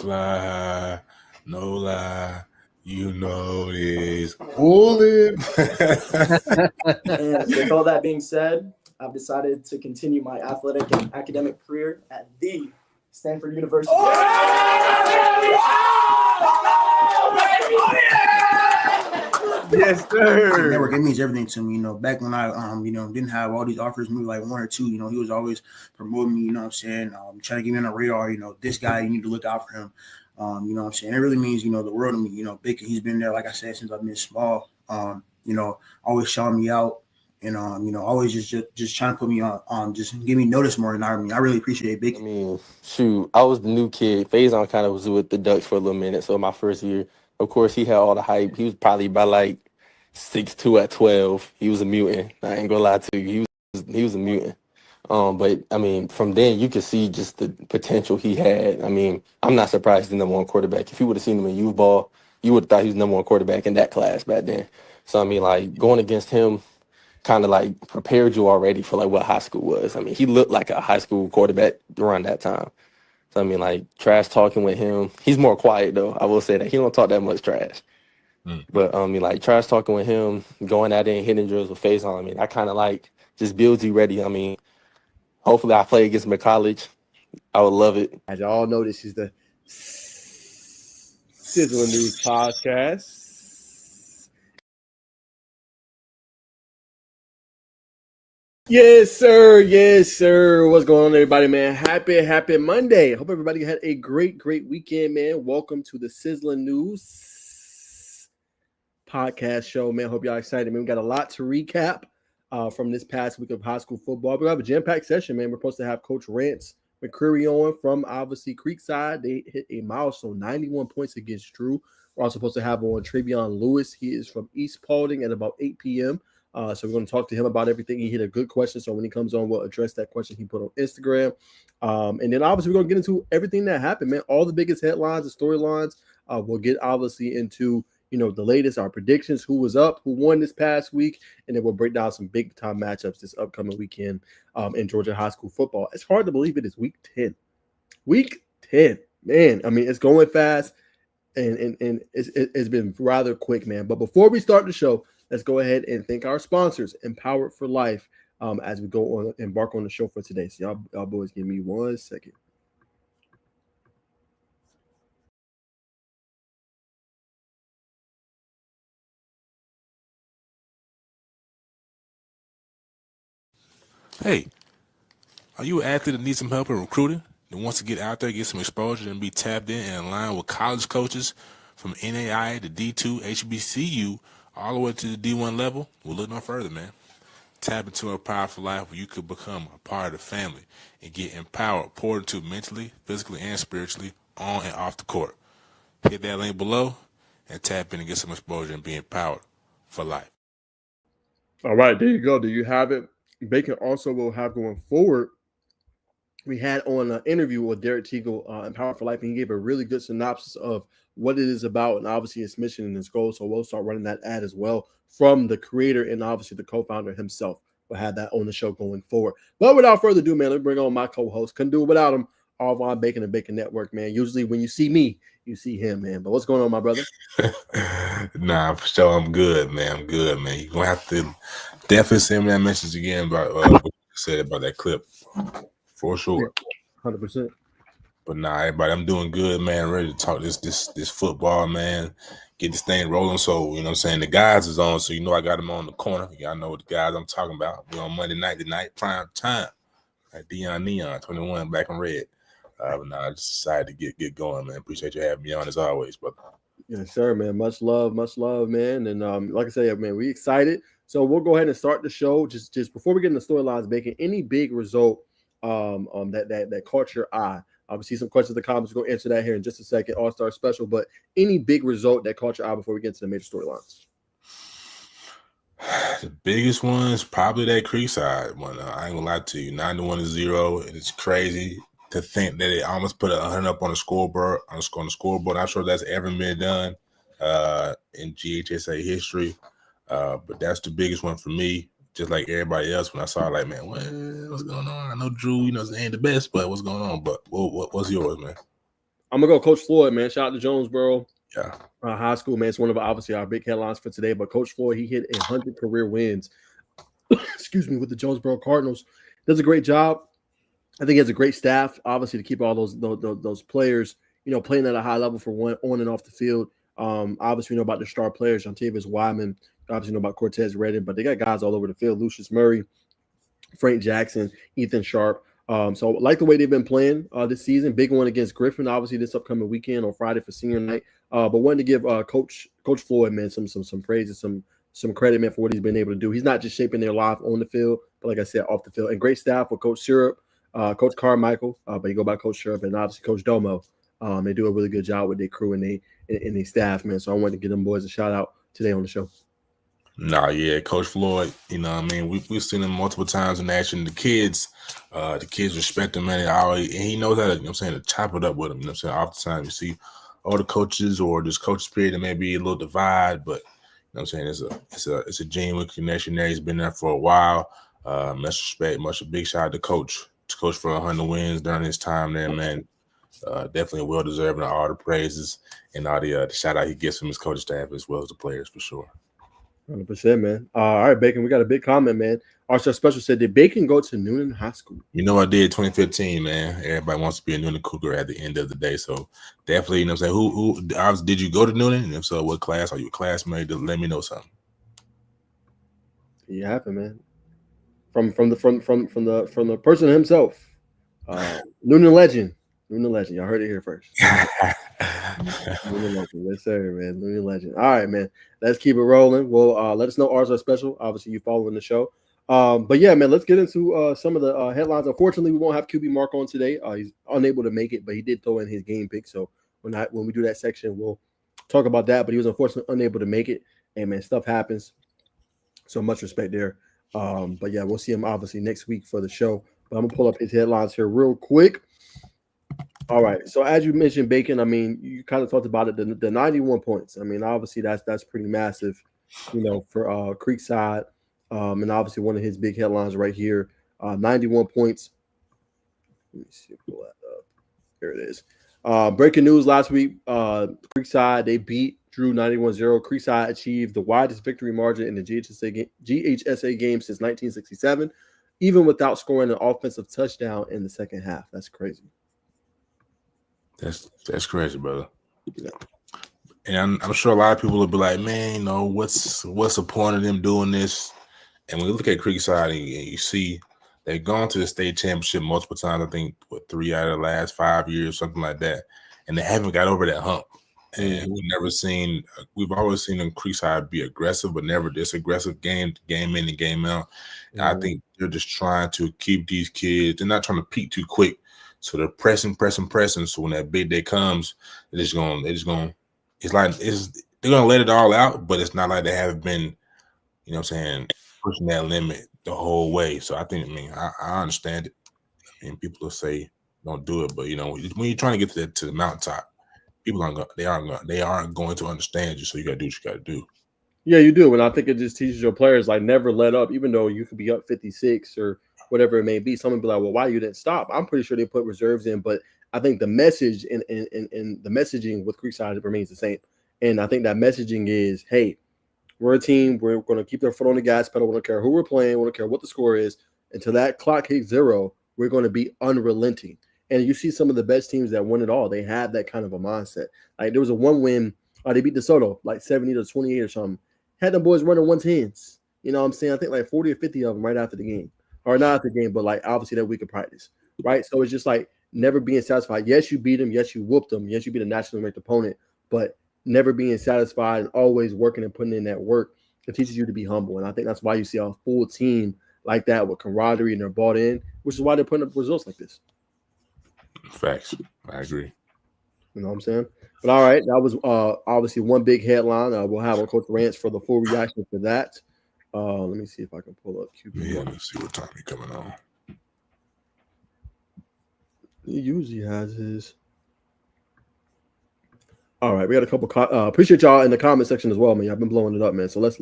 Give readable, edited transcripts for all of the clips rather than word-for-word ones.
fly high, no lie. You know this. Pull it. And with all that being said, I've decided to continue my athletic and academic career at the Stanford University. Yes, sir. Network, it means everything to me. Back when I didn't have all these offers, maybe like one or two, he was always promoting me, trying to get me on the radar, this guy, you need to look out for him. It really means, the world to me. Big, he's been there, like I said, since I've been small. Always shouting me out and always just trying to put me on, just give me notice more than I really appreciate Big. I mean, shoot, I was the new kid. Faison kind of was with the Ducks for a little minute. So my first year, of course, he had all the hype. He was probably by like 6'2" at 12. He was a mutant. I ain't gonna lie to you. He was a mutant. But I mean, from then you could see just the potential he had. I mean, I'm not surprised he's the number one quarterback. If you would have seen him in youth ball, you would have thought he was the number one quarterback in that class back then. So I mean, like going against him kind of like prepared you already for like what high school was. I mean, he looked like a high school quarterback around that time. So I mean, like trash talking with him. He's more quiet though. I will say that he don't talk that much trash. But I mean, like trash talking with him, going out there and hitting drills with Faison. I mean, that kind of like just builds you ready. I mean, hopefully I play against him at college. I would love it. As y'all know, this is the Sizzling News Podcast. Yes, sir. Yes, sir. What's going on, everybody, man? Happy Monday. Hope everybody had a great weekend, man. Welcome to the Sizzling News Podcast show, man. Hope y'all excited, man. We got a lot to recap from this past week of high school football. We're going to have a jam-packed session, man. We're supposed to have Coach Rance McCreary on from, obviously, Creekside. They hit a milestone, 91 points against Drew. We're also supposed to have on Travion Lewis. He is from East Paulding at about 8 p.m., so we're going to talk to him about everything. He hit a good question, so when he comes on, we'll address that question he put on Instagram. And then, obviously, we're going to get into everything that happened, man. All the biggest headlines and storylines. We'll get, obviously, into, the latest, our predictions, who was up, who won this past week, and then we'll break down some big-time matchups this upcoming weekend in Georgia high school football. It's hard to believe it is week 10. Week 10. Man, I mean, it's going fast, and it's been rather quick, man. But before we start the show, let's go ahead and thank our sponsors, Empowered for Life, as we embark on the show for today. So y'all boys, give me 1 second. Hey, are you an athlete that needs some help in recruiting and wants to get out there, get some exposure, and be tapped in and aligned with college coaches from NAI to D2, HBCU, all the way to the D1 level? Well, look no further, man. Tap into a powerful life where you could become a part of the family and get empowered, poured into mentally, physically, and spiritually on and off the court. Hit that link below and tap in and get some exposure and be empowered for life. All right, there you go. Do you have it? Bacon also will have going forward. We had on an interview with Derek Teagle, Empowered for Life, and he gave a really good synopsis of what it is about and obviously its mission and its goal. So we'll start running that ad as well from the creator and obviously the co-founder himself. We'll have that on the show going forward. But without further ado, man, let me bring on my co-host. Couldn't do it without him. Arvon Bacon and Bacon Network, man. Usually when you see me, you see him, man. But what's going on, my brother? Nah, for sure. I'm good, man. You're going to have to definitely send me that message again about what you said about that clip. For sure. 100%. But nah, everybody, I'm doing good, man. Ready to talk this football, man. Get this thing rolling. So, you know what I'm saying? The guys is on, so I got them on the corner. Y'all know what the guys I'm talking about. We're on Monday night tonight, prime time. Like Dion Neon, 21, black and red. But nah, I just decided to get going, man. Appreciate you having me on as always, brother. Yes, sir, man. Much love, man. And like I said, man, we excited. So we'll go ahead and start the show. Just before we get into storylines, Bacon, any big result that caught your eye? Obviously, some questions in the comments. We're going to answer that here in just a second. All-Star special. But any big result that caught your eye before we get to the major storylines? The biggest one is probably that Creekside one. I ain't gonna lie to you. 91-0. And it's crazy to think that it almost put 100 up on the scoreboard. Not sure if that's ever been done in GHSA history. But that's the biggest one for me. Just like everybody else, when I saw it, like, man, what's going on? I know Drew, ain't the best, but what's going on? But what's yours, man? I'm gonna go Coach Floyd, man. Shout out to Jonesboro Yeah. High School, man. It's one of obviously our big headlines for today. But Coach Floyd, he hit 100 career wins. Excuse me, with the Jonesboro Cardinals. Does a great job. I think he has a great staff, obviously, to keep all those players, playing at a high level for one on and off the field. Obviously, we know about the star players, Jontavius Wyman. Obviously, know about Cortez Redding, but they got guys all over the field: Lucius Murray, Frank Jackson, Ethan Sharp. So I like the way they've been playing this season. Big one against Griffin, obviously, this upcoming weekend on Friday for senior night. But wanted to give Coach Floyd, man, some praises, some credit, man, for what he's been able to do. He's not just shaping their life on the field, but like I said, off the field. And great staff with Coach Syrup, Coach Carmichael, but you go by Coach Syrup, and obviously Coach Domo. They do a really good job with their crew and their staff, man. So I wanted to give them boys a shout out today on the show. Yeah, Coach Floyd, we've seen him multiple times in action. The kids respect him, man. And he knows how to, to chop it up with him. Oftentimes you see older coaches or just coaches period, there may be a little divide, but it's a genuine connection there. He's been there for a while. Much respect, a big shout out to Coach for 100 wins during his time there, man. Definitely well deserving of all the praises and all the shout out he gets from his coaching staff as well as the players for sure. 100%, man. All right, Bacon, we got a big comment, man. Our special said, did Bacon go to Noonan High School? I did 2015, man. Everybody wants to be a Noonan Cougar at the end of the day. So definitely, who did you go to Noonan? And if so, what class? Are you a classmate? Let me know something. You have it, man. From the person himself. Noonan legend. Noonan legend. Y'all heard it here first. Noonan legend. Yes, sir, man. Noonan legend. All right, man. Let's keep it rolling. Well, let us know ours are special. Obviously, you following the show. But yeah, man, let's get into some of the headlines. Unfortunately, we won't have QB Mark on today. He's unable to make it, but he did throw in his game pick. So when we do that section, we'll talk about that. But he was unfortunately unable to make it. And man, stuff happens. So much respect there. But yeah, we'll see him obviously next week for the show. But I'm gonna pull up his headlines here real quick. All right. So as you mentioned, Bacon, you kind of talked about it, the 91 points. Obviously that's pretty massive, for Creekside. And obviously one of his big headlines right here, 91 points. Let me see, pull that up. Here it is. Breaking news last week, Creekside, they beat Drew 91-0. Creekside achieved the widest victory margin in the GHSA game since 1967, even without scoring an offensive touchdown in the second half. That's crazy. That's crazy, brother. Yeah. And I'm sure a lot of people will be like, man, what's the point of them doing this? And when you look at Creekside and you see they've gone to the state championship multiple times, I think 3 out of the last 5 years, something like that, and they haven't got over that hump. And we've always seen them Creekside be aggressive, but never this aggressive game in and game out. And I think they're just trying to keep these kids. They're not trying to peak too quick. So they're pressing. So when that big day comes, they're gonna let it all out, but it's not like they haven't been, pushing that limit the whole way. So I think, I understand it. People will say don't do it, but when you're trying to get to the mountaintop, people aren't going to understand you. So you gotta do what you gotta do. Yeah, you do. And I think it just teaches your players never let up, even though you could be up 56 or whatever it may be. Someone be like, well, why you didn't stop? I'm pretty sure they put reserves in, but I think the message and the messaging with Creekside remains the same. And I think that messaging is, hey, we're a team. We're going to keep their foot on the gas pedal. We don't care who we're playing. We don't care what the score is. Until that clock hits 0, we're going to be unrelenting. And you see some of the best teams that win it all. They have that kind of a mindset. There was a one win. They beat DeSoto 70-28 or something. Had the boys running 110s. You know what I'm saying? I think 40 or 50 of them right after the game. Or not after the game, but obviously that week of practice. Right? So it's just never being satisfied. Yes, you beat them. Yes, you whooped them. Yes, you beat a nationally ranked opponent. But never being satisfied and always working and putting in that work, it teaches you to be humble. And I think that's why you see a full team like that with camaraderie and they're bought in, which is why they're putting up results like this. Facts. I agree. You know what I'm saying? But all right, that was obviously one big headline. We'll have our Coach Rance for the full reaction for that. Let me see if I can pull up QB. Yeah, let's see what time he's coming on. He usually has his. All right, we got a couple. Appreciate y'all in the comment section as well, man. Y'all been blowing it up, man. So let's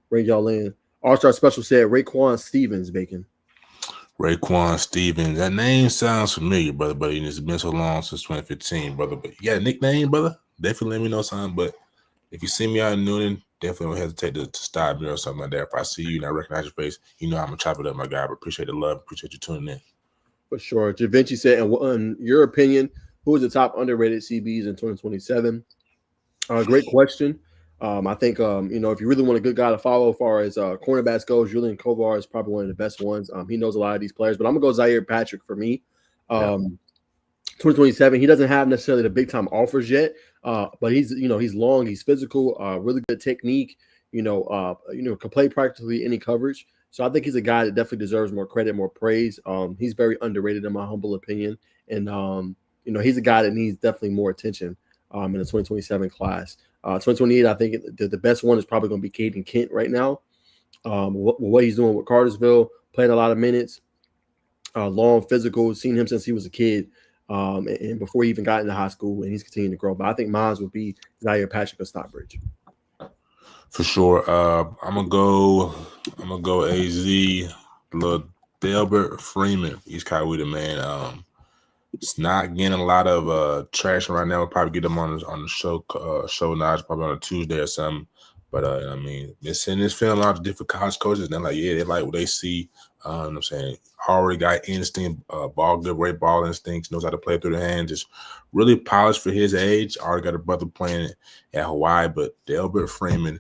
bring y'all in. All-Star Special said Raekwon Stevens, Bacon. Raekwon Stevens. That name sounds familiar, brother, but it's been so long since 2015, brother. But you got a nickname, brother? Definitely let me know something. But if you see me out in Noonan, definitely don't hesitate to stop me or something like that. If I see you and I recognize your face, you know I'm going to chop it up, my guy. But appreciate the love. Appreciate you tuning in. For sure. Javinci said, and in your opinion, who is the top underrated CBs in 2027? Great question. I think, if you really want a good guy to follow as far as cornerbacks goes, Julian Kovar is probably one of the best ones. He knows a lot of these players, but I'm going to go Zaire Patrick for me. 2027, he doesn't have necessarily the big time offers yet, but he's long, he's physical, really good technique, can play practically any coverage. So I think he's a guy that definitely deserves more credit, more praise. He's very underrated in my humble opinion. And, he's a guy that needs definitely more attention in the 2027 class. 2028, I think the best one is probably going to be Caden Kent right now. What he's doing with Cartersville, playing a lot of minutes, long physical, seen him since he was a kid and before he even got into high school, and he's continuing to grow. But I think mine would be Zaire Patrick of Stockbridge. For sure. I'm gonna go AZ, little Delbert Freeman, East Coweta, man. It's not getting a lot of traction right now. We'll probably get them on the show now. It's probably on a Tuesday or something. But they're sending this film out to different college coaches, and they're like, yeah, they like what they see. You know what I'm saying? Already got instinct, great ball instincts, knows how to play through the hands, just really polished for his age. Already got a brother playing at Hawaii, but Delbert Freeman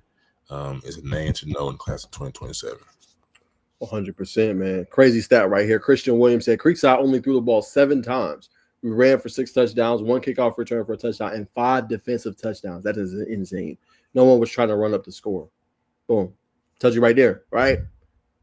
is a name to know in the class of 2027. 100%, man. Crazy stat right here. Christian Williams said Creekside only threw the ball 7 times. We ran for 6 touchdowns, 1 kickoff return for a touchdown, and 5 defensive touchdowns. That is insane. No one was trying to run up the score. Boom. Tells you right there, right?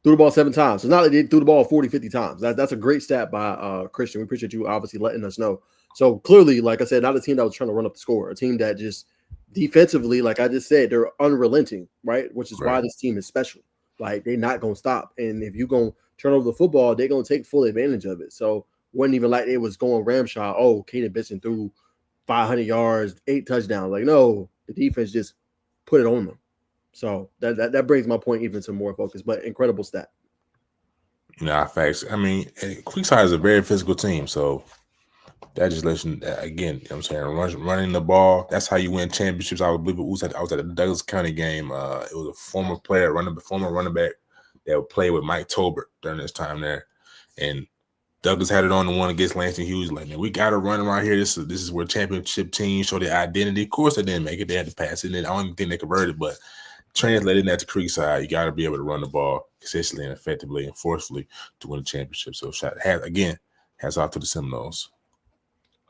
Threw the ball 7 times. It's not like they threw the ball 40, 50 times. That's a great stat by Christian. We appreciate you obviously letting us know. So clearly, like I said, not a team that was trying to run up the score. A team that just defensively, like I just said, they're unrelenting, right? Which is why this team is special. Like, they're not going to stop. And if you're going to turn over the football, they're going to take full advantage of it. So wasn't even like it was going ramshot. Oh, Kaden Benson threw 500 yards, 8 touchdowns. Like, no, the defense just put it on them. So that brings my point even to more focus, but incredible stat. Nah, facts. I mean, Creekside is a very physical team, so that just lets you, again, you know what I'm saying, running the ball. That's how you win championships. I believe I was at the Douglas County game. It was a former running back that would play with Mike Tolbert during this time there, and Douglas had it on the one against Langston Hughes. Like, man, we got to run around here. This is where championship teams show their identity. Of course, they didn't make it. They had to pass it. And I don't even think they converted, but translating that to Creekside, you got to be able to run the ball consistently and effectively and forcefully to win a championship. So, hats off to the Seminoles.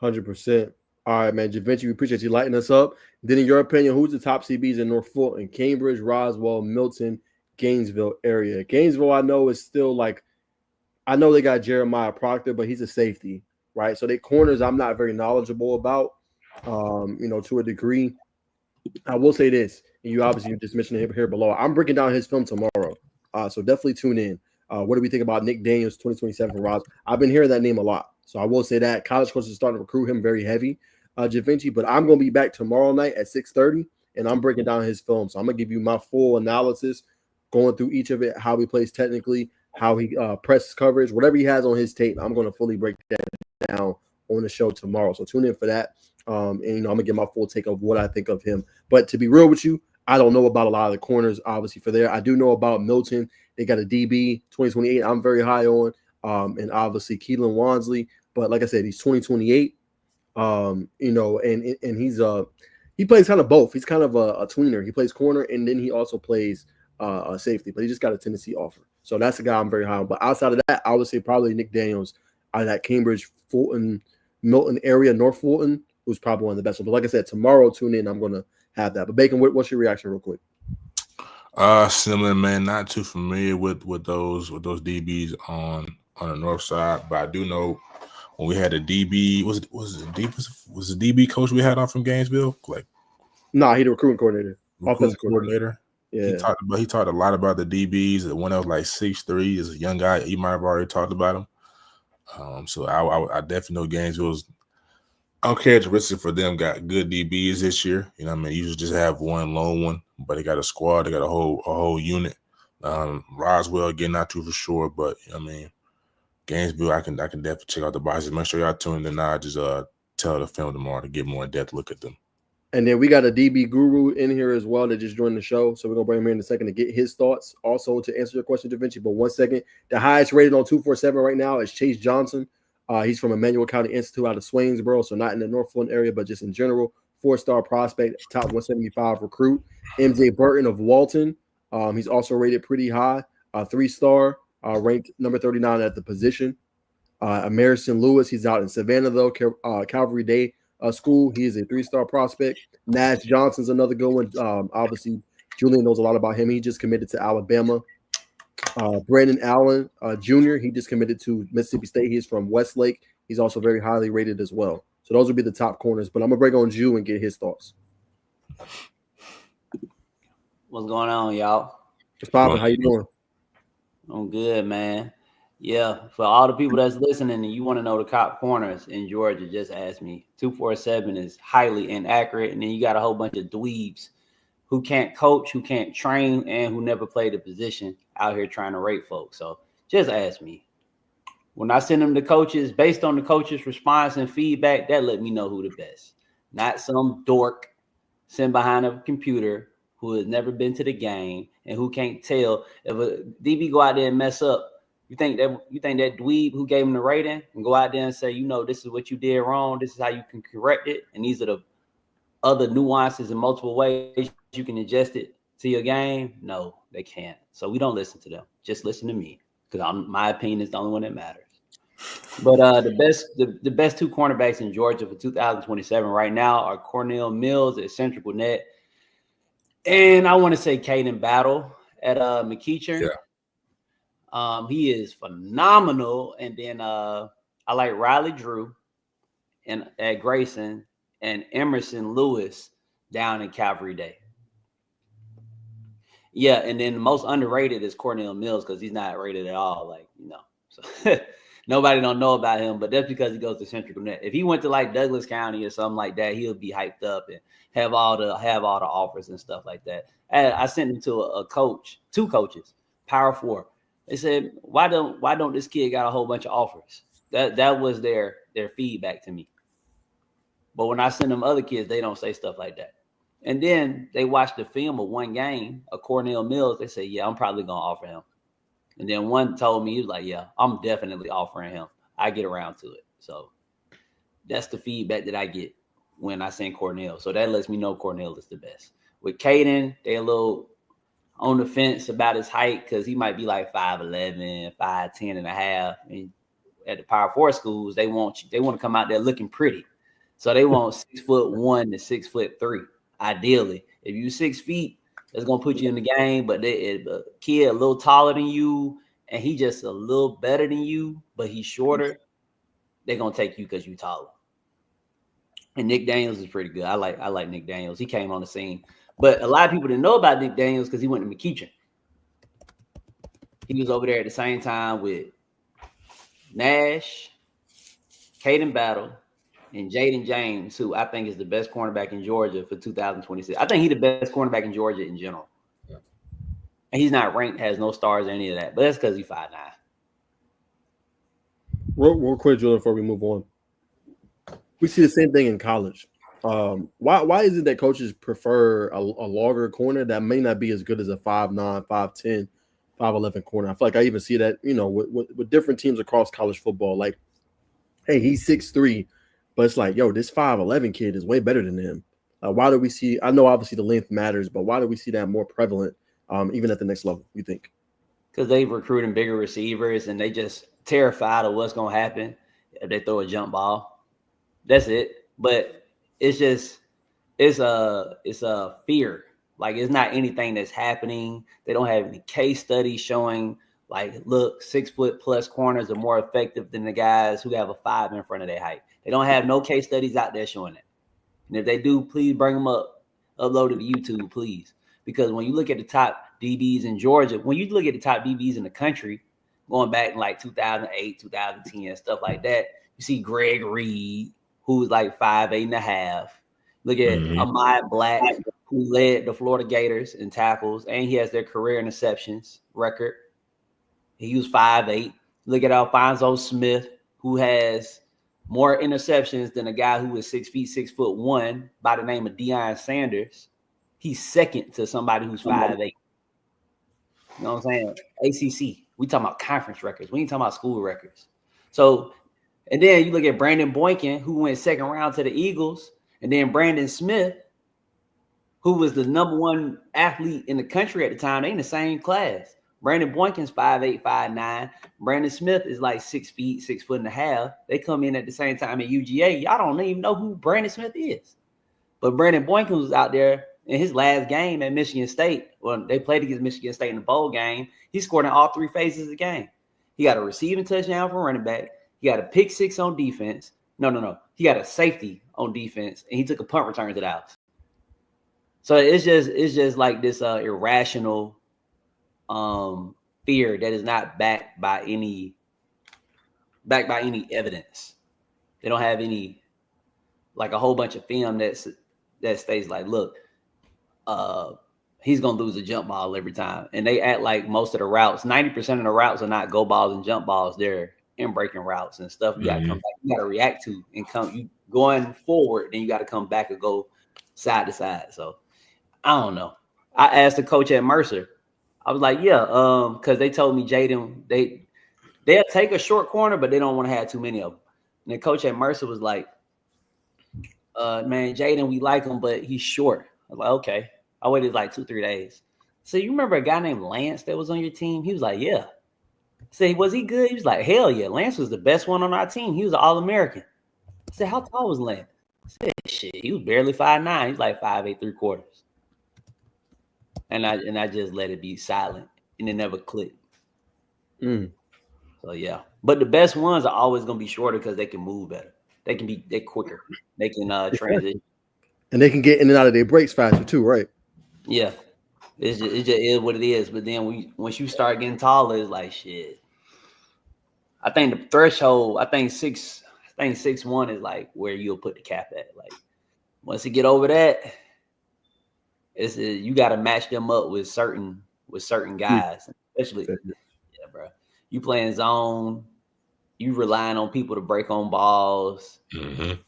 100%. All right, man. Javinci, we appreciate you lighting us up. Then, in your opinion, who's the top CBs in North Fulton, Cambridge, Roswell, Milton, Gainesville area? Gainesville, I know, is still like, I know they got Jeremiah Proctor, but he's a safety, right? So they corners I'm not very knowledgeable about, to a degree. I will say this, and you just mentioned him here below. I'm breaking down his film tomorrow, so definitely tune in. What do we think about Nick Daniels, 2027 for Ross? I've been hearing that name a lot, so I will say that. College coaches are starting to recruit him very heavy, Javinci, but I'm going to be back tomorrow night at 6:30, and I'm breaking down his film. So I'm going to give you my full analysis, going through each of it, how he plays technically, how he presses coverage, whatever he has on his tape. I'm going to fully break that down on the show tomorrow. So tune in for that. And I'm going to get my full take of what I think of him. But to be real with you, I don't know about a lot of the corners, obviously, for there. I do know about Milton. They got a DB, 2028. I'm very high on. And obviously, Keelan Wansley. But like I said, he's 2028. And he's he plays kind of both. He's kind of a tweener. He plays corner, and then he also plays safety. But he just got a Tennessee offer. So that's a guy I'm very high on. But outside of that, I would say probably Nick Daniels out of that Cambridge, Fulton, Milton area, North Fulton, who's probably one of the best. But like I said, tomorrow, tune in. I'm going to have that. But Bacon, what's your reaction real quick? Similar, man. Not too familiar with those DBs on the north side, but I do know when we had a DB, was the DB coach we had on from Gainesville? Like, nah, he the recruiting coordinator, offensive coordinator. Yeah, he talked a lot about the DBs. The one that was like 6'3" is a young guy. You might have already talked about him. So I definitely know Gainesville's uncharacteristic for them got good DBs this year. You know what I mean? You just have one lone one, but they got a squad. They got a whole unit. Roswell, again, not too for sure, but you know what I mean? Gainesville, I can definitely check out the boxes. Make sure y'all tune in tonight. Just tell the film tomorrow to get more in depth look at them. And then we got a DB guru in here as well that just joined the show. So we're going to bring him in a second to get his thoughts. Also, to answer your question, Da Vinci, but 1 second. The highest rated on 247 right now is Chase Johnson. He's from Emmanuel County Institute out of Swainsboro, so not in the North Flint area, but just in general. 4-star prospect, top 175 recruit. MJ Burton of Walton. He's also rated pretty high, 3-star, ranked number 39 at the position. Emerson Lewis, he's out in Savannah, though, Calvary Day School. He is a 3-star prospect. Nash Johnson's another good one. Obviously, Julian knows a lot about him. He just committed to Alabama. Brandon Allen Jr., he just committed to Mississippi State. He's from Westlake. He's also very highly rated as well. So those would be the top corners. But I'm going to bring on Ju and get his thoughts. What's going on, y'all? What's poppin'? How you doing? I'm good, man. Yeah, for all the people that's listening and you want to know the top corners in Georgia, just ask me. 247 is highly inaccurate, and then you got a whole bunch of dweebs who can't coach, who can't train, and who never played the position out here trying to rate folks. So just ask me. When I send them to coaches, based on the coach's response and feedback, that let me know who the best. Not some dork sitting behind a computer who has never been to the game and who can't tell. If a DB go out there and mess up, you think that dweeb who gave him the rating and go out there and say, you know, this is what you did wrong, this is how you can correct it, and these are the other nuances and multiple ways you can adjust it to your game? No, they can't. So we don't listen to them. Just listen to me, because my opinion is the only one that matters. But the best two cornerbacks in Georgia for 2027 right now are Cornell Mills at Central Gwinnett, and I want to say Caden Battle at McEachern. Yeah. He is phenomenal. And then I like Riley Drew at Grayson and Emerson Lewis down in Calvary Day. Yeah, and then the most underrated is Cornell Mills because he's not rated at all. Like, you know, so nobody don't know about him, but that's because he goes to Central Gwinnett. If he went to like Douglas County or something like that, he'll be hyped up and have all the offers and stuff like that. I sent him to two coaches, Power 4. They said, why don't this kid got a whole bunch of offers? That was their feedback to me. But when I send them other kids, they don't say stuff like that. And then they watched the film of one game of Cornell Mills. They say, yeah, I'm probably going to offer him. And then one told me, he was like, yeah, I'm definitely offering him. I get around to it. So that's the feedback that I get when I send Cornell. So that lets me know Cornell is the best. With Caden, they're a little on the fence about his height because he might be like 5'11", 5'10 and a half. And at the Power 4 schools, they want to come out there looking pretty. So they want 6'1" to 6'3". Ideally, if you 6 feet, that's gonna put you in the game. But a kid a little taller than you and he just a little better than you, but he's shorter, they're gonna take you because you're taller. And Nick Daniels is pretty good. I like Nick Daniels. He came on the scene. But a lot of people didn't know about Nick Daniels because he went to McEachern. He was over there at the same time with Nash, Caden Battle, and Jaden James, who I think is the best cornerback in Georgia for 2026. I think he's the best cornerback in Georgia in general. Yeah. And he's not ranked, has no stars or any of that, but that's because he's 5'9". Real quick, Julian, before we move on. We see the same thing in college. Why is it that coaches prefer a longer corner that may not be as good as a 5'9", 5'10", 5'11" corner? I feel like I even see that, you know, with different teams across college football. Like, hey, he's 6'3", but it's like, yo, this 5'11" kid is way better than him. Why do we see – I know obviously the length matters, but why do we see that more prevalent even at the next level, you think? Because they recruiting bigger receivers and they just terrified of what's going to happen if they throw a jump ball. That's it. But it's just it's a fear. Like, it's not anything that's happening. They don't have any case studies showing, like, look, 6-foot plus corners are more effective than the guys who have a 5 in front of their height. They don't have no case studies out there showing that. And if they do, please bring them up, upload it to YouTube, please. Because when you look at the top DBs in Georgia, when you look at the top DBs in the country, going back in like 2008, 2010, stuff like that, you see Greg Reed, who's like 5'8.5". Look at Ahmad Black, who led the Florida Gators in tackles, and he has their career interceptions record. He was 5'8". Look at Alfonso Smith, who has more interceptions than a guy who is 6 feet, 6'1" by the name of Deion Sanders. He's second to somebody who's 5'8". You know what I'm saying? ACC. We talking about conference records. We ain't talking about school records. So, and then you look at Brandon Boykin, who went second round to the Eagles, and then Brandon Smith, who was the number one athlete in the country at the time. They in the same class. Brandon Boykin's 5'8", 5'9". Brandon Smith is like 6 feet, 6.5 feet. They come in at the same time at UGA. Y'all don't even know who Brandon Smith is. But Brandon Boykin was out there in his last game at Michigan State. Well, they played against Michigan State in the bowl game. He scored in all three phases of the game. He got a receiving touchdown for running back. He got a pick six on defense. No. He got a safety on defense, and he took a punt return to the house. So it's just like this irrational fear that is not backed by any evidence. They don't have any, like, a whole bunch of film that states like, look, he's gonna lose a jump ball every time. And they act like most of the routes, 90% of the routes are not go balls and jump balls. They're in breaking routes and stuff. You gotta come back, you gotta react to and come you going forward, then you gotta come back and go side to side. So I don't know. I asked the coach at Mercer. I was like, yeah, because they told me Jaden, they'll take a short corner, but they don't want to have too many of them. And the coach at Mercer was like, man, Jaden, we like him, but he's short. I was like, okay. I waited like 2-3 days. So you remember a guy named Lance that was on your team? He was like, yeah. I said, was he good? He was like, hell yeah. Lance was the best one on our team. He was an All-American. I said, how tall was Lance? I said, shit, he was barely 5'9". He was like 5'8", 3/4. And I just let it be silent, and it never clicked. So yeah, but the best ones are always gonna be shorter because they can move better. They're quicker. They can transition, and they can get in and out of their breaks faster too, right? Yeah, it just is what it is. But then once you start getting taller, it's like shit. I think the threshold. I think 6'1" is like where you'll put the cap at. Like once you get over that. You got to match them up with certain guys, especially yeah, bro. You playing zone, you relying on people to break on balls. Mm-hmm.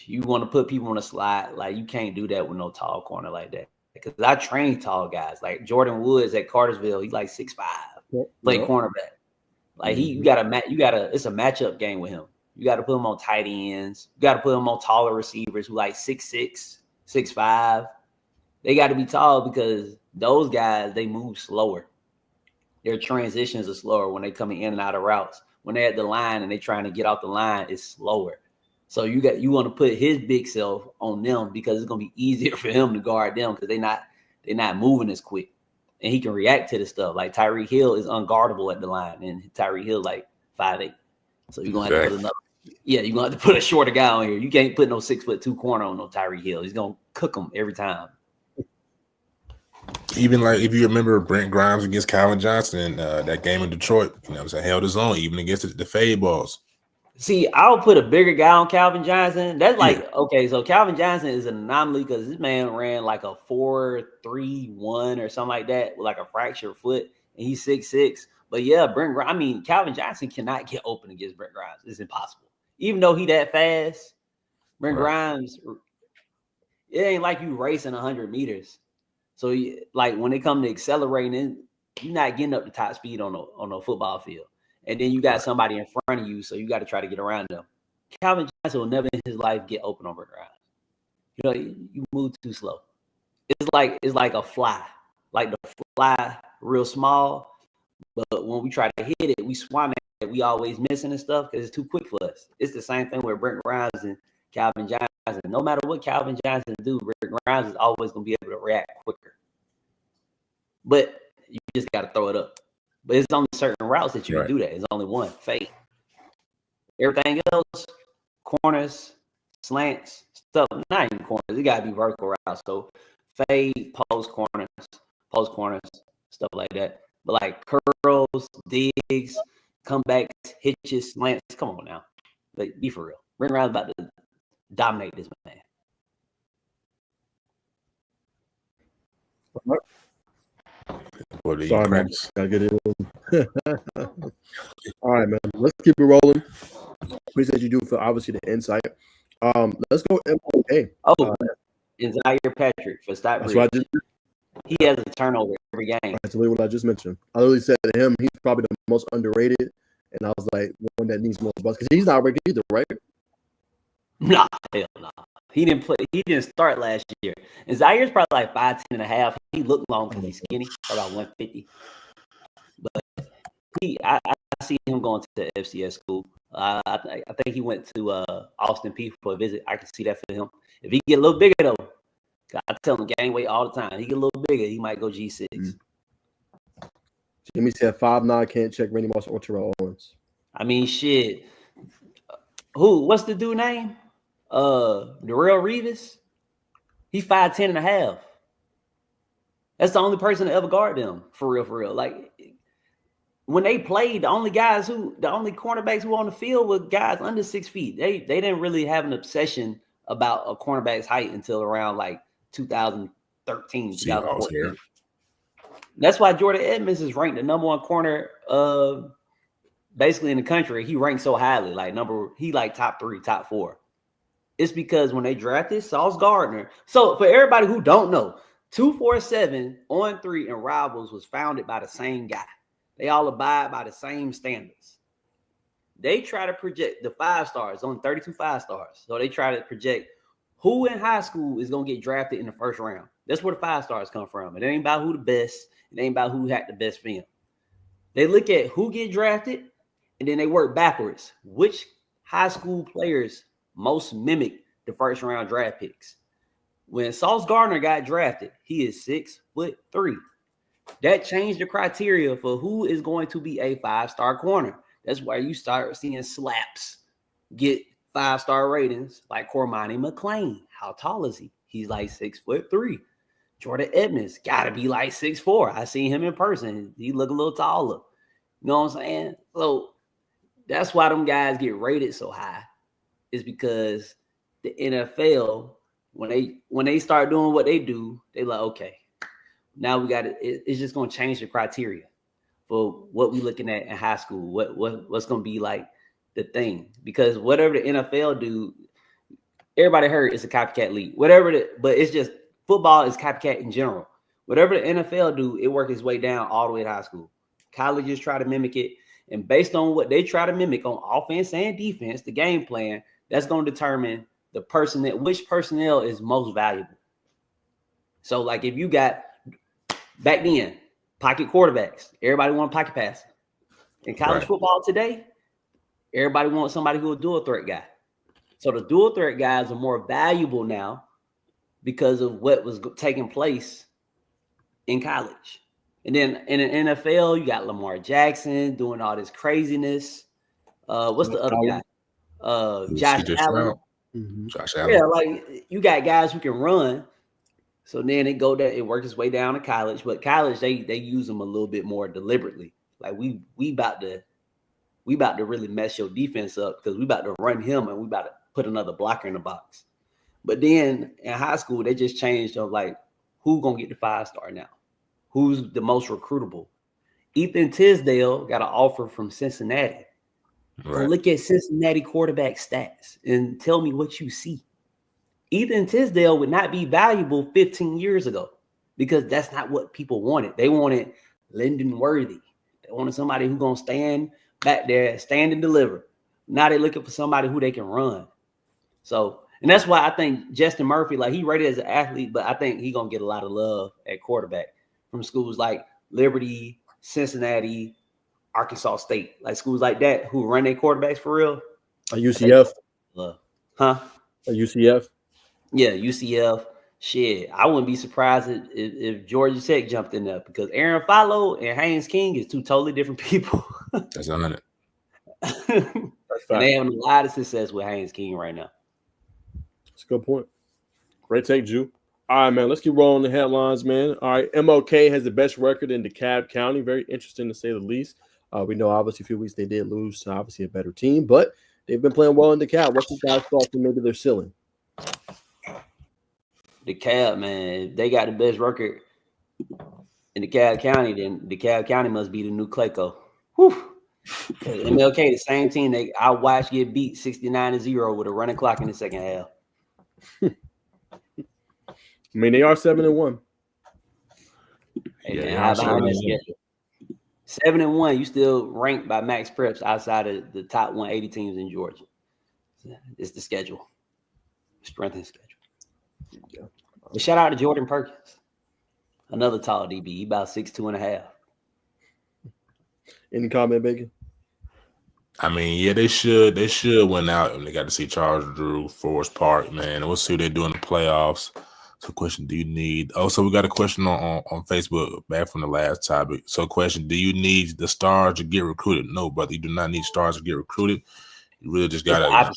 You want to put people on the slide, like you can't do that with no tall corner like that. Because I train tall guys, like Jordan Woods at Cartersville. He's like 6'5", play cornerback. Like you gotta. It's a matchup game with him. You got to put him on tight ends. You got to put him on taller receivers who like 6'6", 6'5". They got to be tall because those guys, they move slower. Their transitions are slower when they coming in and out of routes. When they're at the line and they're trying to get off the line, it's slower. So you want to put his big self on them because it's gonna be easier for him to guard them because they're not moving as quick, and he can react to the stuff. Like Tyreek Hill is unguardable at the line, and Tyreek Hill like 5'8". So you're gonna have to put another. Yeah, you're gonna have to put a shorter guy on here. You can't put no 6'2" corner on no Tyreek Hill. He's gonna cook him every time. Even like if you remember Brent Grimes against Calvin Johnson in that game in Detroit, you know what I'm saying, held his own even against the fade balls. See, I'll put a bigger guy on Calvin Johnson. That's like okay, so Calvin Johnson is an anomaly because this man ran like a 4.31 or something like that with like a fractured foot, and he's 6'6". But yeah, Calvin Johnson cannot get open against Brent Grimes. It's impossible. Even though he that fast, Brent Grimes, it ain't like you racing 100 meters. So, like, when it comes to accelerating, you're not getting up to top speed on a football field. And then you got somebody in front of you, so you got to try to get around them. Calvin Johnson will never in his life get open on Brent Grimes. You know, you move too slow. It's like a fly. Like the fly real small, but when we try to hit it, we swat at it. We always missing and stuff because it's too quick for us. It's the same thing with Brent Grimes and Calvin Johnson. No matter what Calvin Johnson do, Brent Grimes is always going to be able to react quicker. But you just got to throw it up. But it's only certain routes that you can do that. It's only one, fade. Everything else, corners, slants, stuff, not even corners. It got to be vertical routes. So fade, post corners, stuff like that. But like curls, digs, comebacks, hitches, slants. Come on now. Like, be for real. Brent Grimes about to dominate this man. for the Sorry, man. practice. Gotta get it in. All right, man. Let's keep it rolling. Appreciate you for obviously the insight. Let's go MLK. Oh, and Zaire Patrick for That's what I Stockbridge. just. He has a turnover every game. That's literally what I just mentioned. I literally said to him, he's probably the most underrated, and I was like, one that needs more buzz because he's not ranked either, right? Nah, hell no. He didn't play. He didn't start last year. And Zaire's probably like 5'10" and a half. He looked long because he's skinny, about 150. But I see him going to the FCS school. I think he went to Austin Peay for a visit. I can see that for him. If he get a little bigger though, I tell him gain weight all the time. He get a little bigger, he might go G6. Jimmy said 5'9", can't check Randy Moss or Terrell Owens. I mean, shit. What's the dude name? Darrell Revis. He's 5'10" and a half. That's the only person to ever guard them, for real. Like when they played, the only cornerbacks who were on the field were guys under 6 feet. They didn't really have an obsession about a cornerback's height until around like 2013, 2014. That's why Jordan Edmonds is ranked the number one corner basically in the country. He ranked so highly, he like top 3, top 4. It's because when they drafted Sauce Gardner. So for everybody who don't know, 247 On 3 and Rivals was founded by the same guy. They all abide by the same standards. They try to project the 5 stars, on 32 5 stars. So they try to project who in high school is going to get drafted in the first round. That's where the 5 stars come from. It ain't about who the best. It ain't about who had the best film. They look at who get drafted, and then they work backwards. Which high school players most mimic the first round draft picks? When Sauce Gardner got drafted, he is 6'3". That changed the criteria for who is going to be a 5-star corner. That's why you start seeing slaps get 5-star ratings like Cormani McClain. How tall is he? He's like 6'3". Jordan Edmonds got to be like 6'4". I seen him in person. He look a little taller. You know what I'm saying? So that's why them guys get rated so high. Is because the NFL, when they start doing what they do, they like, okay, now we got it. It's just going to change the criteria for what we looking at in high school. What's going to be like the thing? Because whatever the NFL do, everybody heard it's a copycat league. But it's just football is copycat in general. Whatever the NFL do, it works its way down all the way to high school. Colleges try to mimic it, and based on what they try to mimic on offense and defense, the game plan, that's going to determine which personnel is most valuable. So, like if you got back then pocket quarterbacks, everybody want pocket passing. In college football today, everybody wants somebody who a dual threat guy. So the dual threat guys are more valuable now because of what was taking place in college. And then in the NFL, you got Lamar Jackson doing all this craziness. What's the other guy? Josh Allen. Mm-hmm. Josh Allen. Yeah, like you got guys who can run. So then it works its way down to college. But college, they use them a little bit more deliberately. Like we about to really mess your defense up because we about to run him and we about to put another blocker in the box. But then in high school, they just changed of like who gonna get the 5-star now? Who's the most recruitable? Ethan Tisdale got an offer from Cincinnati. Right. Look at Cincinnati quarterback stats and tell me what you see. Ethan Tisdale would not be valuable 15 years ago because that's not what people wanted. They wanted Lyndon Worthy. They wanted somebody who's going to stand back there, stand and deliver. Now they're looking for somebody who they can run. So, and that's why I think Justin Murphy, like he rated as an athlete, but I think he's going to get a lot of love at quarterback from schools like Liberty, Cincinnati, Arkansas State, like schools like that who run their quarterbacks for real. A UCF. A UCF. Yeah, UCF. Shit, I wouldn't be surprised if Georgia Tech jumped in there because Aaron Follow and Haynes King is two totally different people. That's 100. And they having a lot of success with Haynes King right now. That's a good point. Great take, Jew. All right, man. Let's keep rolling the headlines, man. All right, MLK has the best record in DeKalb County. Very interesting to say the least. We know obviously a few weeks they did lose to obviously a better team, but they've been playing well in DeKalb. What's the guys' thoughts on maybe their ceiling? DeKalb, man, they got the best record in in DeKalb County, then DeKalb County must be the new Clayco. Whew. MLK, the same team I watched get beat 69-0 with a running clock in the second half. I mean, they are 7-1. Hey, Yeah, man, they how are about that 7-1. schedule? 7-1, you still ranked by Max Preps outside of the top 180 teams in Georgia. It's the schedule. Strength and schedule. Yeah. But shout out to Jordan Perkins. Another tall DB. He about 6'2.5". Any comment, Bacon? I mean, yeah, they should win out, and they got to see Charles Drew, Forest Park, man. And we'll see what they do in the playoffs. So, question: do you need? Oh, so we got a question on Facebook back from the last topic. So, question: do you need the stars to get recruited? No, brother, you do not need stars to get recruited. You really just gotta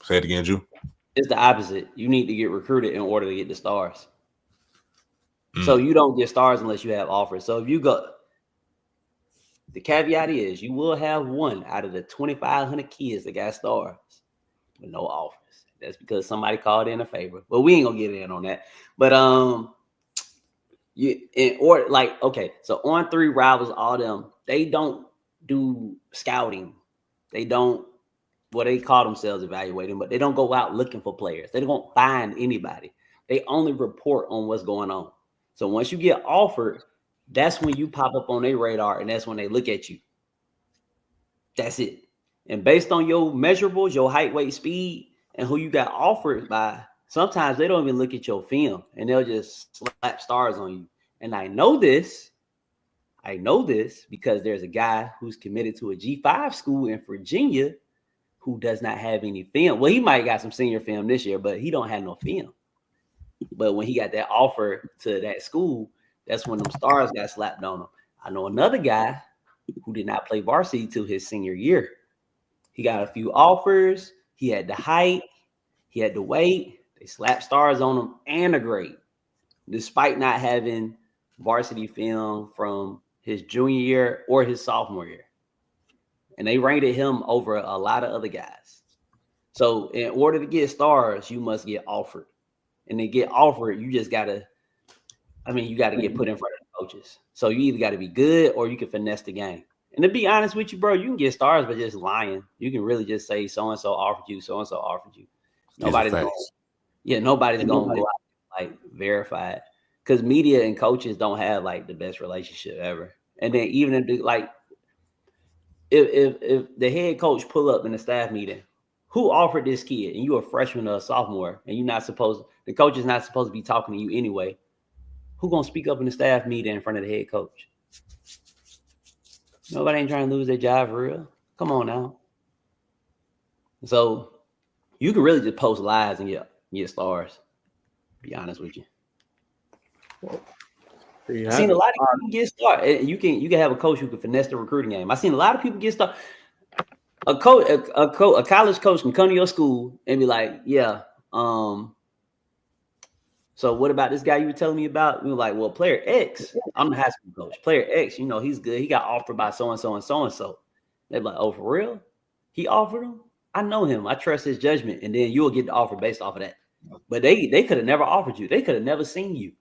say it again, Drew. It's the opposite. You need to get recruited in order to get the stars. So you don't get stars unless you have offers. So if you go, the caveat is you will have one out of the 2,500 kids that got stars with no offers. That's because somebody called in a favor. But we ain't gonna get in on that. But so On3 Rivals, all them, they don't do scouting. They don't. Well, they call themselves evaluating, but they don't go out looking for players. They don't find anybody. They only report on what's going on. So once you get offered, that's when you pop up on their radar, and that's when they look at you. That's it. And based on your measurables, your height, weight, speed, and who you got offered by, sometimes they don't even look at your film, and they'll just slap stars on you. And I know this because there's a guy who's committed to a G5 school in Virginia who does not have any film. Well, he might got some senior film this year, but he don't have no film. But when he got that offer to that school, that's when them stars got slapped on him. I know another guy who did not play varsity till his senior year. He got a few offers. He had the height. He had the weight. They slapped stars on him and a grade, despite not having varsity film from his junior year or his sophomore year. And they rated him over a lot of other guys. So in order to get stars, you must get offered. And to get offered, you just got to get put in front of the coaches. So you either got to be good or you can finesse the game. And to be honest with you, bro, you can get stars by just lying. You can really just say so-and-so offered you, so-and-so offered you. Nobody's going to go out like verify it. Because media and coaches don't have like the best relationship ever. And then even if the head coach pull up in the staff meeting, who offered this kid, and you're a freshman or a sophomore, and the coach is not supposed to be talking to you anyway, who gonna speak up in the staff meeting in front of the head coach? Nobody ain't trying to lose their job for real. Come on now. So you can really just post lies and get stars. Be honest with you. I've seen a lot of people get started. You can have a coach who can finesse the recruiting game. I've seen a lot of people get started. A college coach can come to your school and be like, yeah, so what about this guy you were telling me about? We were like, well, player X, I'm the high school coach. Player X, he's good. He got offered by so-and-so and so-and-so. They're like, oh, for real? He offered him? I know him. I trust his judgment. And then you'll get the offer based off of that. But they could have never offered you. They could have never seen you.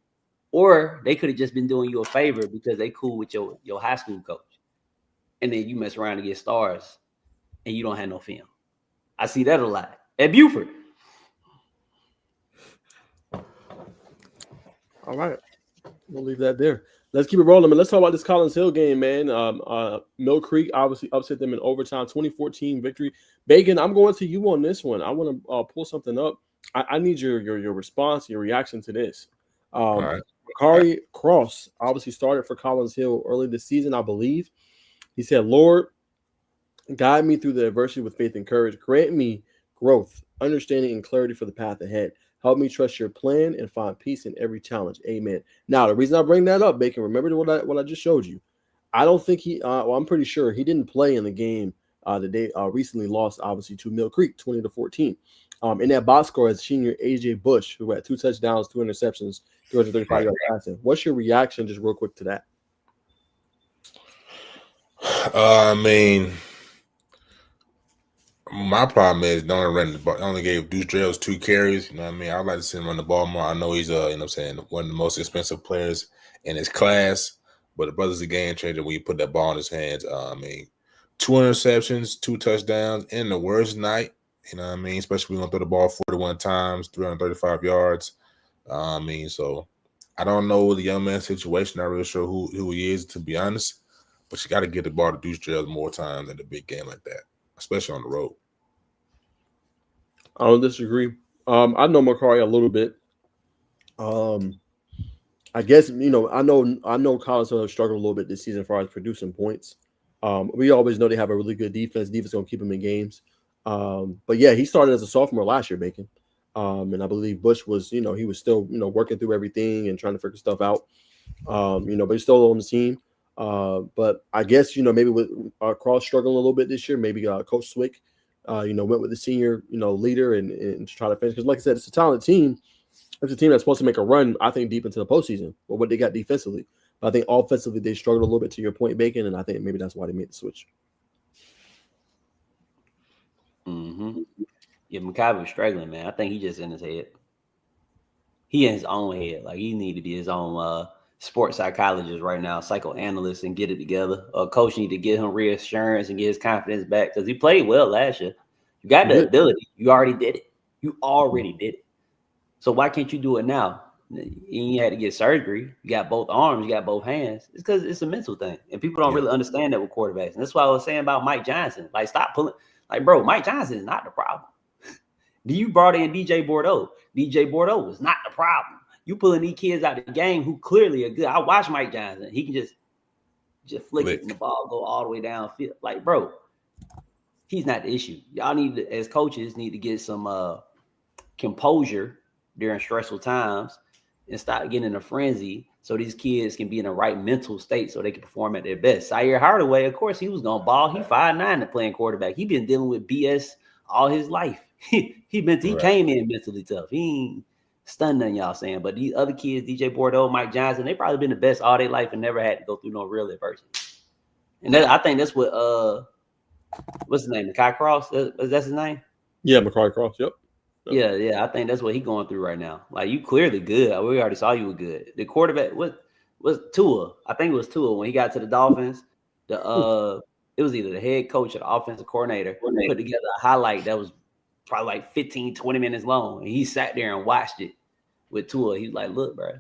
Or they could have just been doing you a favor because they cool with your high school coach. And then you mess around and get stars and you don't have no film. I see that a lot. At Buford. All right. We'll leave that there. Let's keep it rolling, man. Let's talk about this Collins Hill game, man. Mill Creek obviously upset them in overtime, 2014 victory. Bacon, I'm going to you on this one. I want to pull something up. I need your response, your reaction to this. All right. Makari Cross obviously started for Collins Hill early this season, I believe. He said, Lord, guide me through the adversity with faith and courage. Grant me growth, understanding, and clarity for the path ahead. Help me trust your plan and find peace in every challenge. Amen. Now, the reason I bring that up, Bacon, remember what I just showed you. I don't think I'm pretty sure he didn't play in the game that they recently lost, obviously, to Mill Creek, 20-14. In that box score is senior AJ Bush, who had 2 touchdowns, 2 interceptions, 235 yards passing. What's your reaction, just real quick, to that? I mean, my problem is they only gave Deuce Drells 2 carries. You know what I mean? I'd like to see him run the ball more. I know he's one of the most expensive players in his class. But the brother's a game changer when you put that ball in his hands. I mean, 2 interceptions, 2 touchdowns in the worst night. You know what I mean? Especially when we throw the ball 41 times, 335 yards. I mean, so I don't know the young man's situation. Not really sure who he is, to be honest. But you got to get the ball to Deuce Gerald more times in a big game like that, especially on the road. I don't disagree. I know Macari a little bit. I guess I know Collins has struggled a little bit this season as far as producing points. We always know they have a really good defense. Defense gonna keep them in games. But yeah, he started as a sophomore last year, Bacon. And I believe Bush was, he was still, working through everything and trying to figure stuff out. But he's still on the team. But I guess, maybe with Cross struggling a little bit this year, maybe Coach Swick, went with the senior, leader and try to finish. Because like I said, it's a talented team. It's a team that's supposed to make a run, I think, deep into the postseason or what they got defensively. But I think offensively they struggled a little bit, to your point, Bacon, and I think maybe that's why they made the switch. Mm-hmm. Yeah, Makai was struggling, man. I think he just in his head. He in his own head. Like, he need to be his own sports psychologist right now, psychoanalyst, and get it together. Coach need to get him reassurance and get his confidence back because he played well last year. You got the ability. You already did it. You already did it. So why can't you do it now? You had to get surgery. You got both arms. You got both hands. It's because it's a mental thing. And people don't really understand that with quarterbacks. And that's why I was saying about Mike Johnson. Like, stop pulling. Like, bro, Mike Johnson is not the problem. You brought in DJ Bordeaux. DJ Bordeaux was not the problem. You pulling these kids out of the game who clearly are good. I watch Mike Johnson. He can just flick it and the ball go all the way downfield. Like, bro, he's not the issue. Y'all need to, as coaches, need to get some composure during stressful times and stop getting in a frenzy so these kids can be in the right mental state so they can perform at their best. Zaire Hardaway, of course, he was going to ball. He 5'9" and playing quarterback. He been dealing with BS all his life. He came in mentally tough. He ain't stunned on y'all saying. But these other kids, DJ Bordeaux, Mike Johnson, they probably been the best all their life and never had to go through no real adversity. And I think that's what what's his name? Makai Cross? That's his name? Yeah, Makai Cross, yep. Yeah. I think that's what he's going through right now. Like, you clearly good. We already saw you were good. The quarterback was Tua. I think it was Tua when he got to the Dolphins. It was either the head coach or the offensive coordinator put together a highlight that was probably like 15, 20 minutes long. And he sat there and watched it with Tua. He's like, look, bro,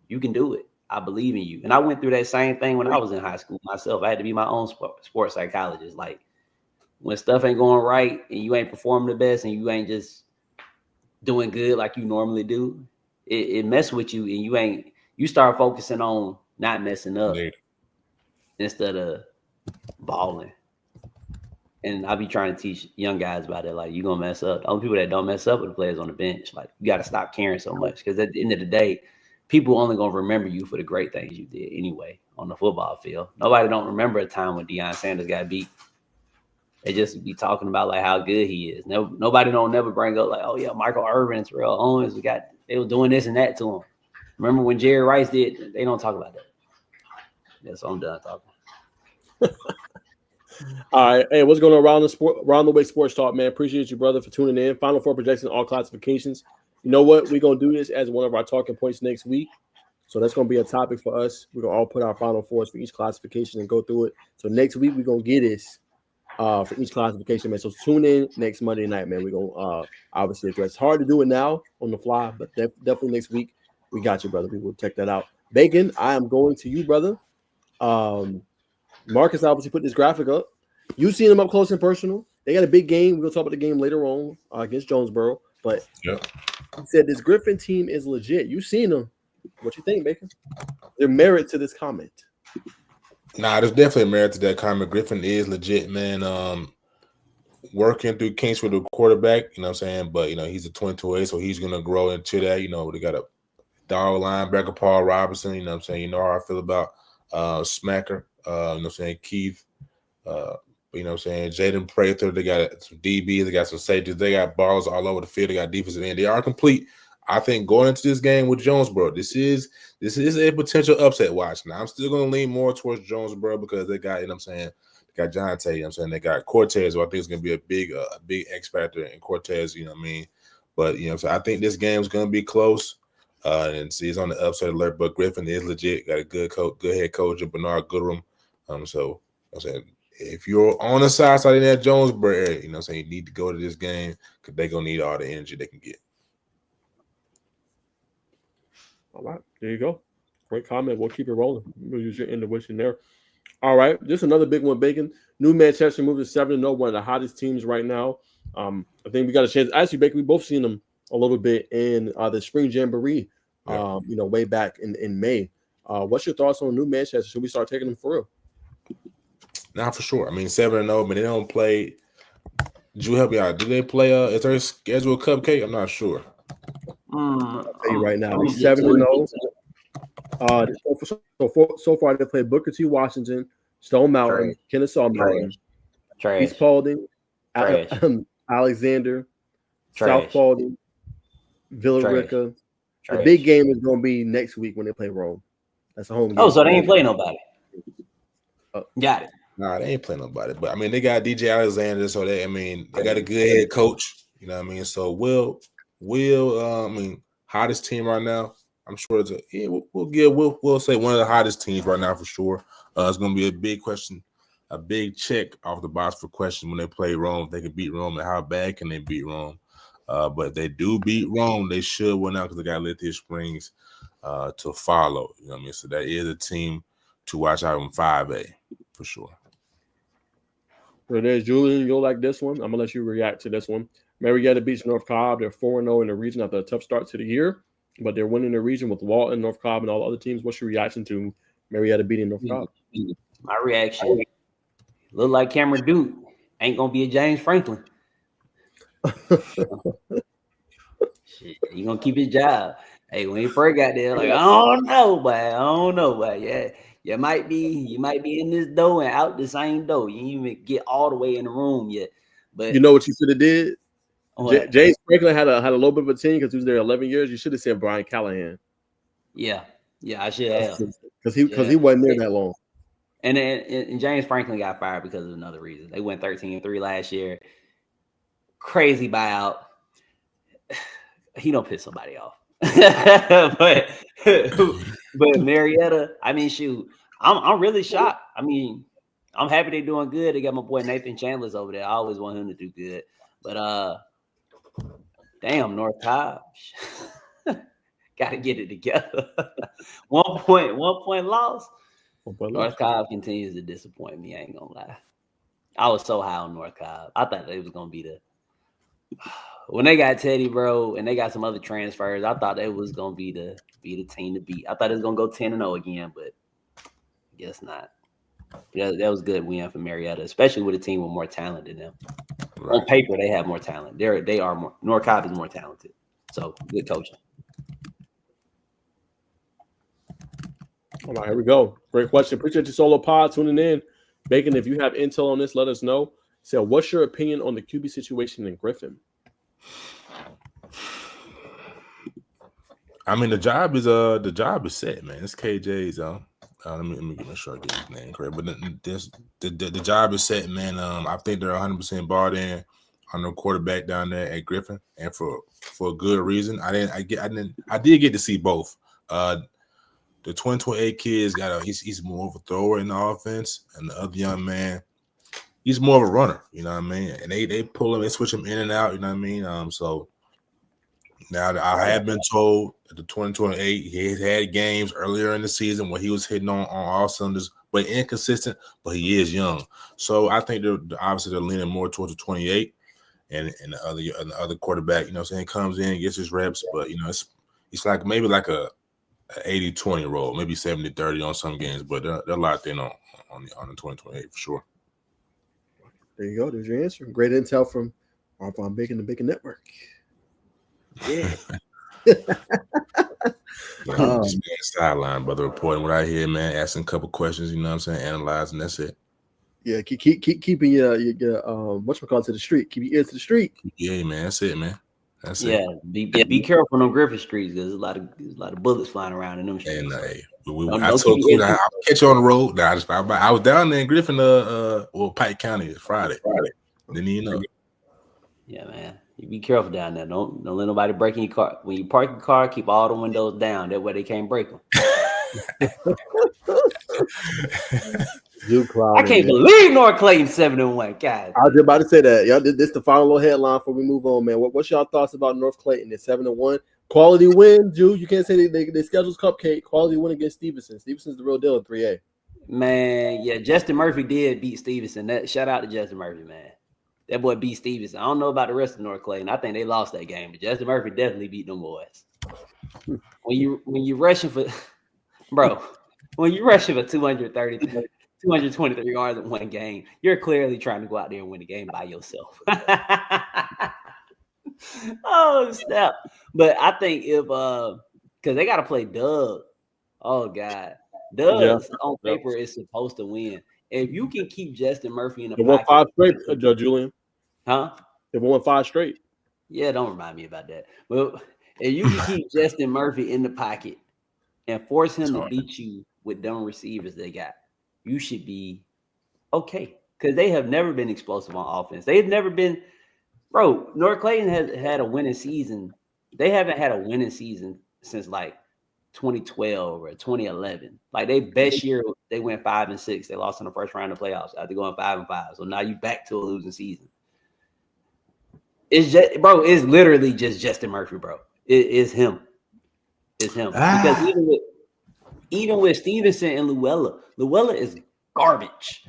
you can do it. I believe in you. And I went through that same thing when I was in high school myself. I had to be my own sports psychologist. Like, when stuff ain't going right and you ain't performing the best and you ain't just doing good like you normally do, it mess with you and you start focusing on not messing up instead of balling. And I be trying to teach young guys about it. Like, you're going to mess up. The only people that don't mess up are the players on the bench. Like, you got to stop caring so much because at the end of the day, people only going to remember you for the great things you did anyway on the football field. Nobody don't remember a time when Deion Sanders got beat. They just be talking about like how good he is. Nobody don't never bring up like, oh yeah, Michael Irvin, Terrell Owens, they were doing this and that to him. Remember when Jerry Rice did? They don't talk about that. Yeah, so I'm done talking. All right, hey, what's going on around the way sports talk, man? Appreciate you, brother, for tuning in. Final Four projections, all classifications. You know what? We're gonna do this as one of our talking points next week. So that's gonna be a topic for us. We're gonna all put our Final Fours for each classification and go through it. So next week we're gonna get this. For each classification, man. So tune in next Monday night, man. We're going to obviously address. It's hard to do it now on the fly, but definitely next week. We got you, brother. We will check that out. Bacon, I am going to you, brother. Marcus obviously put this graphic up. You've seen them up close and personal. They got a big game. We're going to talk about the game later on against Jonesboro. But he said this Griffin team is legit. You've seen them. What you think, Bacon? There's merit to this comment. Nah, there's definitely merit to that comment. Griffin is legit, man. Working through kinks with the quarterback, you know what I'm saying? But, he's a 22A, so he's going to grow into that. They got a dog linebacker, Paul Robinson, you know what I'm saying? You know how I feel about Smacker, you know what I'm saying? Keith, you know what I'm saying? Jaden Prather, they got some DBs, they got some safeties, they got ballers all over the field, they got defensive end. They are complete. I think going into this game with Jonesboro, this is a potential upset watch. Now, I'm still going to lean more towards Jonesboro because they got, you know what I'm saying, they got Jonte, you know what I'm saying, they got Cortez, who I think is going to be a big X factor in Cortez, you know what I mean? But, so I think this game is going to be close. And see, he's on the upside alert. But Griffin is legit. Got a good head coach, Bernard Goodrum. So I'm saying, if you're on the side of that Jonesboro area, you know what I'm saying, you need to go to this game because they're going to need all the energy they can get. All right, there you go. Great comment. We'll keep it rolling. We'll use your intuition there. All right, just another big one, Bacon. New Manchester moved to 7-0, one of the hottest teams right now. I think we got a chance. Actually, Bacon, we both seen them a little bit in the Spring Jamboree, way back in May. What's your thoughts on New Manchester? Should we start taking them for real? Not for sure. I mean, 7-0, but they don't play. Did you help me out? Do they play? Is there a scheduled cupcake? I'm not sure. I'll tell you right now, 7-0. So far they played Booker T. Washington, Stone Mountain, Kennesaw Mountain, East Paulding, Alexander, South Paulding, Villa Rica. The big game is going to be next week when they play Rome. That's a home game. Oh, so they ain't playing nobody. Got it. Nah, they ain't playing nobody. But I mean, they got DJ Alexander, so they got a good head coach. You know what I mean? So Will, hottest team right now. I'm sure we'll say one of the hottest teams right now for sure. It's gonna be a big question, a big check off the box for question when they play Rome. If they can beat Rome, and how bad can they beat Rome? But if they do beat Rome, they should win out because they got Lithia Springs to follow. You know what I mean? So that is a team to watch out in 5A for sure. So there's Julian. You'll like this one. I'm gonna let you react to this one. Marietta beats North Cobb. They're 4-0 in the region after a tough start to the year, but they're winning the region with Walton, North Cobb, and all the other teams. What's your reaction to Marietta beating North Cobb? My reaction look like Cameron Duke ain't gonna be a James Franklin. Shit, he gonna keep his job. Hey, when he first got there, like I don't know, but yeah. You might be in this door and out the same door. You didn't even get all the way in the room yet. But you know what you should have did? James Franklin had a little bit of a team because he was there 11 years. You should have said Brian Callahan. Yeah, I should have. Because he wasn't there that long. And James Franklin got fired because of another reason. They went 13-3 last year. Crazy buyout. He don't piss somebody off. but Marietta, I mean, shoot, I'm really shocked. I mean, I'm happy they're doing good. They got my boy Nathan Chandler's over there. I always want him to do good. But damn, North Cobb. Gotta get it together. one point loss. North Cobb continues to disappoint me, I ain't gonna lie. I was so high on North Cobb. I thought they was gonna be when they got Teddy, bro, and they got some other transfers, I thought they was gonna be the team to beat. I thought it was gonna go 10-0 again, but guess not. Yeah, that was good win for Marietta, especially with a team with more talent than them. Right. On paper, they have more talent. They are more. North Cobb is more talented. So good coaching. All right, here we go. Great question. Appreciate you, Solo Pod, tuning in. Bacon, if you have intel on this, let us know. So, what's your opinion on the QB situation in Griffin? I mean, the job is set, man. It's KJ's. Let me make sure I get his name correct. But the job is set, man. I think they're 100% bought in on the quarterback down there at Griffin, and for a good reason. I did get to see both. The 2028 kid he's more of a thrower in the offense, and the other young man, he's more of a runner. You know what I mean? And they pull him, they switch him in and out. You know what I mean? So now I have been told that the 2028 he has had games earlier in the season where he was hitting on all cylinders, but inconsistent. But he is young, so I think obviously they're leaning more towards the 28 and the other quarterback. You know what I'm saying, comes in, gets his reps, but you know it's like maybe like a 80-20 role, maybe 70-30 on some games, but they're locked in on the 2028 for sure. There you go. There's your answer. Great intel from Bacon, the Bacon Network. Yeah. Just being sideline, brother, reporting what I hear, man, asking a couple questions, you know what I'm saying, analyzing, that's it. Yeah, keep keeping your whatchamacallit to the street. Keep your ears to the street. Yeah, man, that's it, man. That's it. Yeah, be careful on Griffin streets because there's a lot of bullets flying around in them streets. And I told you I'll catch you on the road. I was down there in Griffin, Pike County Friday. Didn't even know. Yeah, man. You be careful down there. Don't let nobody break in your car. When you park your car, keep all the windows down. That way they can't break them. You clowning, I can't man. believe North Clayton 7-1. God, I was just about to say that. Yeah, this the final little headline before we move on, man. What's y'all thoughts about North Clayton at 7-1? Quality win, Jude. You can't say they schedule's cupcake. Quality win against Stevenson. Stevenson's the real deal in 3A. man, yeah, Justin Murphy did beat Stevenson. That shout out to Justin Murphy, man. That boy beat Stevenson. I don't know about the rest of North Clayton. I think they lost that game, but Justin Murphy definitely beat them boys. When you rushing for, bro, when you rushing for 223 yards in one game, you're clearly trying to go out there and win the game by yourself. Oh snap! But I think if because they got to play Doug. Oh God, Doug on paper is supposed to win. If you can keep Justin Murphy in the They won pocket, 5 straight, Judge Julian. huh? They won 5 straight. Yeah, don't remind me about that. But if you can keep Justin Murphy in the pocket and force him to beat you with dumb receivers they got, you should be okay. Because they have never been explosive on offense. They've never been, bro. North Clayton has had a winning season. They haven't had a winning season since like 2012 or 2011. Like they best year, they went 5-6. They lost in the first round of playoffs after going 5-5. So now you back to a losing season. It's just, bro. It's literally just Justin Murphy, bro. It's him. It's him. Because even with Stevenson and Llewellyn is garbage.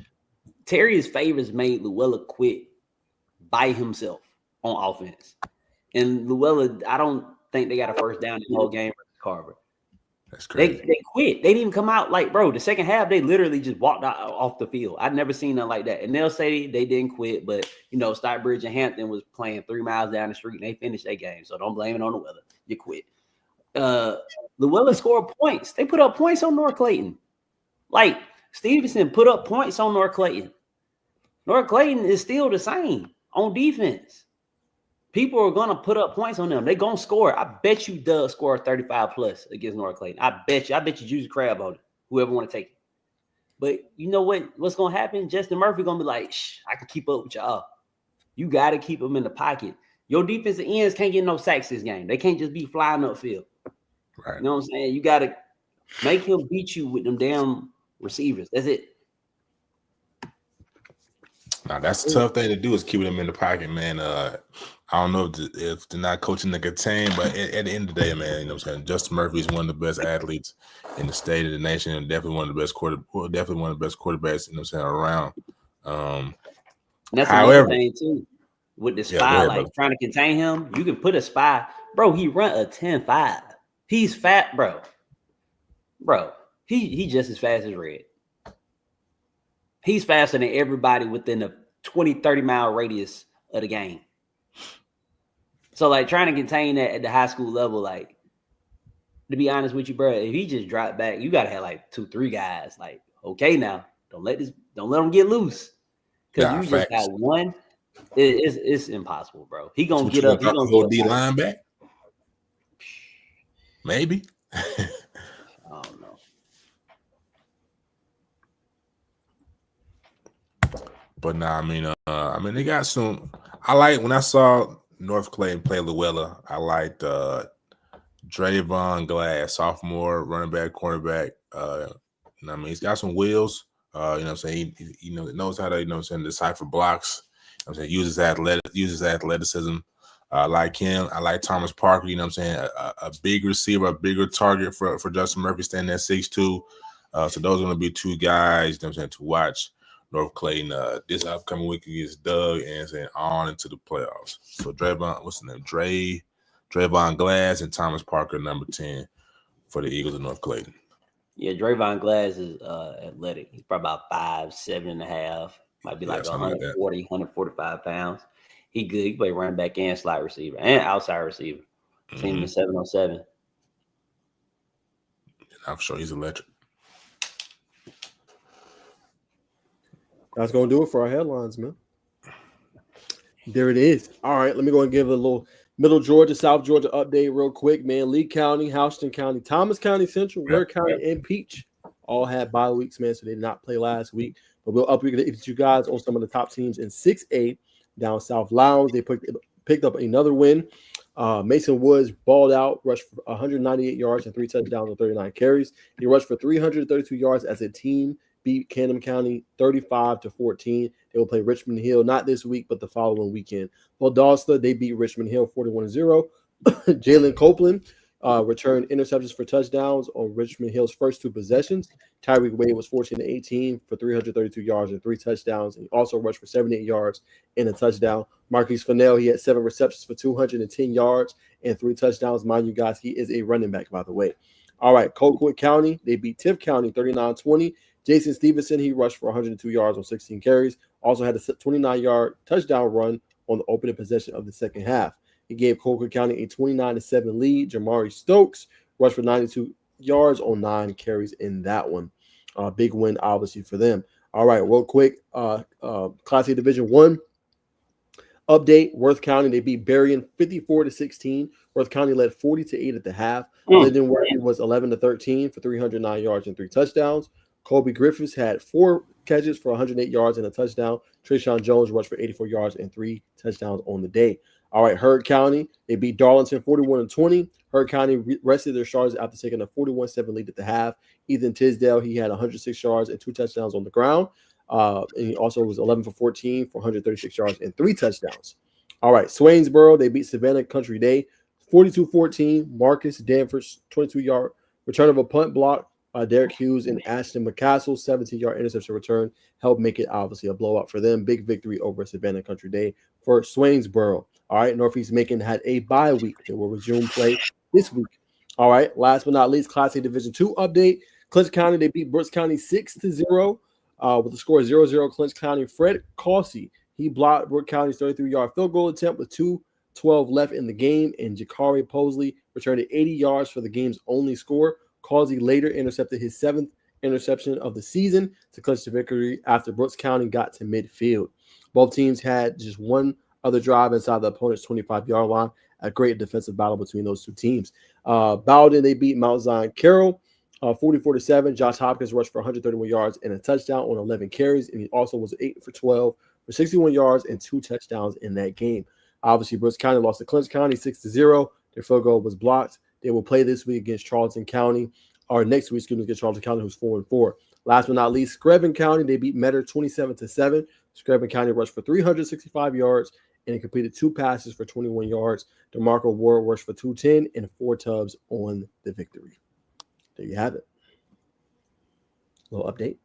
Terry's favors made Llewellyn quit by himself on offense, and Llewellyn, I don't think they got a first down in the whole game versus Carver. That's crazy. They quit. They didn't even come out like, bro, the second half, they literally just walked out off the field. I've never seen nothing like that. And they'll say they didn't quit, but, Stockbridge and Hampton was playing 3 miles down the street, and they finished their game. So don't blame it on the weather. You quit. Llewellyn scored points. They put up points on North Clayton. Like, Stevenson put up points on North Clayton. North Clayton is still the same on defense. People are going to put up points on them. They're going to score. I bet you Doug scored 35+ against North Clayton. I bet you Juice Crab on it, whoever want to take it. But you know what's going to happen? Justin Murphy going to be like, I can keep up with y'all. You got to keep them in the pocket. Your defensive ends can't get no sacks this game. They can't just be flying upfield. Right. You know what I'm saying? You got to make him beat you with them damn receivers. That's it. Now that's a tough thing to do is keeping them in the pocket, man. I don't know if they're not coaching the team, but at the end of the day, man, you know what I'm saying? Justin Murphy is one of the best athletes in the state of the nation, and definitely one of the best quarterbacks, you know what I'm saying, around. And that's however, another thing too. With the spy, trying to contain him, you can put a spy. Bro, he run a 10-5. He's fat, bro. Bro, he just as fast as Red. He's faster than everybody within a 20-30 mile radius of the game. So, like, trying to contain that at the high school level, like, to be honest with you, bro, if he just dropped back, you got to have, like, 2-3 guys. Like, okay, now, don't let them get loose. Because you just got one. It's impossible, bro. He going to get up. He going to hold D line back? Maybe. I don't know. But nah, I mean, they got some. I like when I saw North Clayton play Llewellyn. I liked Drayvon Glass, sophomore running back, cornerback. He's got some wheels. You know what I'm saying? He knows how to, decipher blocks. You know what I'm saying? Uses athleticism. I like him. I like Thomas Parker. You know what I'm saying? A big receiver, a bigger target for Justin Murphy, standing at 6'2". So those are going to be 2 guys, you know what I'm saying, to watch North Clayton this upcoming week against Doug and saying on into the playoffs. So Drayvon Glass and Thomas Parker, number 10 for the Eagles of North Clayton. Yeah, Drayvon Glass is athletic. He's probably about 5'7.5". Might be like 140, 145 pounds. He good. He play running back and slot receiver and outside receiver. Seen him in 707. I'm sure he's electric. That's going to do it for our headlines, man. There it is. All right, let me go and give a little Middle Georgia, South Georgia update real quick, man. Lee County, Houston County, Thomas County Central, Ware County, and Peach all had bye weeks, man, so they did not play last week. But we'll update you guys on some of the top teams in 6A. Down South Lounge, they picked up another win. Mason Woods balled out, rushed for 198 yards and 3 touchdowns on 39 carries. He rushed for 332 yards as a team beat Camden County 35-14. They will play Richmond Hill not this week, but the following weekend. Valdosta, they beat Richmond Hill 41-0. Jalen Copeland returned interceptions for touchdowns on Richmond Hill's first 2 possessions. Tyreek Wade was 14-18 for 332 yards and 3 touchdowns. And he also rushed for 78 yards and a touchdown. Marquise Fennell, he had 7 receptions for 210 yards and 3 touchdowns. Mind you guys, he is a running back, by the way. All right, Colquitt County, they beat Tiff County 39-20. Jason Stevenson, he rushed for 102 yards on 16 carries. Also had a 29-yard touchdown run on the opening possession of the second half. He gave Colquitt County a 29-7 lead. Jamari Stokes rushed for 92 yards on 9 carries in that one. Big win, obviously, for them. All right, real quick, Class A Division 1 update. Worth County, they beat Berrien 54-16. Worth County led 40-8 at the half. Linden Worthy was 11-13 for 309 yards and 3 touchdowns. Kobe Griffiths had 4 catches for 108 yards and a touchdown. Trayshawn Jones rushed for 84 yards and 3 touchdowns on the day. All right, Heard County, they beat Darlington 41-20. Heard County rested their starters after taking a 41-7 lead at the half. Ethan Tisdale, he had 106 yards and 2 touchdowns on the ground. And he also was 11 for 14 for 136 yards and 3 touchdowns. All right, Swainsboro, they beat Savannah Country Day 42-14. Marcus Danforth's 22-yard return of a punt block. Derek Hughes and Ashton McCassell's 17-yard interception return helped make it obviously a blowout for them. Big victory over Savannah Country Day for Swainsboro. All right, Northeast Macon had a bye week. They will resume play this week. All right, last but not least, Class A Division 2 update. Clinch County, they beat Brooks County 6-0 with the score 0-0. Clinch County, Fred Causey, he blocked Brooks County's 33-yard field goal attempt with 2:12 left in the game, and Jakari Posley returned 80 yards for the game's only score. Causey later intercepted his 7th interception of the season to clinch the victory after Brooks County got to midfield. Both teams had just one other drive inside the opponent's 25-yard line. A great defensive battle between those 2 teams. Bowden, they beat Mount Zion Carroll 44-7. Josh Hopkins rushed for 131 yards and a touchdown on 11 carries, and he also was 8 for 12 for 61 yards and 2 touchdowns in that game. Obviously, Brooks County lost to Clinch County 6-0. Their field goal was blocked. They will play this week against Charlton County, or next week, against Charlton County, who's 4-4. Last but not least, Screven County, they beat Metter 27-7. Screven County rushed for 365 yards and he completed 2 passes for 21 yards. DeMarco Ward rushed for 210 and 4 tubs on the victory. There you have it. Little update.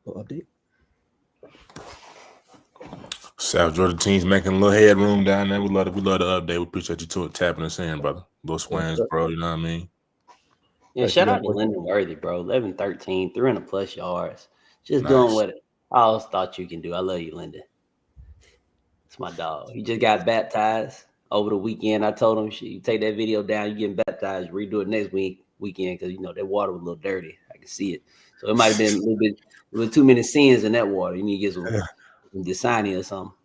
South Georgia teams making a little headroom down there. We love the update. We appreciate you tapping us in, brother. Little Swans, bro. You know what I mean? Yeah, shout out to Linden Worthy, bro. 11-13, 300+ yards. Just doing what I always thought you can do. I love you, Linden. It's my dog. He just got baptized over the weekend. I told him, you take that video down, you getting baptized, redo it next weekend because, that water was a little dirty. I can see it. So it might have been a little bit, there was too many sins in that water. You need to get some Dasani or something.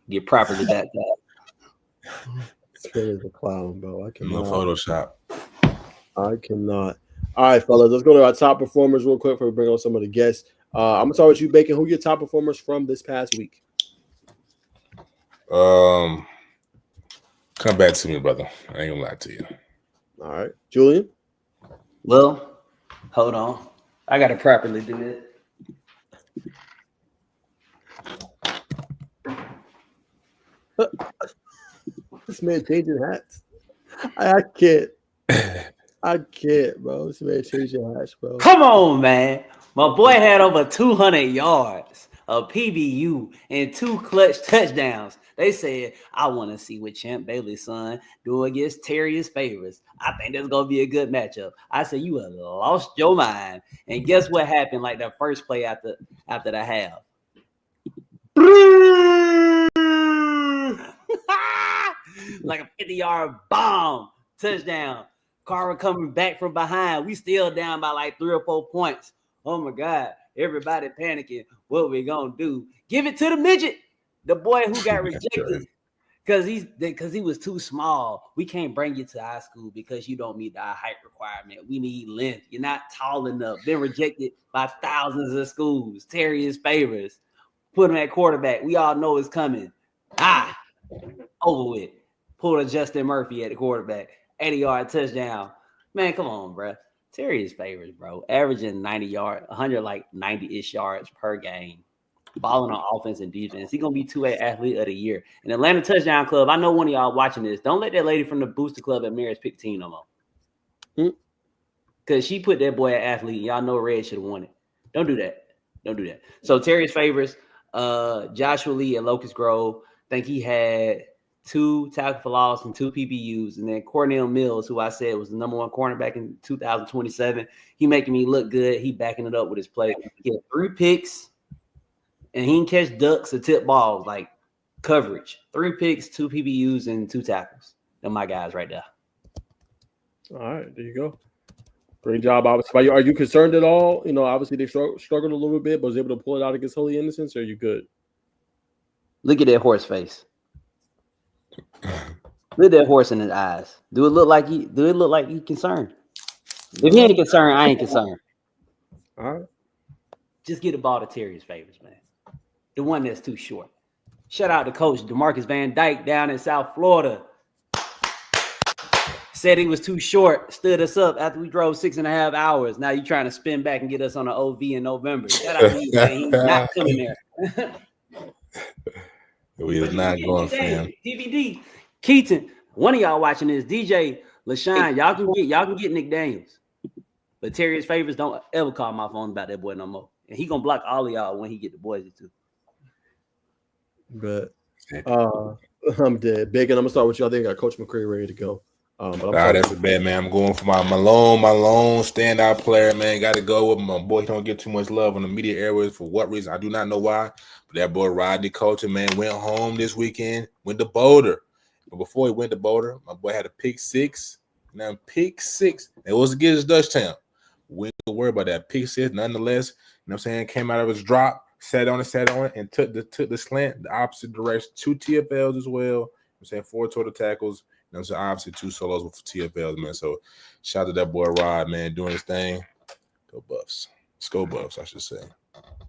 Get properly baptized. This is a clown, bro. I cannot. No Photoshop. I cannot. All right, fellas, let's go to our top performers real quick before we bring on some of the guests. I'm going to start with you, Bacon. Who are your top performers from this past week? Come back to me, brother. I ain't gonna lie to you. All right, Julian. Well, hold on. I got to properly do this. This man changing hats. I can't. I can't, bro. This man changing hats, bro. Come on, man. My boy had over 200 yards, a PBU, and 2 clutch touchdowns. They said, I want to see what Champ Bailey's son do against Terrius Favors. I think that's going to be a good matchup. I said, you have lost your mind. And guess what happened like the first play after the half? Like a 50-yard bomb, touchdown. Carver coming back from behind. We still down by like 3 or 4 points. Oh, my God. Everybody panicking. What we going to do? Give it to the midget. The boy who got rejected because he was too small. We can't bring you to our school because you don't meet our height requirement. We need length. You're not tall enough. Been rejected by thousands of schools. Terrius Favors. Put him at quarterback. We all know it's coming. Over with. pulled a Justin Murphy at the quarterback, 80-yard touchdown. Man, come on, bro. Terry is favorites, bro. Averaging 190-ish yards per game. Balling on offense and defense. He's going to be 2A athlete of the year. And Atlanta Touchdown Club, I know one of y'all watching this. Don't let that lady from the Booster Club at Marist pick team no more. Because she put that boy at athlete. Y'all know Red should have won it. Don't do that. Don't do that. So Terry's favorites, Joshua Lee at Locust Grove. I think he had 2 tackle for loss and 2 PBUs. And then Cornell Mills, who I said was the number 1 cornerback in 2027. He making me look good. He backing it up with his play. He had 3 picks. And he can catch ducks or tip balls, like coverage. 3 picks, 2 PBUs, and 2 tackles. They're my guys right there. All right, there you go. Great job, obviously. Are you concerned at all? You know, obviously they struggled a little bit, but was able to pull it out against Holy Innocents, or are you good? Look at that horse face. Look at that horse in his eyes. Do it look like he concerned? If he ain't concerned, I ain't concerned. All right. Just get the ball to Terry's favorites, man. The one that's too short. Shout out to Coach DeMarcus Van Dyke down in South Florida. Said he was too short, stood us up after we drove 6.5 hours. Now you trying to spin back and get us on an OV in November. Shout out to you, man. He's not coming there. We is not going for him. DVD. Keaton, one of y'all watching this, DJ LaShawn, y'all can get Nick Daniels. But Terry's favorites, don't ever call my phone about that boy no more. And he gonna block all of y'all when he get the boys too. But I'm dead. Big, and I'm gonna start with you. I think I got Coach McCrary ready to go. But That's a bad man. I'm going for my Malone standout player, man. Got to go with my boy. He don't get too much love on the media airways for what reason? I do not know why. But that boy Rodney Coulter, man, went home this weekend, went to Boulder. But before he went to Boulder, my boy had a pick 6. Now pick 6. It was against Dutchtown. We don't worry about that pick 6. Nonetheless, you know what I'm saying? Came out of his drop, sat on it, and took the slant the opposite direction. 2 TFLs as well. You know what I'm saying? 4 total tackles. You know, so obviously 2 solos with TFLs, man. So shout out to that boy Rod, man, doing his thing. Go Buffs. Let's go Buffs, I should say.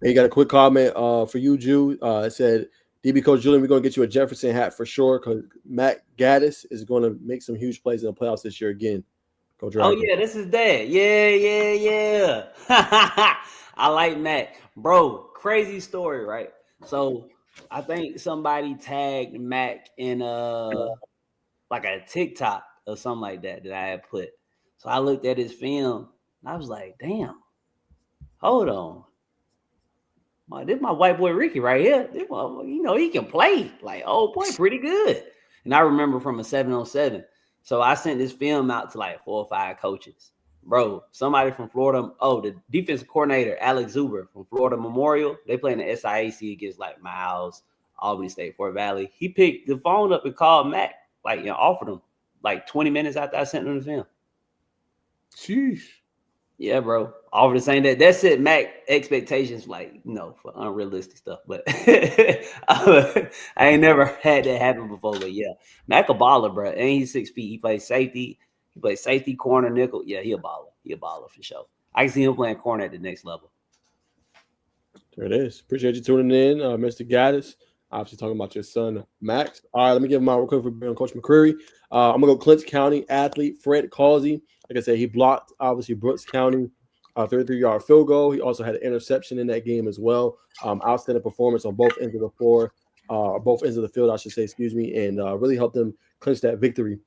Hey, you got a quick comment for you, Jew. It said, DB Coach Julian, we're going to get you a Jefferson hat for sure because Matt Gaddis is going to make some huge plays in the playoffs this year again. Go Dragons. Oh, yeah, this is dad. Yeah. I like Matt. Bro, crazy story, right? So I think somebody tagged Mac in like a TikTok or something like that I had put. So I looked at his film and I was like, damn, hold on. This is my white boy Ricky right here. This he can play. Like, oh boy, pretty good. And I remember from a 7-on-7. So I sent this film out to like 4 or 5 coaches. Bro, somebody from Florida, the defensive coordinator, Alex Zuber from Florida Memorial, they play in the SIAC against like Miles, Albany State, Fort Valley. He picked the phone up and called Mac. Like, offered him like 20 minutes after I sent him the film. Sheesh. Yeah, bro. Offered the same that set Mac expectations, like, for unrealistic stuff. But I ain't never had that happen before. But yeah, Mac a baller, bro. And he's 6 feet. He plays safety. He plays safety, corner, nickel. Yeah, he a baller. He a baller for sure. I can see him playing corner at the next level. There it is. Appreciate you tuning in, Mr. Gaddis. Obviously talking about your son, Max. All right, let me give him my real quick for being on Coach McCreary. I'm going to go Clinch County athlete Fred Causey. Like I said, he blocked, obviously, Brooks County 33-yard field goal. He also had an interception in that game as well. Outstanding performance on both ends of the floor, both ends of the field, I should say, and really helped them clinch that victory.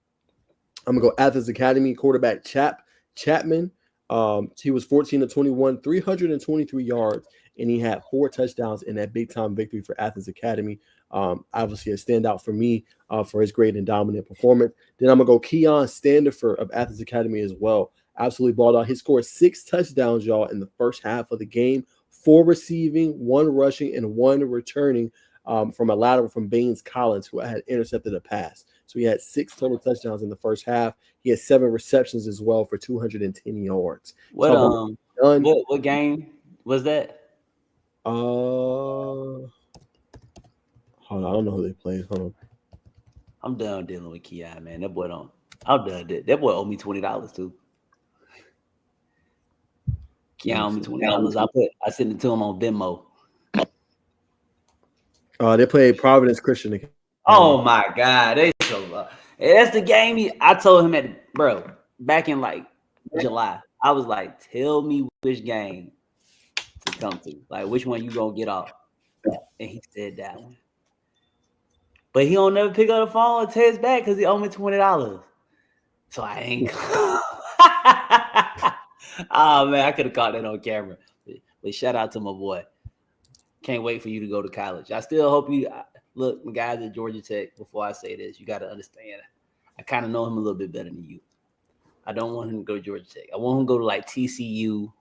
I'm going to go Athens Academy quarterback Chapman. He was 14-21, 323 yards. And he had 4 touchdowns in that big-time victory for Athens Academy. Obviously, a standout for me for his great and dominant performance. Then I'm going to go Keon Standifer of Athens Academy as well. Absolutely balled out. He scored 6 touchdowns, y'all, in the first half of the game. 4 receiving, 1 rushing, and 1 returning from a lateral from Baines Collins, who had intercepted a pass. So he had 6 total touchdowns in the first half. He had 7 receptions as well for 210 yards. What game was that? Hold on, I don't know who they played. Hold on. I'm done dealing with Keon, man. That boy I'm done. That boy owe me $20 too. Keon owe me $20. I sent it to him on Venmo. They played Providence Christian. Oh my God, they so And that's the game. I told him back in like July. I was like, tell me which game to come to. Like, which one you gonna get off? And he said that one. But he don't never pick up the phone or text back because he owed me $20. So I ain't. Oh man, I could have caught that on camera. But shout out to my boy. Can't wait for you to go to college. I still hope you look, the guys at Georgia Tech. Before I say this, you got to understand. I kind of know him a little bit better than you. I don't want him to go to Georgia Tech. I want him to go to like TCU,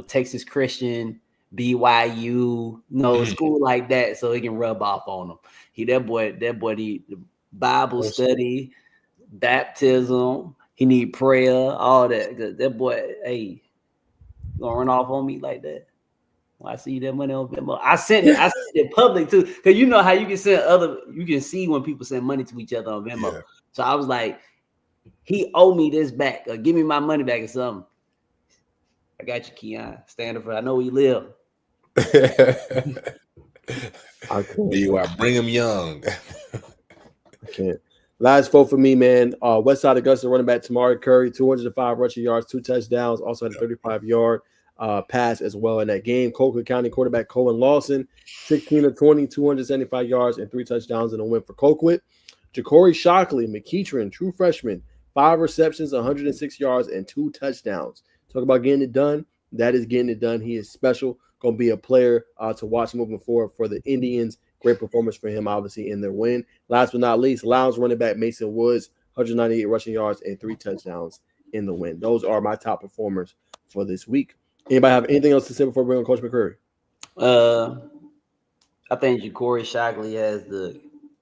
Texas Christian, BYU, school like that, so he can rub off on them. That boy need the Bible study, baptism. He need prayer, all that. Cause that boy, hey, gonna run off on me like that. When I see that money on Venmo, I sent it public too, because you know how you can see when people send money to each other on Venmo. Yeah. So I was like, he owe me this back, or give me my money back or something. I got you, Keon. Stand up for. I know where you live. I bring him young. I can't. Last vote for me, man. Westside Augusta running back Tamari Curry, 205 rushing yards, 2 touchdowns. Also had a 35-yard pass as well in that game. Colquitt County quarterback Cohen Lawson, 16 of 20, 275 yards and 3 touchdowns in a win for Colquitt. Ja'Cory Shockley, McEachern, true freshman, 5 receptions, 106 yards and 2 touchdowns. Talk about getting it done. That is getting it done. He is special. Going to be a player to watch moving forward for the Indians. Great performance for him, obviously, in their win. Last but not least, Lowndes running back Mason Woods, 198 rushing yards and 3 touchdowns in the win. Those are my top performers for this week. Anybody have anything else to say before we bring on Coach McCurry? I think Ja'Cory Shockley has the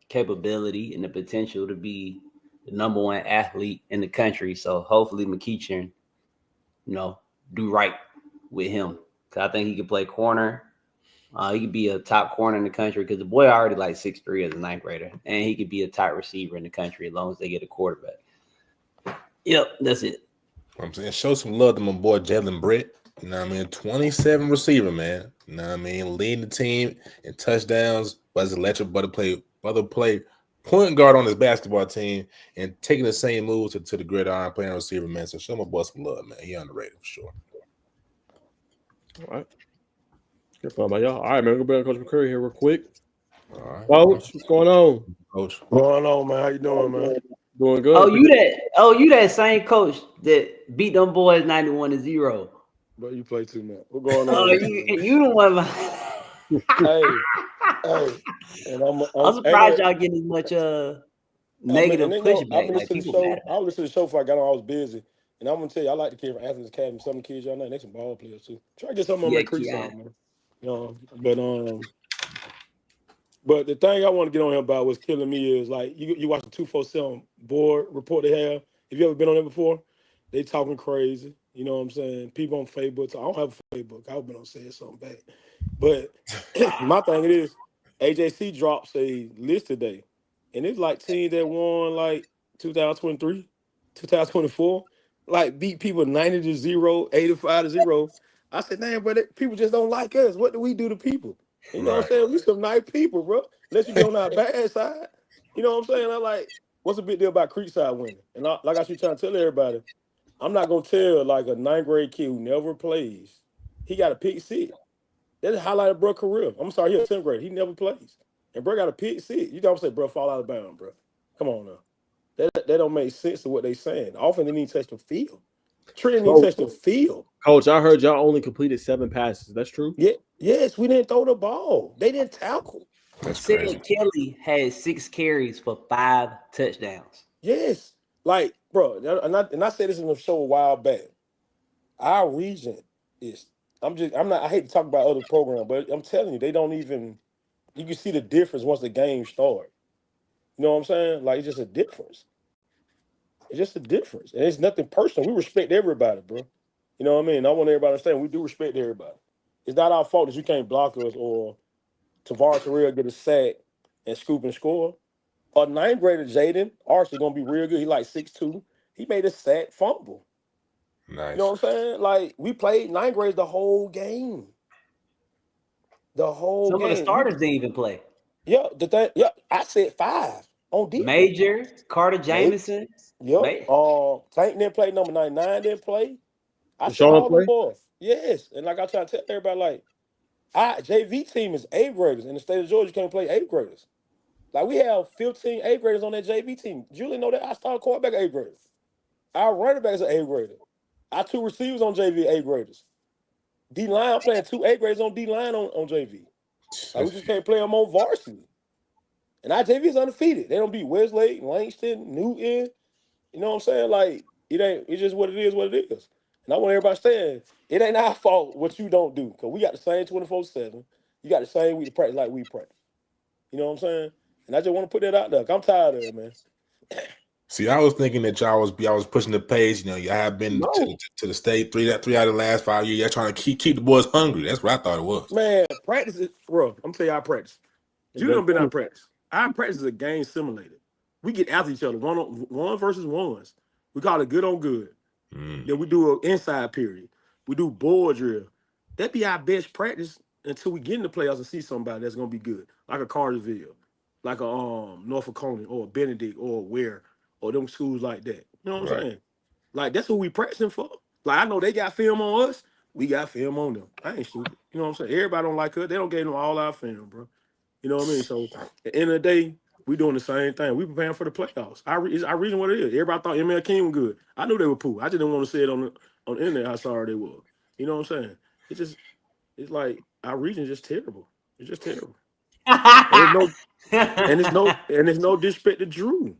capability and the potential to be the number 1 athlete in the country. So hopefully McEachern, do right with him. Because I think he could play corner. He could be a top corner in the country because the boy already like 6'3" as a 9th grader. And he could be a top receiver in the country as long as they get a quarterback. Yep, that's it. I'm saying show some love to my boy Jalen Britt. 27 receiver, man. Leading the team in touchdowns, but as electric brother play point guard on his basketball team and taking the same moves to the gridiron playing receiver, man. So show my boy some love, man. He underrated for sure. All right. Good fun by y'all. All right, man. We're going to bring Coach McCurry here real quick. All right. Coach, what's going on? Coach. What's going on, man? How you doing, man? Doing good. You that same coach that beat them boys 91-0. But you play too much. What's going on? You the one. hey. And I'm surprised y'all getting as much negative pushback. I listened to the show before I got on. I was busy. And I'm gonna tell you, I like the kid from Athens Academy. Some kids y'all know, they some ball players too. Try to get something on my crease out, man. But the thing I want to get on him about was killing me is like you watch the 247 board report they have. Have you ever been on there before? They talking crazy. You know what I'm saying? People on Facebook. So I don't have a Facebook. I've been on saying something bad. But my thing is, AJC drops a list today, and it's like teams that won like 2023, 2024. Like beat people 90-0, 85-0. I said, damn, but people just don't like us. What do we do to people? You know what I'm saying? We some nice people, bro. Unless you be on our bad side. You know what I'm saying? I'm like, what's the big deal about Creekside winning? And like I should try to tell everybody, I'm not gonna tell like a 9th grade kid who never plays, he got a pick 6. That highlighted bro career. I'm sorry, he's a 10th grade. He never plays. And bro got a pick 6. You don't say, bro, fall out of bounds, bro. Come on now. That don't make sense to what they saying. Often they need to touch the field. Trenton need to touch the field. Coach, I heard y'all only completed 7 passes. That's true? Yeah. Yes, we didn't throw the ball. They didn't tackle. Sid Kelly had 6 carries for 5 touchdowns. Yes. Like, bro, and I said this in the show a while back. Our region is, I hate to talk about other programs, but I'm telling you, they don't even, you can see the difference once the game starts. You know what I'm saying? Like, it's just a difference. It's just a difference. And it's nothing personal. We respect everybody, bro. You know what I mean? I want everybody to understand we do respect everybody. It's not our fault that you can't block us or Tavares Terrell get a sack and scoop and score. A 9th grader, Jaden Archie, going to be real good. He like 6'2". He made a sack fumble. Nice. You know what I'm saying? Like, we played 9th grade the whole game. Some of the starters didn't even play. Yeah, I said 5. on defense. Major, Carter Major. Jameson. Yep. Right. Tank didn't play. Number 99 didn't play. I said Deshaun all the play? boys. Yes. And like I try to tell everybody, like, JV team is 8th graders. In the state of Georgia, you can't play 8th graders. Like, we have 15 8th graders on that JV team. Julie know that I started quarterback 8th graders. Our running back is an 8th grader. Our 2 receivers on JV 8th graders. D-line, I'm playing 2 8th graders on D-line on JV. Like, we just can't play them on varsity. And our JV is undefeated. They don't beat Westlake, Langston, Newton. You know what I'm saying? Like, it's just what it is, And I want everybody saying, it ain't our fault what you don't do. Because we got the same 24/7. You got the same week to practice like we practice. You know what I'm saying? And I just want to put that out there. I'm tired of it, man. See, I was thinking that y'all was pushing the pace. You know, y'all have been to the state three out of the last 5 years. Y'all trying to keep the boys hungry. That's what I thought it was. Man, practice is, bro. I'm gonna tell you our practice. You done been our practice. Our practice is a game simulator. We get after each other, one versus ones. We call it good on good. Then we do an inside period. We do board drill. That be our best practice until we get in the playoffs and see somebody that's gonna be good, like a Cartersville, like a Norfolk Coney or a Benedict or a Ware or them schools like that. You know what I'm saying? Like, that's what we practicing for. Like, I know they got film on us. We got film on them. I ain't stupid. You know what I'm saying? Everybody don't like us. They don't get them all our film, bro. You know what I mean? So at the end of the day, we doing the same thing. We preparing for the playoffs. I reason what it is. Everybody thought ML King was good. I knew they were poo. I just didn't want to say it on the internet how sorry they were. You know what I'm saying? It's like our region is just terrible. It's just terrible. and it's no disrespect to Drew.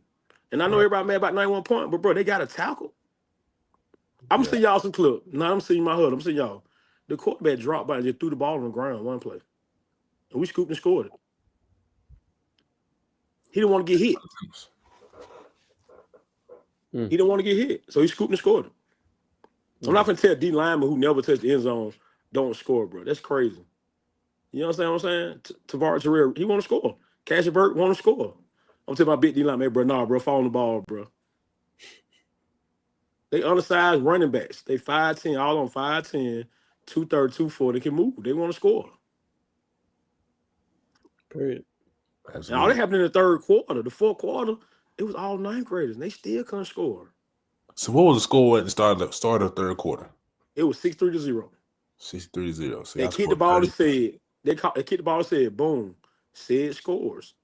And I know everybody mad about 91 point, but bro, they got a tackle. I'm gonna see y'all some clip. Now I'm seeing my hood. I'm seeing y'all. The quarterback dropped by and just threw the ball on the ground one play. And we scooped and scored it. He didn't want to get hit. He didn't want to get hit. So he scooped and scored it. I'm not gonna tell D lineman who never touched the end zone don't score, bro. That's crazy. You know what I'm saying? Tavares Terrell, he want to score. Cassie Burke want to score. I'm telling my big D lineman, bro, nah, bro, fall on the ball, bro. They undersized running backs. They 5'10", all on 5'10", 230, 240. They can move. They want to score. Period. And all that happened in the third quarter. The fourth quarter, it was all 9th graders, and they still couldn't score. So what was the score at the start of the third quarter? It was 6-3-0. 6-3-0. So they kicked the ball and said, they kicked the ball and said, boom, said scores.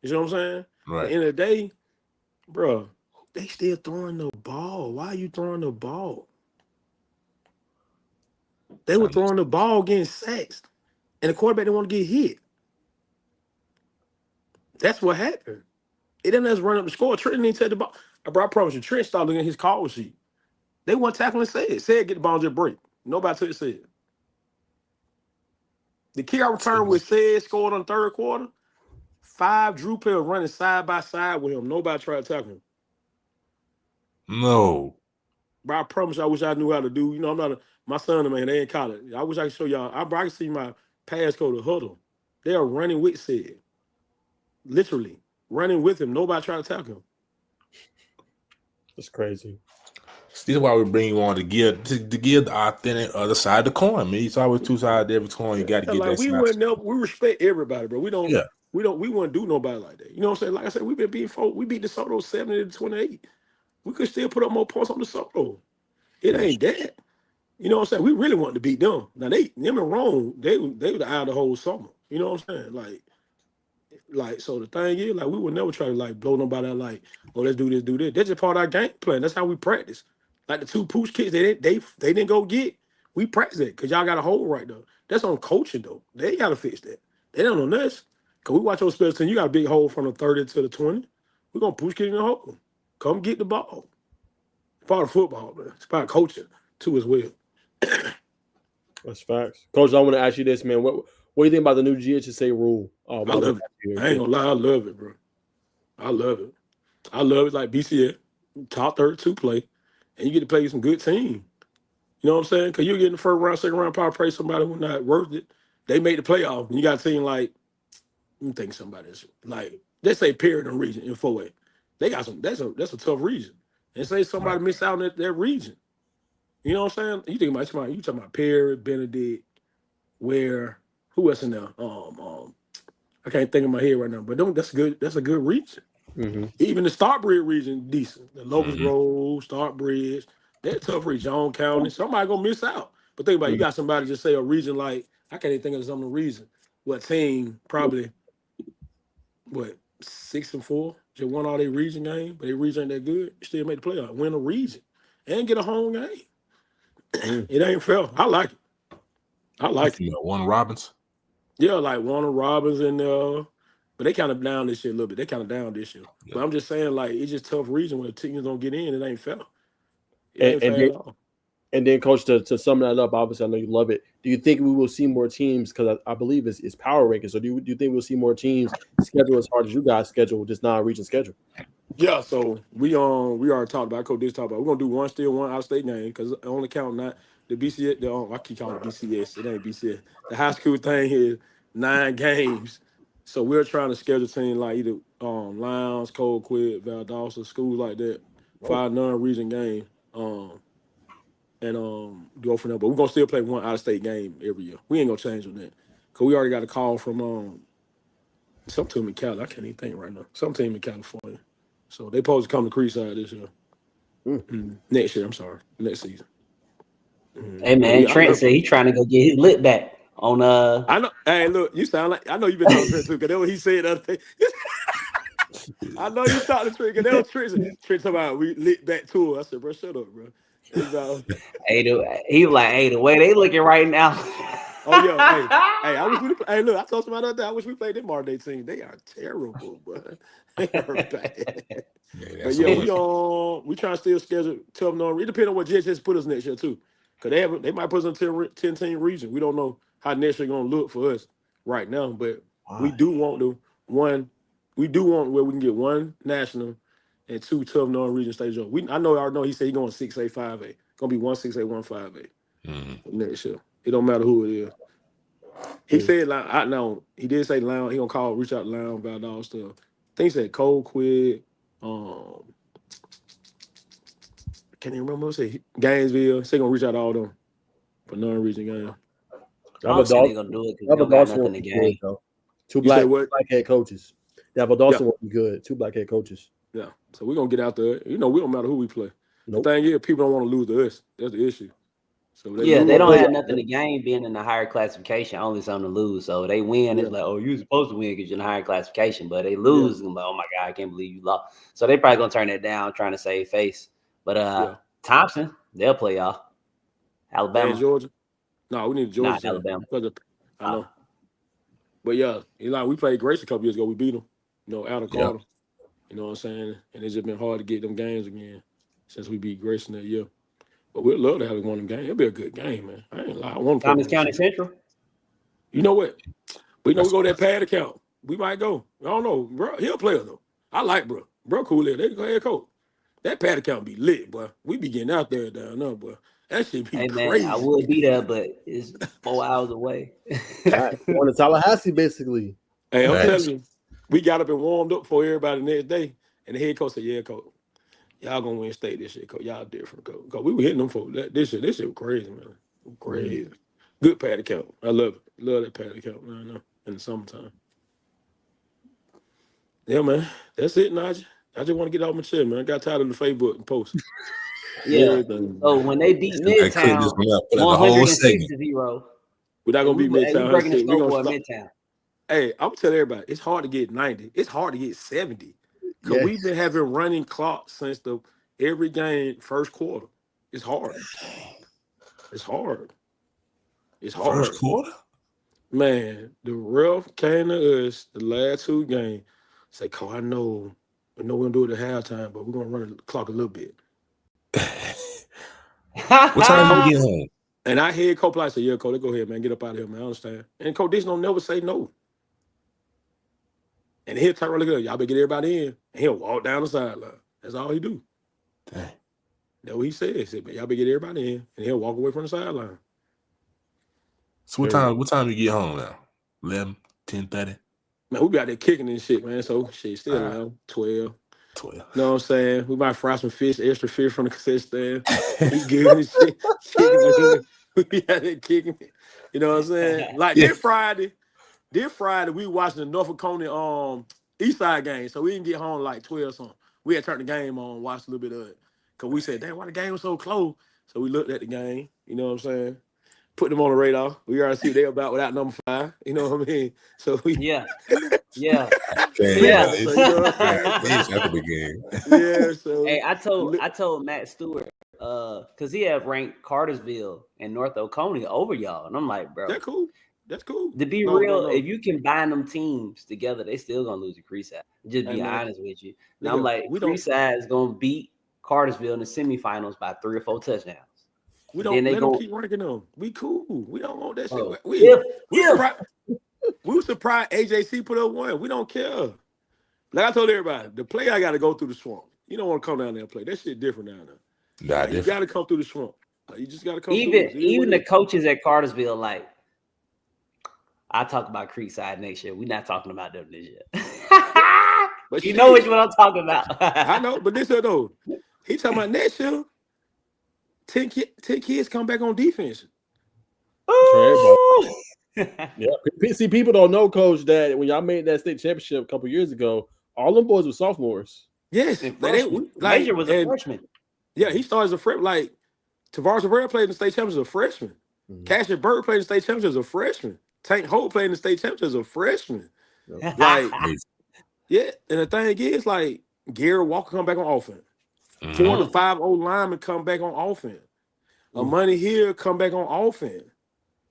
You know what I'm saying? Right. At the end of the day, bro, they still throwing the ball. Why are you throwing the ball? They were throwing the ball getting sacks, and the quarterback didn't want to get hit. That's what happened. It didn't just run up the score. Trent didn't take the ball. Bro, I promise you, Trent started looking at his call sheet. They weren't tackling Said. Said get the ball and just break. Nobody took Said. The kick out return with Said scored on the third quarter. 5 Drew players running side by side with him. Nobody tried to tackle him. No. Bro, I promise you, I wish I knew how to do. You know, I'm not my son, man. They in college. I wish I could show y'all. I can see my passcode to huddle. They are running with Said. Literally running with him. Nobody tried to tackle him. That's crazy. This is why we bring you on to give the authentic other side of the coin. I mean, it's always two sides to every coin. You got to get like that. we respect everybody, bro. We wouldn't do nobody like that. You know what I'm saying? Like I said, we beat DeSoto 70-28. We could still put up more points on DeSoto. It ain't that. You know what I'm saying? We really wanted to beat them. Now them and Rome, they were the eye of the whole summer. You know what I'm saying? Like so the thing is, like, we would never try to like blow nobody out like, oh, let's do this, do this. That's just part of our game plan. That's how we practice. Like the 2 pooch kids, they didn't go get. We practice it because y'all got a hold right though. That's on coaching though. They gotta fix that. They don't know this. Cause we watch your special team. You got a big hole from the 30 to the 20. We're gonna push kid in the hole. Come get the ball. It's part of football, man. It's part of coaching too as well. That's facts. Coach, I want to ask you this, man. What do you think about the new GHSA rule? I love it. I ain't gonna lie, I love it, bro. I love it. I love it like BCF, top 32 play, and you get to play with some good team. You know what I'm saying? Because you get in the first round, second round, probably play somebody who's not worth it. They made the playoff, and you got a team like, let me think somebody's like, let's say Perryton region in 4A. They got some. That's a tough region. And say somebody miss out in that region. You know what I'm saying? You talking about Perry, Benedict, who else in there? I can't think of my head right now, but that's good. That's a good region. Even the Stockbridge region decent. The Locust Grove, Stockbridge, that tough region. John County. Somebody gonna miss out. But think about it, you got somebody just say a region like I can't even think of some of the reason. What team probably 6-4? Just won all their region game, but their region ain't that good. Still made the playoff, win a region, and get a home game. It ain't fair. I like it. I like it. Warner Robins. Yeah, like Warner Robins and but they kind of down this year a little bit. They kind of down this year. Yeah. But I'm just saying, like, it's just tough region when the teams don't get in. It ain't fair. It ain't fair at all. And then, Coach, to sum that up, obviously, I know you love it. Do you think we will see more teams? Because I believe it's power rankings. So do you think we'll see more teams schedule as hard as you guys schedule, just non-region schedule? Yeah. So we already talked about. Coach did talk about. We're gonna do one out-of-state game because only count not the BCS. I keep calling it BCS. It ain't BCS. The high school thing is 9 games. So we're trying to schedule teams like either Lowndes, Colquitt, Valdosta, schools like that, 5 non-region games. And go from there. But we're gonna still play one out-of-state game every year. We ain't gonna change on that. Cause we already got a call from some team in Cali. I can't even think right now. Some team in California. So they supposed to come to Creekside this year. Next year, I'm sorry. Next season. Hey man, Trent said he's trying to go get his lit back on I know. Hey, look, you sound like I know you've been talking to Trent too, because that's what he said the other day. I know you talked to Trent, because that was Trent talking about we lit back tour. I said, bro, shut up, bro. He was like, hey, the way they looking right now. Oh yeah, hey, I wish we. Hey, look, I told somebody the other day. I wish we played them March Day team. They are terrible, bro. They are bad. But yeah, we trying to still schedule tough non. It depends on what JHS put us next year too, because they might put us in 10 team region. We don't know how next year gonna look for us right now, but we do want where we can get 1 national and 2 tough non-region states. I already know he said he's going 6A, 5A. Gonna be 1 6A, 1 5A next year. It don't matter who it is. He said like I know he did say Lowndes. He gonna reach out to Lowndes about all stuff. I think he said Colquitt. Can't even remember what he said. Gainesville. He gonna reach out to all them for non-region game. Valdosta gonna do it because they don't got nothing to gain. 2 black head coaches. Valdosta won't be good. 2 black head coaches. Yeah. So we're gonna get out there. We don't matter who we play. Nope. The thing is, people don't want to lose to us. That's the issue. So they don't have nothing to gain being in the higher classification, only something to lose. So they win, it's like, oh, you're supposed to win because you're in the higher classification, but they lose, and like, oh my God, I can't believe you lost. So they probably gonna turn that down, trying to save face. But Thompson, they'll play y'all. Alabama, and Georgia. No, we need Georgia. Not Alabama. I know. But yeah, we played Grace a couple years ago. We beat them. Out of Carter. You know what I'm saying? And it's just been hard to get them games again since we beat Grayson that year. But we'd love to have one of them games. It'll be a good game, man. I ain't lie. I want to Thomas County Central. You know what? We know we go that pad account. We might go. I don't know. Bro, he'll play us though. I like bro. Bro cool there. They go ahead coach. That pad account be lit, boy. We be getting out there down there, boy. That shit be crazy. Man, I would be there, but it's 4 hours away. On to Tallahassee, basically. Hey, I'm telling you, we got up and warmed up for everybody the next day. And the head coach said, yeah, coach, y'all gonna win state this year, coach. Y'all different, coach. Because we were hitting them for that. This shit was crazy, man. Crazy. Good pad account. I love it. Love that pad account, man. In the summertime. Yeah, man. That's it, Najee. I just want to get off my chest, man. I got tired of the Facebook and post. Yeah. So when they beat Midtown, 106-0. We're not gonna beat Midtown. Breaking the scoreboard Midtown. Hey, I'm telling everybody, it's hard to get 90. It's hard to get 70. Because we've been having running clocks since every game first quarter. It's hard. It's hard. First quarter? Man, the ref came to us the last 2 games. Say, Cole, I know we don't do it at halftime, but we're gonna run the clock a little bit. What time do you get home? And I hear Coach Ply say, yeah, Cole, go ahead, man. Get up out of here, man. I understand. And Coach Dixon don't never say no. And he'll turn around and look, y'all better get everybody in. And he'll walk down the sideline. That's all he do. Dang. That's what he said. He said, man, y'all better get everybody in. And he'll walk away from the sideline. So what time you get home now? 11, 10:30? Man, we be out there kicking and shit, man. So shit, still around 12. 12. You know what I'm saying? We might fry some fish, extra fish from the cassette stand. We good and shit. We be out there kicking. You know what I'm saying? Like this Friday, we watching the Norfolk County East Side game, so we didn't get home like 12 something. We had turned the game on, watched a little bit of it, cause we said, "Damn, why the game was so close?" So we looked at the game. You know what I'm saying? Put them on the radar. We already see what they about without number 5. You know what I mean? So we Yeah. Yeah. Yeah, so you know what I'm saying? it's at the beginning. Yeah. So Hey, I told Matt Stewart, because he have ranked Cartersville and North Oconee over y'all. And I'm like, bro, that's cool. That's cool. to be real, if you combine them teams together, they still gonna lose to Creekside. Just Hey, be man. honest with you. Now Nigga, I'm like, we don't- Creekside is gonna beat Cartersville in the semifinals by 3 or 4 touchdowns. We Then don't they let them go- keep ranking them. We cool. We don't want that Bro, shit. We if were surprised AJC put up 1. We don't care. Like I told everybody, the play I got to go through the swamp. You don't want to come down there and play. That shit different down there. Nah, Like, you got to come through the swamp. Like, you just got to come through. even the coaches at Cartersville, like, I talk about Creekside next year. We're not talking about them this year. But You shit, know which one I'm talking about. I know, but this here though, he talking about next year. 10 kids come back on defense. Ooh. Yeah. See, people don't know, Coach, that when y'all made that state championship a couple years ago, all them boys were sophomores. Yes, And like, freshman. like, Major was a and- freshman. Yeah, he started as a freshman. Like Tavares Rivera played in the state championship as a freshman. Mhm. Casher Bird played in the state championship as a freshman. Tank Holt played in the state championship as a freshman. Like, yeah, and the thing is, like, Gary Walker come back on offense. 4 to 5 old linemen come back on offense. Money here come back on offense.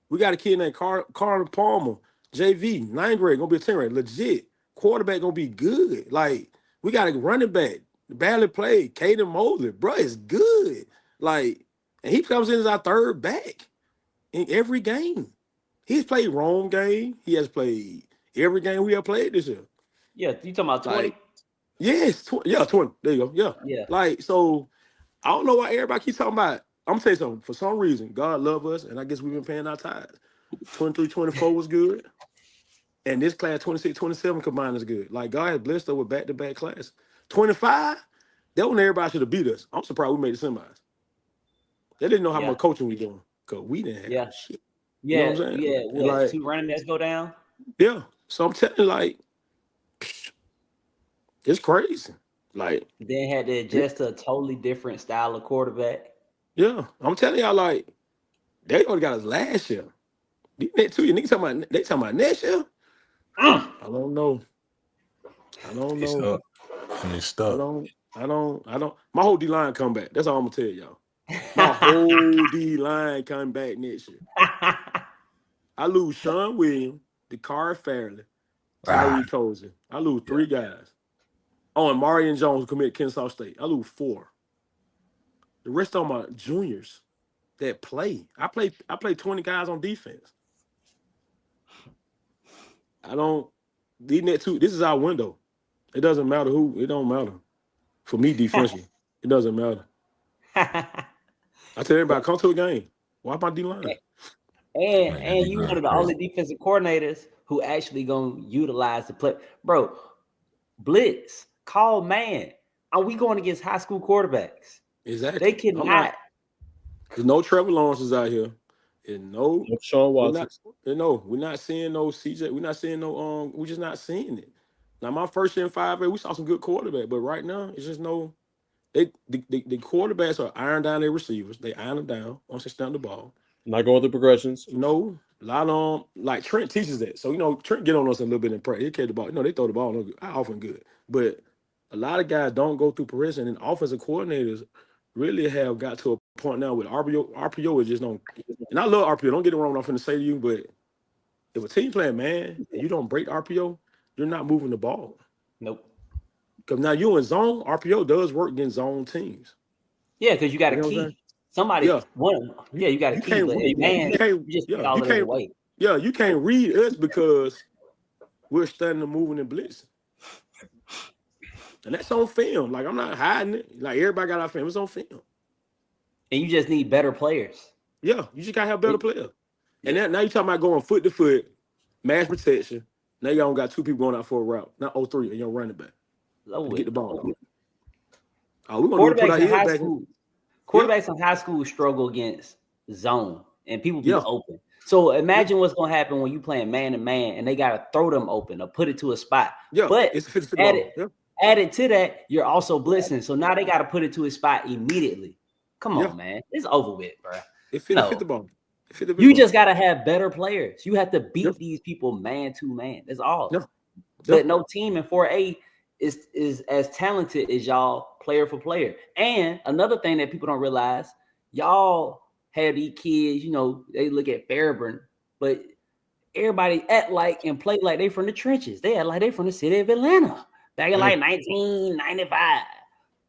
We got a kid named Carter Palmer, JV, 9th grade, gonna be a 10th grade, legit. Quarterback gonna be good. Like, we got a running back, badly played, Caden Mosley, bro, is good. Like, and he comes in as our 3rd back in every game. He's played wrong game. He has played every game we have played this year. Yeah, you talking about 20? Like, yes, 20. There you go. Yeah. Yeah. Like, so I don't know why everybody keeps talking about. I'm gonna tell you something. For some reason, God love us, and I guess we've been paying our tithes. 23, 24 was good. And this class, 26, 27 combined is good. Like, God has blessed us with back-to-back class. 25, that when everybody should have beat us. I'm surprised we made the semis. They didn't know how Yeah. much coaching we doing. Because we didn't have Yeah. shit. Yeah, know what I'm saying? yeah. And What, like- 2 running backs go down? Yeah. So I'm telling you, like, it's crazy. Like, Then had to adjust to a totally different style of quarterback. yeah, I'm telling y'all, like, they only got us last year. These next 2 years, niggas talking about next year. I don't know. I don't It's know. up. And it's I stuck. don't. My whole D line come back. That's all I'm gonna tell y'all. My whole D line come back next year. I lose Sean Williams, Dakar Fairley, Tyree Cozen. I lose 3 guys. Oh, and Marion Jones who committed Kennesaw State. I lose 4. The rest of them are juniors that play. I play 20 guys on defense. I don't. These next 2. This is our window. It doesn't matter who. It don't matter. For me, defensively, it doesn't matter. I tell everybody, come to a game. Watch my D line. And you one of the only defensive coordinators who actually gonna utilize the play. Bro, blitz, call man. Are we going against high school quarterbacks? Exactly. They cannot. There's no Trevor Lawrence's out here. And no, Sean we're Watson. not, we're not seeing no CJ. We're not seeing no we're just not seeing it. Now my first year in 5A, we saw some good quarterback, but right now it's just no. The quarterbacks are iron down their receivers. They iron them down once they snap the ball. Not going through progressions. No, a lot on like Trent teaches that. So Trent get on us a little bit in practice. He carry the ball. They throw the ball often good, but a lot of guys don't go through progression. And offensive coordinators really have got to a point now with RPO is just don't. And I love RPO. Don't get it wrong. What I'm finna say to you, but if a team playing man and you don't break RPO, you're not moving the ball. Nope. Because now you in zone. RPO does work against zone teams. Yeah, because you got You a know what I'm key. saying? Somebody Yeah. one. Yeah, you got a You key. can't But read- man, you can't- you just yeah, put all you of it can't- away. Yeah, you can't read us because we're standing and moving and blitzing. And that's on film. Like, I'm not hiding it. Like, everybody got our film. It's on film. And you just need better players. Yeah, you just got to have better players. And now you're talking about going foot to foot, mass protection. Now y'all got 2 people going out for a route, not 3, and you're running back. Low To it. get the ball. Oh, we're going to put our Quarterbacks in head high back. school. Quarterbacks in high school struggle against zone, and people be Yeah. open. So imagine what's gonna happen when you playing man to man and they gotta throw them open or put it to a spot. Yeah, but it's a 50 ball. Yeah. Added to that, you're also blitzing. So now they gotta put it to a spot immediately. Come on, man. It's over with, bro. It fit the ball. You just gotta have better players. You have to beat these people man to man. That's all. But no team in 4A is as talented as y'all player for player. And another thing that people don't realize, y'all have these kids, you know, they look at Fairburn, but everybody act like and play like they from the trenches. They act like they from the city of Atlanta back in like 1995.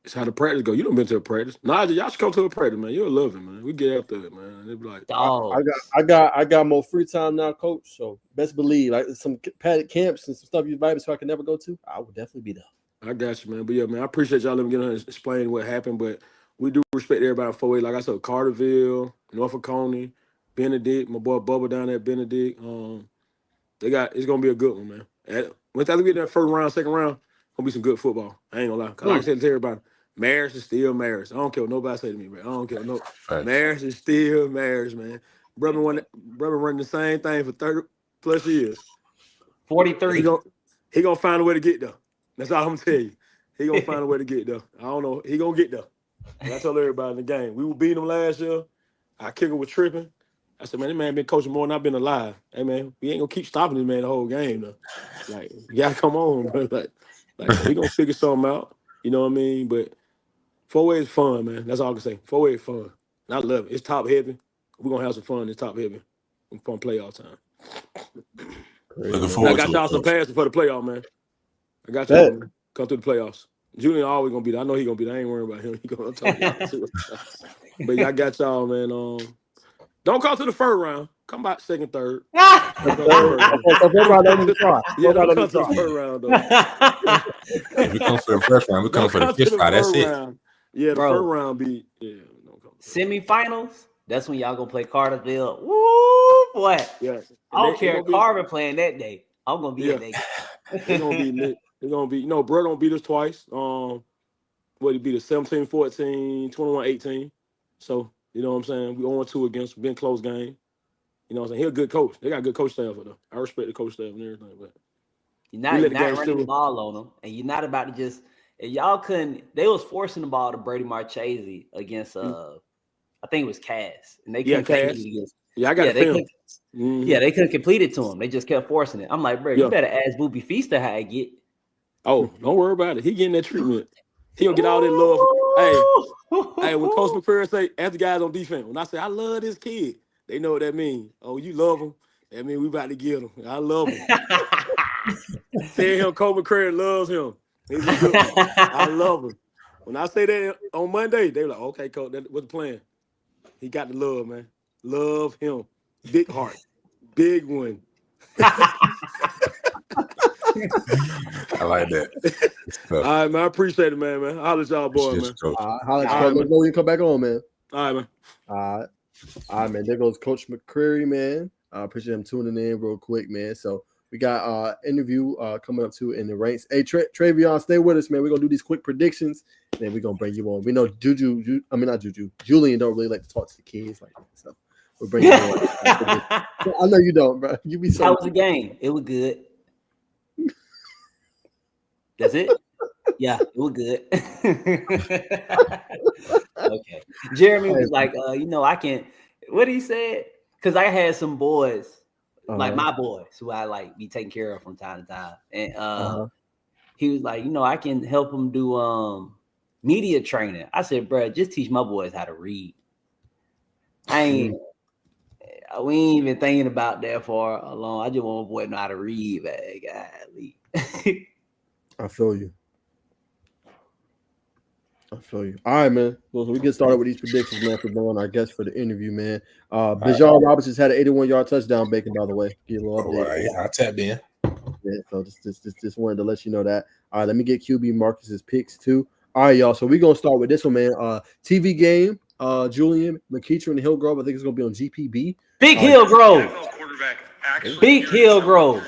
It's how the practice go. You done been to a practice. Nigel, y'all should come to a practice, man. You'll love it, man. We get after it, man. They be like, I got more free time now, coach. So best believe, like some padded camps and some stuff you invited me so I can never go to. I would definitely be there. I got you, man. But yeah, man, I appreciate y'all letting me get on and explain what happened. But we do respect everybody in 4A. Like I said, Carterville, Norfolk Coney, Benedict, my boy Bubba down there at Benedict. It's gonna be a good one, man. Once we get that first round, second round, gonna be some good football. I ain't gonna lie. Cause like I said to everybody, marriage is still marriage. I don't care what nobody say to me, bro. I don't care. No, marriage is still marriage, man. Brother running the same thing for 30 plus years. 43. He gonna find a way to get there. That's all I'm gonna tell you. He gonna find a way to get there. I don't know. He gonna get there. And I told everybody in the game. We were beating him last year. Our kicker was tripping. I said, man, this man been coaching more than I've been alive. Hey, man, we ain't gonna keep stopping this man the whole game, though. Like, you gotta come on, bro. Like we gonna figure something out. You know what I mean? But 4A is fun, man. That's all I can say. 4A is fun. And I love it. It's top heavy. We're gonna have some fun. It's top heavy. We're gonna play all the time. Looking forward I got to y'all it, some Coach. passes for the playoff, man. I got y'all, man. Come through the playoffs. Julian always gonna be there. I know he gonna be there. I ain't worrying about him. He gonna talk y'all. But I got y'all, man. Don't come to the first round. Come back second, third. Yeah, don't come to the first round, though. If we come for the first round, we come for the fifth round. That's it. Yeah, the first round be semifinals. That's when y'all gonna play Carterville. Woo, boy. Yeah. I don't care if Carver playing that day. I'm gonna be that day. It's gonna be lit. It's gonna be, bro don't beat us twice. What it beat us 17-14, 21-18. So, you know what I'm saying? We 0-2 against been close game. You know what I'm saying? He a good coach. They got a good coach staff for them. I respect the coach staff and everything, but you're not running the ball on them, and you're not about to just. If y'all couldn't, they was forcing the ball to Brady Marchese against I think it was Cass, and they couldn't complete it against. Yeah, I got they couldn't. Yeah, they couldn't complete it to him. They just kept forcing it. I'm like, bro, you better ask Boopy Feaster how I get. Oh, don't worry about it. He getting that treatment. He gonna get all that love. Hey, when Coach McCurry say, ask the guys on defense. When I say I love this kid, they know what that means. Oh, you love him. That means we about to get him. I love him. Tell him Coach McCurry loves him. He's a good one. I love him. When I say that on Monday, they were like, okay, Coach, what's the plan? He got the love, man. Love him. Big heart. Big one. I like that. All right, man. I appreciate it, man. Holla at y'all, boy, man. Holla at y'all. Let me know when you come back on, man. All right, man. All right, man. There goes Coach McCreary, man. I appreciate him tuning in real quick, man. So we got interview coming up too in the ranks. Hey, Travion, stay with us, man. We're gonna do these quick predictions, and then we're gonna bring you on. We know Julian don't really like to talk to the kids like that, so we'll bring you on. I know you don't, bro. You be so. How was the game? It was good. That's it? Yeah, it was good. Okay. Jeremy was like, I can. What he said? Because I had some boys, like my boys, who I like be taking care of from time to time, and he was like, I can help them do media training. I said, bro, just teach my boys how to read. We ain't even thinking about that for long. I just want my boy to know how to read, man. Golly. I feel you. All right, man. Well, so we get started with these predictions, man, for going our guest for the interview, man. Bijan Robinson had an 81-yard touchdown, Bacon, by the way. Get a little update. Right. I tapped in. Yeah, so just wanted to let you know that. All right, let me get QB Marcus's picks too. All right, y'all. So we're gonna start with this one, man. TV game. Julian McKeecher and Hillgrove. I think it's gonna be on GPB. Big Hillgrove. Big Hillgrove.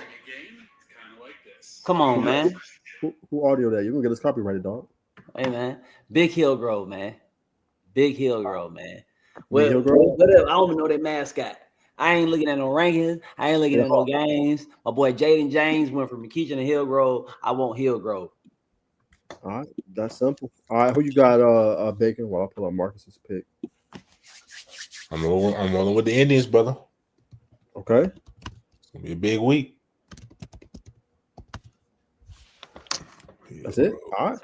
Come on, man. Who audio that? You're gonna get us copyrighted, dog. Hey, man. Big Hillgrove, man. Big Hillgrove, man. Hillgrove? What else? I don't even know that mascot. I ain't looking at no rankings. I ain't looking at no games. My boy Jaden James went from McEachin to Hillgrove. I want Hillgrove. All right, that's simple. All right, who you got? Bacon. Well, I'll pull out Marcus's pick. I'm rolling with the Indians, brother. Okay, it's gonna be a big week. That's it. All right.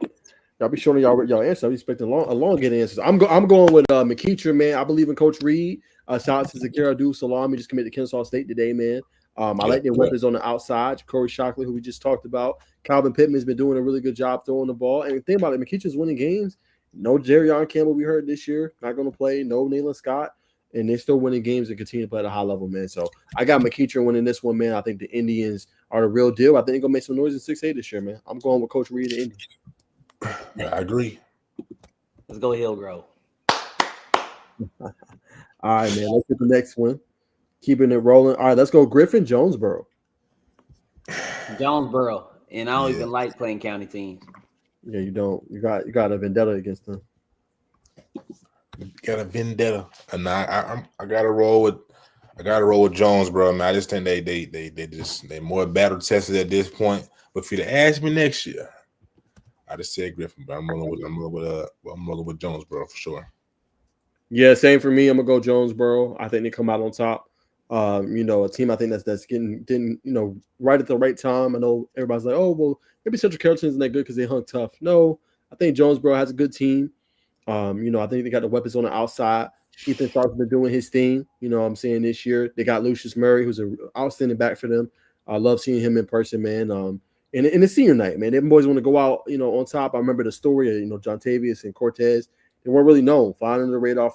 Y'all be showing y'all answer. I'm expecting a long good answers. I'm going with McEachin, man. I believe in Coach Reed. Shout out to Zakir Abdul-Salami, just committed to Kennesaw State today, man. I like their weapons on the outside. Corey Shockley, who we just talked about. Calvin Pittman's been doing a really good job throwing the ball. And the thing about it, McEachin's winning games. No Jerrion Campbell we heard this year. Not going to play. No Nayland Scott. And they're still winning games and continue to play at a high level, man. So I got McEachin winning this one, man. I think the Indians are the real deal. I think they're going to make some noise in 6A this year, man. I'm going with Coach Reed and the Indians. I agree. Let's go Hillgrove. All right, man. Let's get the next one. Keeping it rolling. All right, let's go Griffin Jonesboro. Jonesboro. And I don't even like playing county teams. Yeah, you don't. You got a vendetta against them. Got a vendetta, and I gotta roll with Jonesboro, man. I just think they more battle tested at this point. But if you'd ask me next year, I just said Griffin, but I'm rolling with Jonesboro for sure. Yeah, same for me. I'm gonna go Jonesboro. I think they come out on top. A team I think that's getting right at the right time. I know everybody's like, oh well, maybe Central Carrollton isn't that good because they hung tough. No, I think Jonesboro has a good team. I think they got the weapons on the outside. Ethan Stark's been doing his thing. I'm saying this year they got Lucius Murray, who's an outstanding back for them. I love seeing him in person, man. And in the senior night, man, them boys want to go out, on top. I remember the story of, John Tavius and Cortez. They weren't really known, flying under the radar,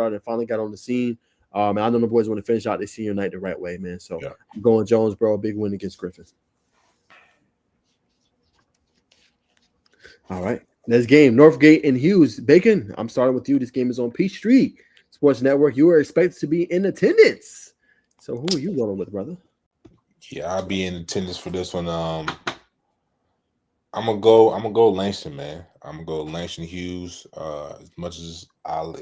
and finally got on the scene. And I know the boys want to finish out their senior night the right way, man. So I'm going Jonesboro, big win against Griffin. All right, next game, Northgate and Hughes. Bacon, I'm starting with you. This game is on Peachtree Sports Network. You are expected to be in attendance. So who are you going with, brother? Yeah, I'll be in attendance for this one. I'm gonna go Langston, man. I'm gonna go Langston Hughes. As much as I'm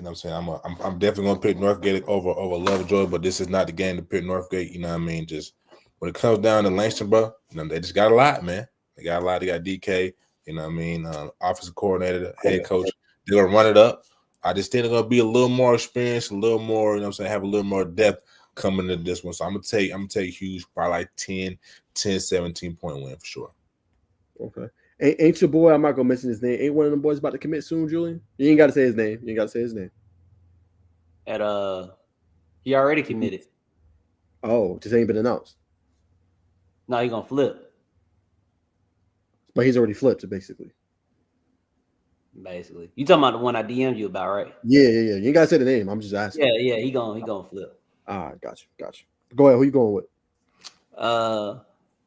definitely gonna pick Northgate over Lovejoy, but this is not the game to pick Northgate. You know what I mean? Just when it comes down to Langston, bro, they just got a lot, man. They got a lot. They got DK. You know what I mean? Offensive coordinator, head coach. They're gonna run it up. I just think they're gonna be a little more experienced, a little more. Have a little more depth coming into this one. So I'm gonna take Hughes probably like 10, 17 point win for sure. Okay. Ain't your boy, I'm not gonna mention his name. Ain't one of them boys about to commit soon, Julian? You ain't gotta say his name. He already committed. Oh, just ain't been announced. No, he gonna flip. But he's already flipped, basically. Basically. You talking about the one I DM'd you about, right? Yeah. You ain't gotta say the name. I'm just asking. Yeah, he gonna flip. All right, got you. Go ahead. Who you going with?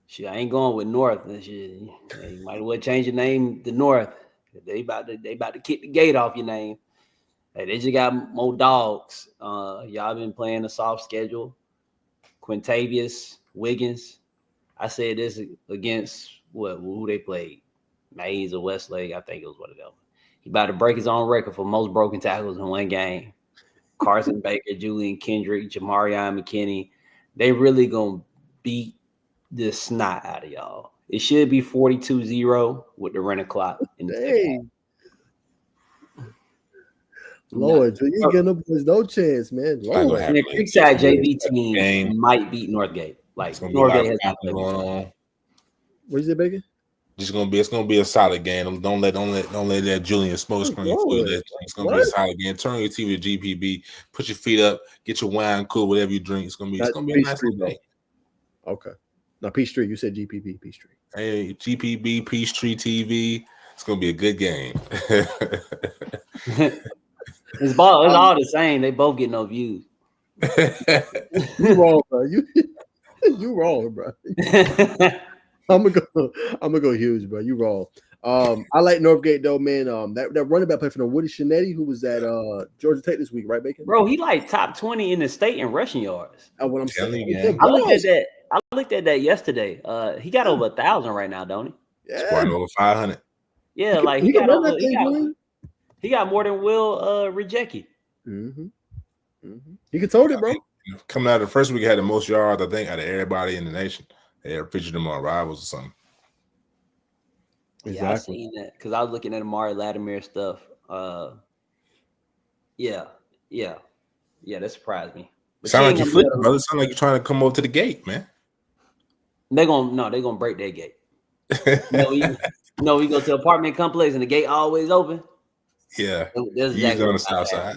Shit, I ain't going with North. Shit. You might as well change your name to North. They about to kick the gate off your name. Hey, they just got more dogs. Y'all been playing a soft schedule. Quintavious, Wiggins. I said this against who they played. Mays or Westlake, I think it was one of them. He about to break his own record for most broken tackles in one game. Carson Baker, Julian Kendrick, Jamarion McKinney. They really gonna beat the snot out of y'all. It should be 42-0 with the running clock in the second half. Lord, you ain't getting up there's no chance, man. Lord. And the Creekside JV team might beat Northgate. Like Northgate has not played going on. What is it, Bacon? It's gonna be a solid game. Don't let that Julian smoke screen fool you. It's gonna be a solid game. Turn your TV to GPB, put your feet up, get your wine cool, whatever you drink. It's gonna be a nice game. Okay. Now Peachtree, you said GPB, Peachtree. Hey, GPB, Peachtree TV. It's gonna be a good game. It's all the same. They both get no views. You wrong, bro. You wrong, bro. I'm gonna go Hughes, bro. You wrong. I like Northgate though, man. That running back played for them, Woody Shinetti, who was at Georgia Tech this week, right, Bacon? Bro, he like top 20 in the state in rushing yards. That's what I'm saying. I looked at that yesterday. He got over 1,000 right now, don't he? Yeah, quite over 500. Yeah, like he got more than Will Rejecki. Mm-hmm. He can tote it, bro. Coming out of the first week, had the most yards, I think, out of everybody in the nation. They ever featured them on Rivals or something. Yeah, I seen that because I was looking at Amari Latimer stuff. Yeah, that surprised me. But Sound like you flipping, brother. Sound like you're trying to come over to the gate, man. They're gonna break that gate. We go to the apartment complex and the gate always open. Yeah, that's exactly on the south side.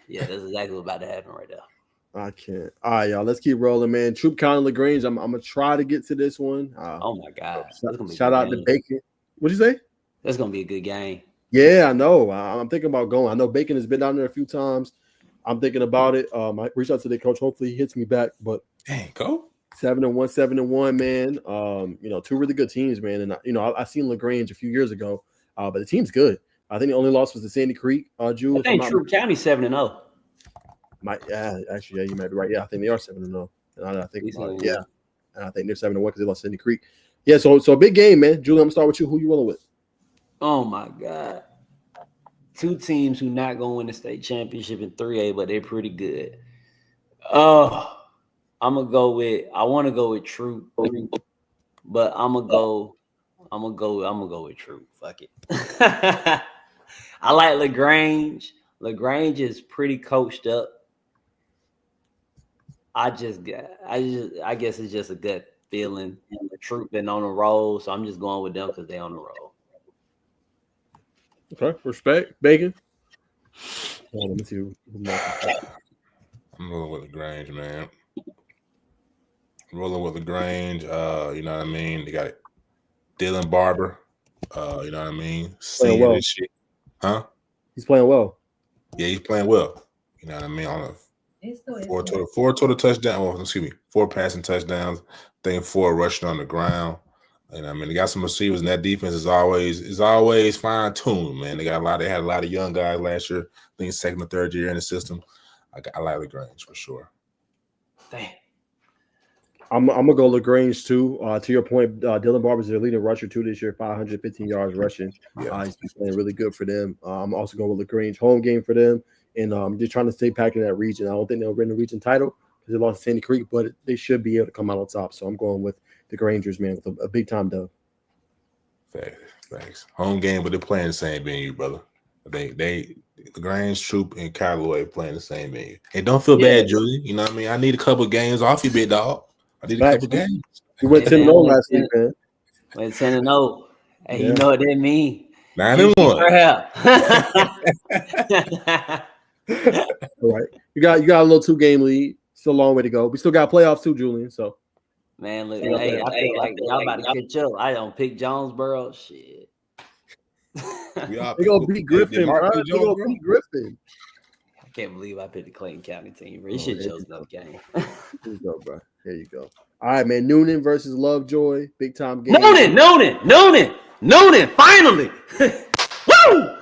Yeah, that's exactly what's about to happen right there. I can't. All right, y'all. Let's keep rolling, man. Troop County LaGrange. I'm gonna try to get to this one. Oh my God! Shout out to Bacon. What'd you say? That's gonna be a good game. Yeah, I know. I'm thinking about going. I know Bacon has been down there a few times. I'm thinking about it. I reached out to the coach. Hopefully, he hits me back. But dang, go 7-1, man. Two really good teams, man. And I seen LaGrange a few years ago, but the team's good. I think the only loss was to Sandy Creek. Jules, I think Troop County 7-0. Actually, you might be right. Yeah, I think they are 7-0. And I think about it, and I think they're 7-1 because they lost Sandy Creek. Yeah, so a big game, man. Julie, I'm gonna start with you. Who you rolling with? Oh my God. Two teams who not gonna win the state championship in 3A, but they're pretty good. I want to go with Troop, but I'm gonna go with Troop. Fuck it. I like LaGrange. LaGrange is pretty coached up. I guess it's just a gut feeling. And the Troop been on the roll, so I'm just going with them because they on the roll. Okay, respect. Bacon. Let me see. I'm rolling with LaGrange, man. Rolling with LaGrange. You know what I mean? They got Dylan Barber. You know what I mean? Playing well. This shit. Huh? He's playing well. Yeah, he's playing well. You know what I mean? On a four total touchdowns. Oh, excuse me, 4 passing touchdowns. I think 4 rushing on the ground. And I mean, they got some receivers, and that defense is always fine tuned, man. They had a lot of young guys last year. I think second or third year in the system. I like LaGrange for sure. Damn. I'm gonna go LaGrange too. To your point, Dylan Barber's their leading rusher too this year, 515 yards rushing. Yeah. He's playing really good for them. I'm also going with LaGrange, home game for them, and I'm just trying to stay packed in that region. I don't think they'll win the region title because they lost to Sandy Creek, but they should be able to come out on top. So I'm going with the Grangers, man, with a big time dub. Thanks. Home game, but they're playing the same venue, brother. The Grange, Troop, and Callaway playing the same venue. And don't feel bad, Julie. You know what I mean? I need a couple games off you, big dog. I need a couple games. We went 10-0 last week, man. Went 10-0. Hey, you know what that means? 9-1. All right. You got a little 2-game lead. Still a long way to go. We still got playoffs too, Julian. So man, look, I feel like y'all about to catch up. I don't pick Jonesboro. Shit. They gonna beat Griffin, bro. They gonna beat Griffin. I can't believe I picked the Clayton County team. You should chose another game. Here you go, bro. Here you go. All right, man. Noonan versus Lovejoy. Big time game. Noonan. Finally. Woo!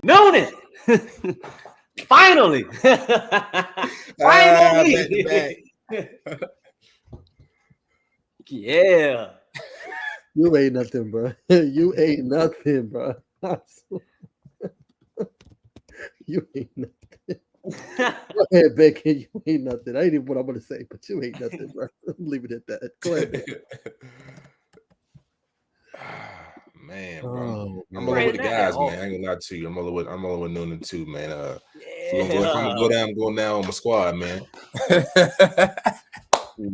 Noonan. Finally. Finally. Yeah. You ain't nothing, bro. You ain't nothing, bro. You ain't nothing. Go ahead, Bacon. You ain't nothing. I ain't even what I'm gonna say, but you ain't nothing, bro. Leave it at that. Go ahead. Man, bro. I'm rolling with the guys, man. I ain't gonna lie to you. I'm rolling with Noonan too, man. If I'm gonna go down, I'm going down on my squad, man. You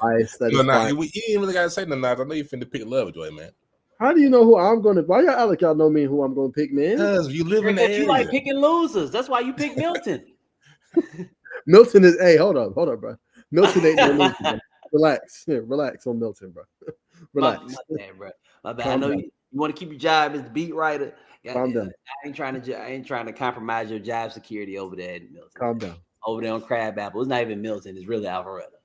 ain't really gotta say nothing. I know you finna pick Lovejoy, man. How do you know who I'm gonna? Why y'all like y'all know me who I'm gonna pick, man? Because you live in the area. You like picking losers. That's why you pick Milton. Milton is. Hey, hold up, bro. Milton ain't no loser, bro. Relax on Milton, bro. Relax. My bad. I know you want to keep your job as the beat writer. Calm down. I ain't trying to compromise your job security over there at Milton. Calm down. Over there on Crabapple. It's not even Milton. It's really Alpharetta.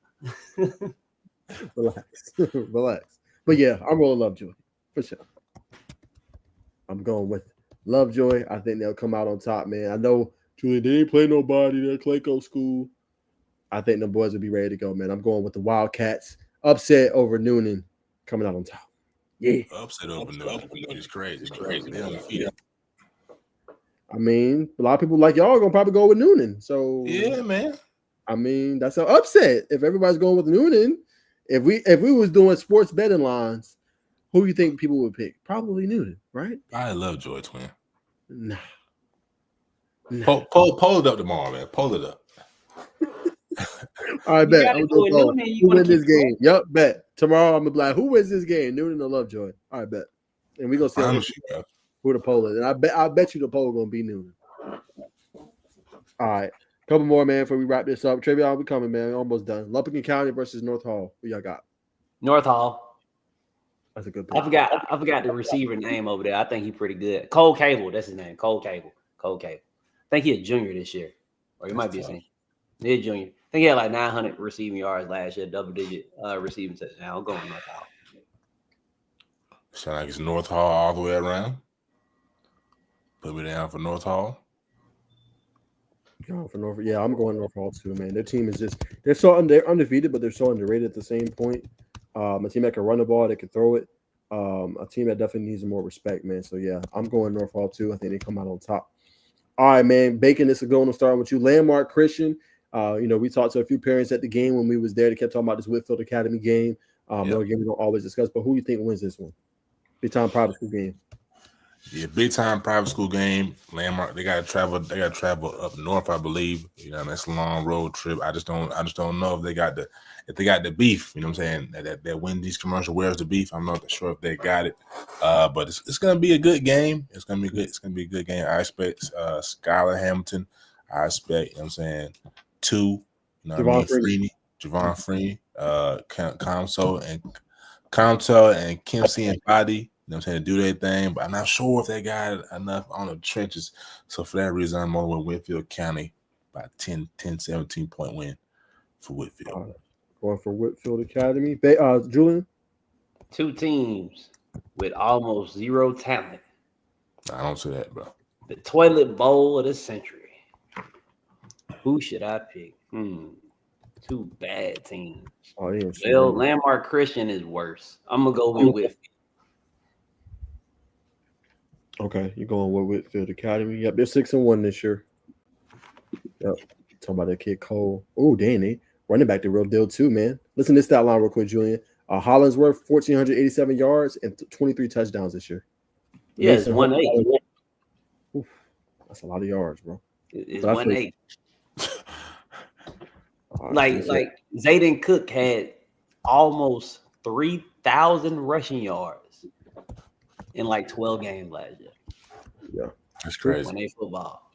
Relax. But yeah, I'm rolling Lovejoy for sure. I'm going with Lovejoy. I think they'll come out on top, man. I know Julie, they ain't play nobody. They're Clayco school. I think the boys will be ready to go, man. I'm going with the Wildcats. Upset over Noonan, coming out on top. Yeah. Upset over Noonan. It's crazy. I mean, a lot of people like y'all are gonna probably go with Noonan. So yeah, man. I mean, that's an upset. If everybody's going with Noonan, if we was doing sports betting lines, who do you think people would pick? Probably Noonan, right? I love Joy Twin. Nah. Pull it up tomorrow, man. Pull it up. All right, You bet. gotta I'm go gonna with go. Noonan, you Who wanna win this keep going? game? Yep, bet. Tomorrow I'm gonna be like, who wins this game? Noonan or Lovejoy? All right, bet. And we gonna see Promise you, bro. who the poll is. And I bet you the poll gonna be Noonan. All right. Couple more, man, before we wrap this up. Trivia, I'll be coming, man. Almost done. Lumpkin County versus North Hall. Who y'all got? North Hall. That's a good pick. I forgot the receiver name over there. I think he's pretty good. Cole Cable, that's his name. Cole Cable. I think he's a junior this year. Or he might be a senior. He's a junior. I think he had like 900 receiving yards last year, double-digit receiving touchdown. I'll go with North Hall. Sound like it's North Hall all the way around. Put me down for North Hall. Going for North, yeah, I'm going North Hall too, man. Their team is they're undefeated, but they're so underrated at the same point. A team that can run the ball, that can throw it. A team that definitely needs more respect, man. So yeah, I'm going North Hall too. I think they come out on top. All right, man. Bacon, this is going to start with you. Landmark Christian. We talked to a few parents at the game when we was there. They kept talking about this Whitfield Academy game. Another game we don't always discuss, but who do you think wins this one? Big time private school game. Yeah, big time private school game. Landmark. They gotta travel up north, I believe. That's a long road trip. I just don't know if they got the beef. You know what I'm saying? That Wendy's commercial, where's the beef? I'm not sure if they got it. But it's gonna be a good game. It's gonna be good. It's gonna be a good game. I expect Skylar Hamilton. I expect, you know what I'm saying, 2. You know what I mean? Javon Freeney, Comto and Kempsey and Body. You know what I'm saying, to do their thing, but I'm not sure if they got enough on the trenches. So for that reason, I'm going with Whitfield County by 10, 17-point win for Whitfield. Going for Whitfield Academy. Julian? 2 teams with almost zero talent. I don't see that, bro. The toilet bowl of the century. Who should I pick? 2 bad teams. Well, Landmark Christian is worse. I'm going to go with Whitfield. Okay, you're going with Whitfield Academy. Yep, they're 6-1 this year. Yep. Talking about that kid Cole. Oh, dang, they running back the real deal too, man. Listen to this stat line real quick, Julian. Hollinsworth, 1,487 yards and 23 touchdowns this year. Yeah, it's 1-8. That's a lot of yards, bro. It's 1-8. Like Zayden Cook had almost 3,000 rushing yards in like 12 games last year. Yeah, that's crazy. 1-8 football.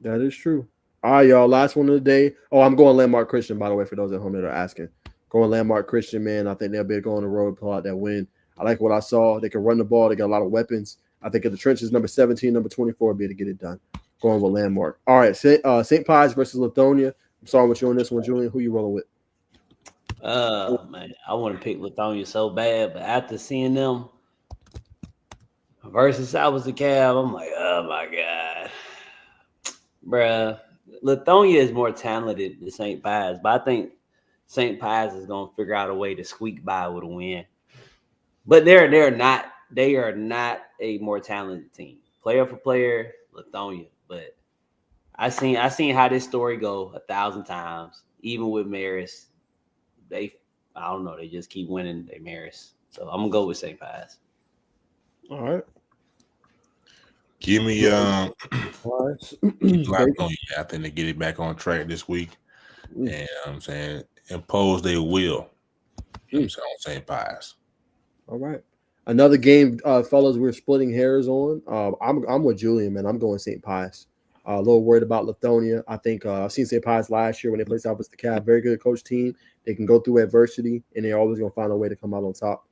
That is true. All right, y'all. Last one of the day. Oh, I'm going Landmark Christian, by the way, for those at home that are asking. Going Landmark Christian, man. I think they'll be able to go on the road, pull out that win. I like what I saw. They can run the ball. They got a lot of weapons. I think in the trenches, number 17, number 24 will be able to get it done. Going with Landmark. All right, St. Pius versus Lithonia. I'm sorry with you on this one, Julian. Who you rolling with? Man, I want to pick Lithonia so bad, but after seeing them versus South Cab, I'm like, oh my god, bruh. Lithonia is more talented than St. Pius, but I think St. Pius is gonna figure out a way to squeak by with a win. But they are not a more talented team, player for player. Lithonia, but I seen how this story go 1,000 times. Even with Marist, I don't know, they just keep winning their Marist. So I'm gonna go with St. Pius. All right. Give me Lithonia. I think they get it back on track this week. And I'm saying impose their will. On St. Pius. All right. Another game, fellas, we're splitting hairs on. I'm with Julian, man. I'm going St. Pius. A little worried about Lithonia. I think I've seen St. Pius last year when they played South Cab. Very good coach team. They can go through adversity, and they're always going to find a way to come out on top.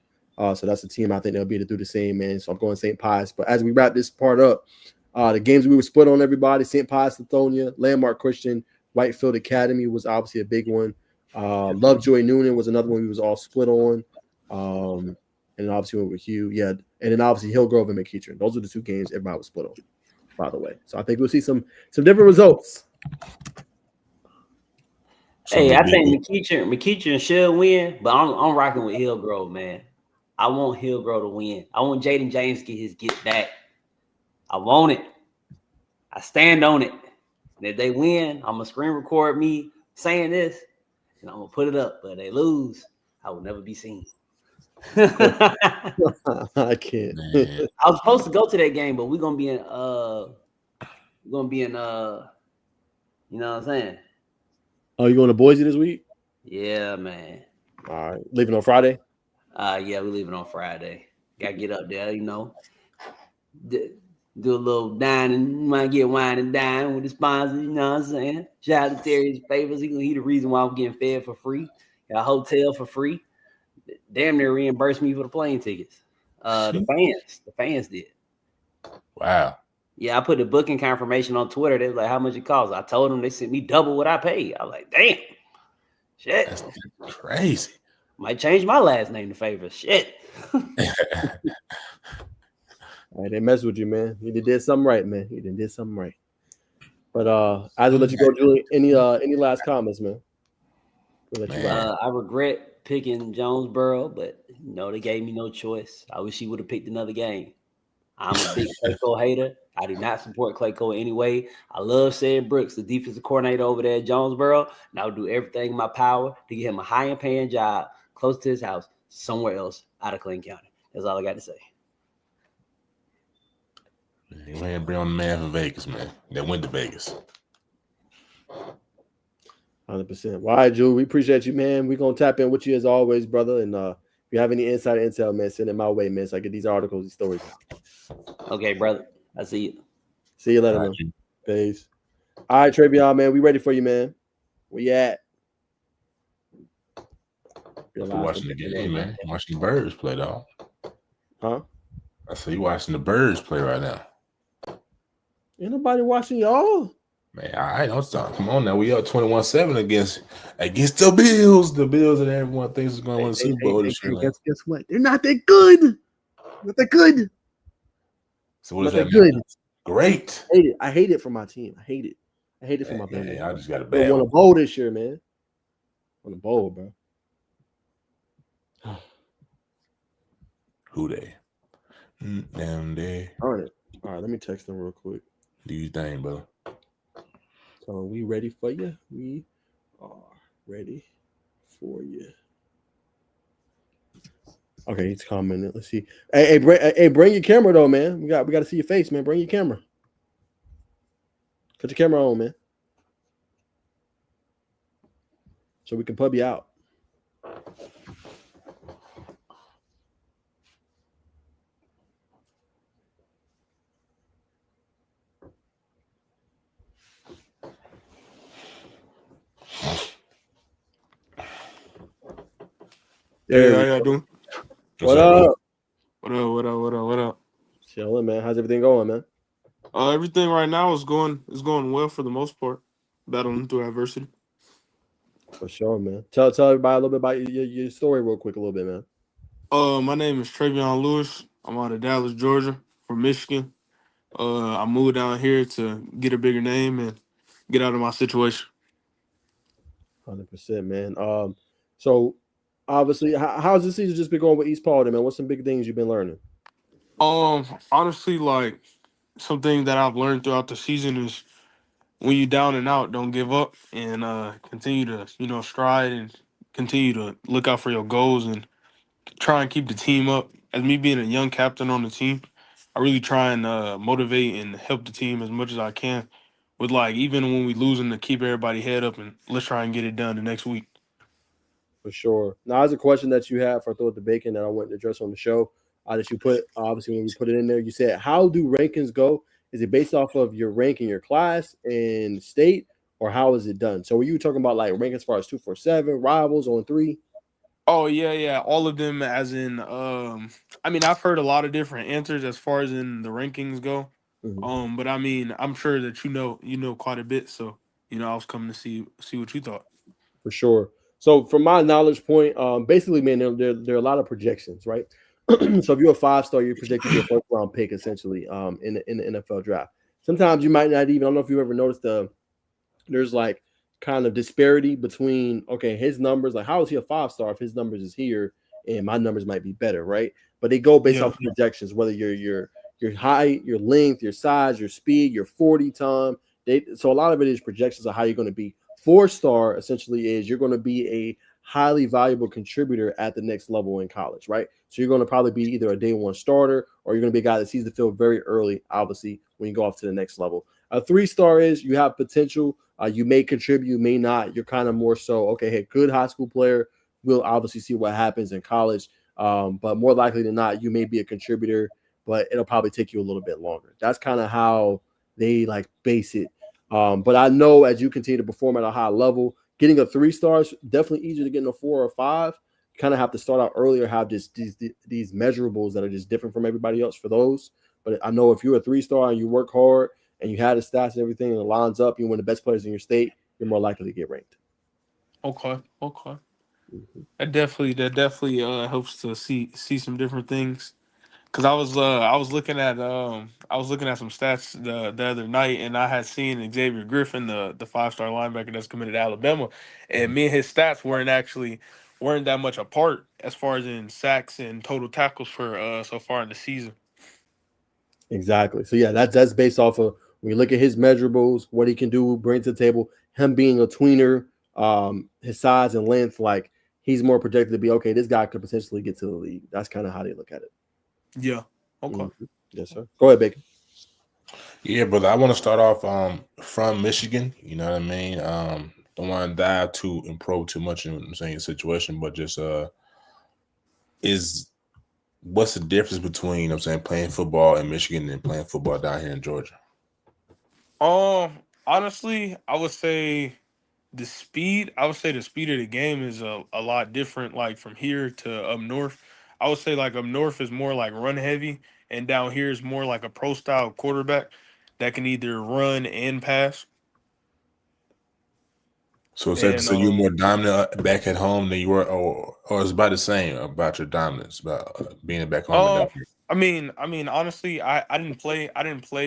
So that's a team I think they'll be able to do the same, man. So I'm going St. Pius. But as we wrap this part up, the games we were split on, everybody, St. Pius, Lithonia, Landmark Christian, Whitefield Academy was obviously a big one. Lovejoy Noonan was another one we was all split on. And then obviously went with Hugh. Yeah. And then obviously Hillgrove and McEachern. Those are the 2 games everybody was split on, by the way. So I think we'll see some different results. Hey, I think McEachern should win, but I'm rocking with Hillgrove, man. I want Hillgrove to win. I want Jaden James to get back. I want it. I stand on it. And if they win, I'm gonna screen record me saying this, and I'm gonna put it up. But if they lose, I will never be seen. I can't. Man. I was supposed to go to that game, but we're gonna be in you know what I'm saying? Oh, you going to Boise this week? Yeah, man. All right, leaving on Friday. Yeah, we're leaving on Friday. Gotta get up there, you know. Do a little dining. You might get wine and dine with the sponsors, you know what I'm saying? Shout out to Terry's Favors. He the reason why I'm getting fed for free. Got a hotel for free. Damn near reimbursed me for the plane tickets. The fans did. Wow. Yeah, I put the booking confirmation on Twitter. They was like, how much it costs? I told them they sent me double what I paid. I was like, damn. Shit. That's crazy. Might change my last name to Favors. Shit. All right, they mess with you, man. You did something right, man. You did something right. But I will let you go, Julie. Any last comments, man? We'll let you ride. I regret picking Jonesboro, but you know they gave me no choice. I wish he would have picked another game. I'm a big Clayco hater. I do not support Clayco anyway. I love Ced Brooks, the defensive coordinator over there at Jonesboro, and I would do everything in my power to get him a high-end paying job close to his house somewhere else out of Clayton County. That's all I got to say. You ain't bring on the man from Vegas, man. That went to Vegas. 100%. Well, all right, Julie, we appreciate you, man. We're going to tap in with you as always, brother. And if you have any inside intel, man, send it my way, man, so I get these articles, these stories. Okay, brother. I see you. See you later, man. Peace. All right, Travion, man, we ready for you, man. Where you at? You watching the game, man. You watching the Birds play, dog. Huh? I say you watching the Birds play right now. Ain't nobody watching y'all. Man, all right, don't stop. Come on now. We up 21-7 against the Bills. The Bills that everyone thinks is going to win the Super Bowl this year. Guess what? They're not that good. Not that good. So what does Not that that mean? good. Great. I hate it for my team. I hate it for my family. I just got a They bad won a one. bowl this year, man. Won a bowl, bro. Who they? Damn they. All right, let me text them real quick. Do you think, brother? So we ready for you? We are ready for you. Okay, he's commenting. Let's see. Hey, bring your camera though, man. We got to see your face, man. Bring your camera. Put your camera on, man. So we can pub you out. Hey, how y'all doing? What up? What up? Chilling, man. How's everything going, man? Everything right now is going well for the most part. Battling through adversity. For sure, man. Tell everybody a little bit about your story real quick, a little bit, man. My name is Travion Lewis. I'm out of Dallas, Georgia, from Michigan. I moved down here to get a bigger name and get out of my situation. 100%, man. So obviously, how's the season just been going with East Paulding, man? What's some big things you've been learning? Honestly, like something that I've learned throughout the season is when you're down and out, don't give up and continue to, stride and continue to look out for your goals and try and keep the team up. As me being a young captain on the team, I really try and motivate and help the team as much as I can with even when we losing to keep everybody head up and let's try and get it done the next week. For sure. Now, there's a question that you have for Throw It to Bacon that I want to address on the show that you put, obviously, when we put it in there, you said, how do rankings go? Is it based off of your rank in your class and state, or how is it done? So were you talking about rank as far as 247, rivals on 3? Oh, yeah. All of them as in, I've heard a lot of different answers as far as in the rankings go. Mm-hmm. But I'm sure that you know quite a bit. So, I was coming to see what you thought. For sure. So from my knowledge point, basically, man, there are a lot of projections, right? So if you're a 5-star, you're projected to be a first-round pick, essentially, in the NFL draft. Sometimes you might not even, I don't know if you've ever noticed there's kind of disparity between, okay, his numbers, how is he a 5-star if his numbers is here and my numbers might be better, right? But they go based off projections, whether your height, your length, your size, your speed, your 40 time. So a lot of it is projections of how you're going to be. 4-star essentially is you're going to be a highly valuable contributor at the next level in college, right? So you're going to probably be either a day one starter or you're going to be a guy that sees the field very early, obviously, when you go off to the next level. A 3-star is you have potential. You may contribute, you may not. You're kind of more so, okay, hey, good high school player. We'll obviously see what happens in college. But more likely than not, you may be a contributor, but it'll probably take you a little bit longer. That's kind of how they like base it. But I know as you continue to perform at a high level, getting a 3-star is definitely easier than getting a 4 or 5. You kind of have to start out earlier, have these measurables that are just different from everybody else for those. But I know if you're a 3-star and you work hard and you have the stats and everything and it lines up, you're one of the best players in your state, you're more likely to get ranked. Okay. Mm-hmm. That definitely helps to see some different things. Cause I was looking at some stats the other night, and I had seen Xavier Griffin, the 5-star linebacker that's committed to Alabama, and me and his stats weren't that much apart as far as in sacks and total tackles for so far in the season. Exactly. So yeah, that's based off of when you look at his measurables, what he can do, bring to the table, him being a tweener, his size and length, like he's more projected to be okay. This guy could potentially get to the league. That's kind of how they look at it. Yeah. Okay. Mm-hmm. Yes, sir. Go ahead, Bacon. Yeah, brother. I want to start off from Michigan. You know what I mean? Don't want to dive too and probe too much in the same situation, but just what's the difference between, you know what I'm saying, playing football in Michigan and playing football down here in Georgia? Honestly, I would say the speed of the game is a lot different, like from here to up north. I would say like up north is more like run heavy, and down here is more like a pro style quarterback that can either run and pass. So it's safe to say you're more dominant back at home than you were, or it's about the same about your dominance, about being back home and down here. I mean, honestly, I didn't play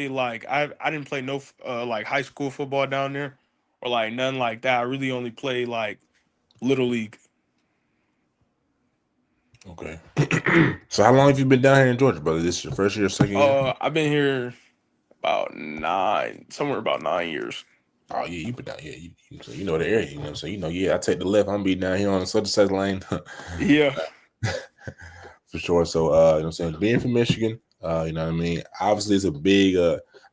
like I didn't play no like high school football down there, or like nothing like that. I really only played like little league. Okay. So how long have you been down here in Georgia, brother? This is your first year, second year? I've been here somewhere about 9 years. Oh yeah, you been down here. You know the area. You know what I'm saying? I take the left. I'm be down here on the such and such lane. Yeah. For sure. So you know what I'm saying, being from Michigan, you know what I mean? Obviously it's a big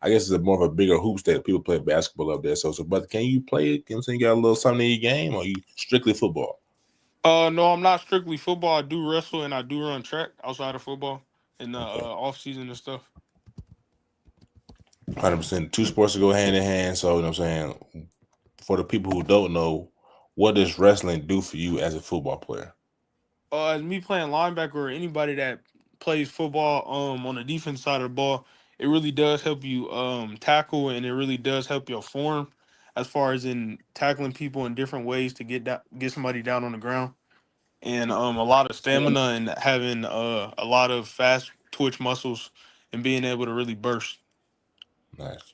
I guess it's more of a bigger hoop state. People play basketball up there. So but can you play, you know what I'm saying, you got a little something in your game, or you strictly football? No, I'm not strictly football. I do wrestle and I do run track outside of football in the off season and stuff. 100%. Two sports to go hand in hand. So you know what I'm saying, for the people who don't know, what does wrestling do for you as a football player? As me playing linebacker or anybody that plays football on the defense side of the ball, it really does help you tackle, and it really does help your form as far as in tackling people in different ways to get somebody down on the ground, and a lot of stamina and having a lot of fast twitch muscles and being able to really burst. Nice.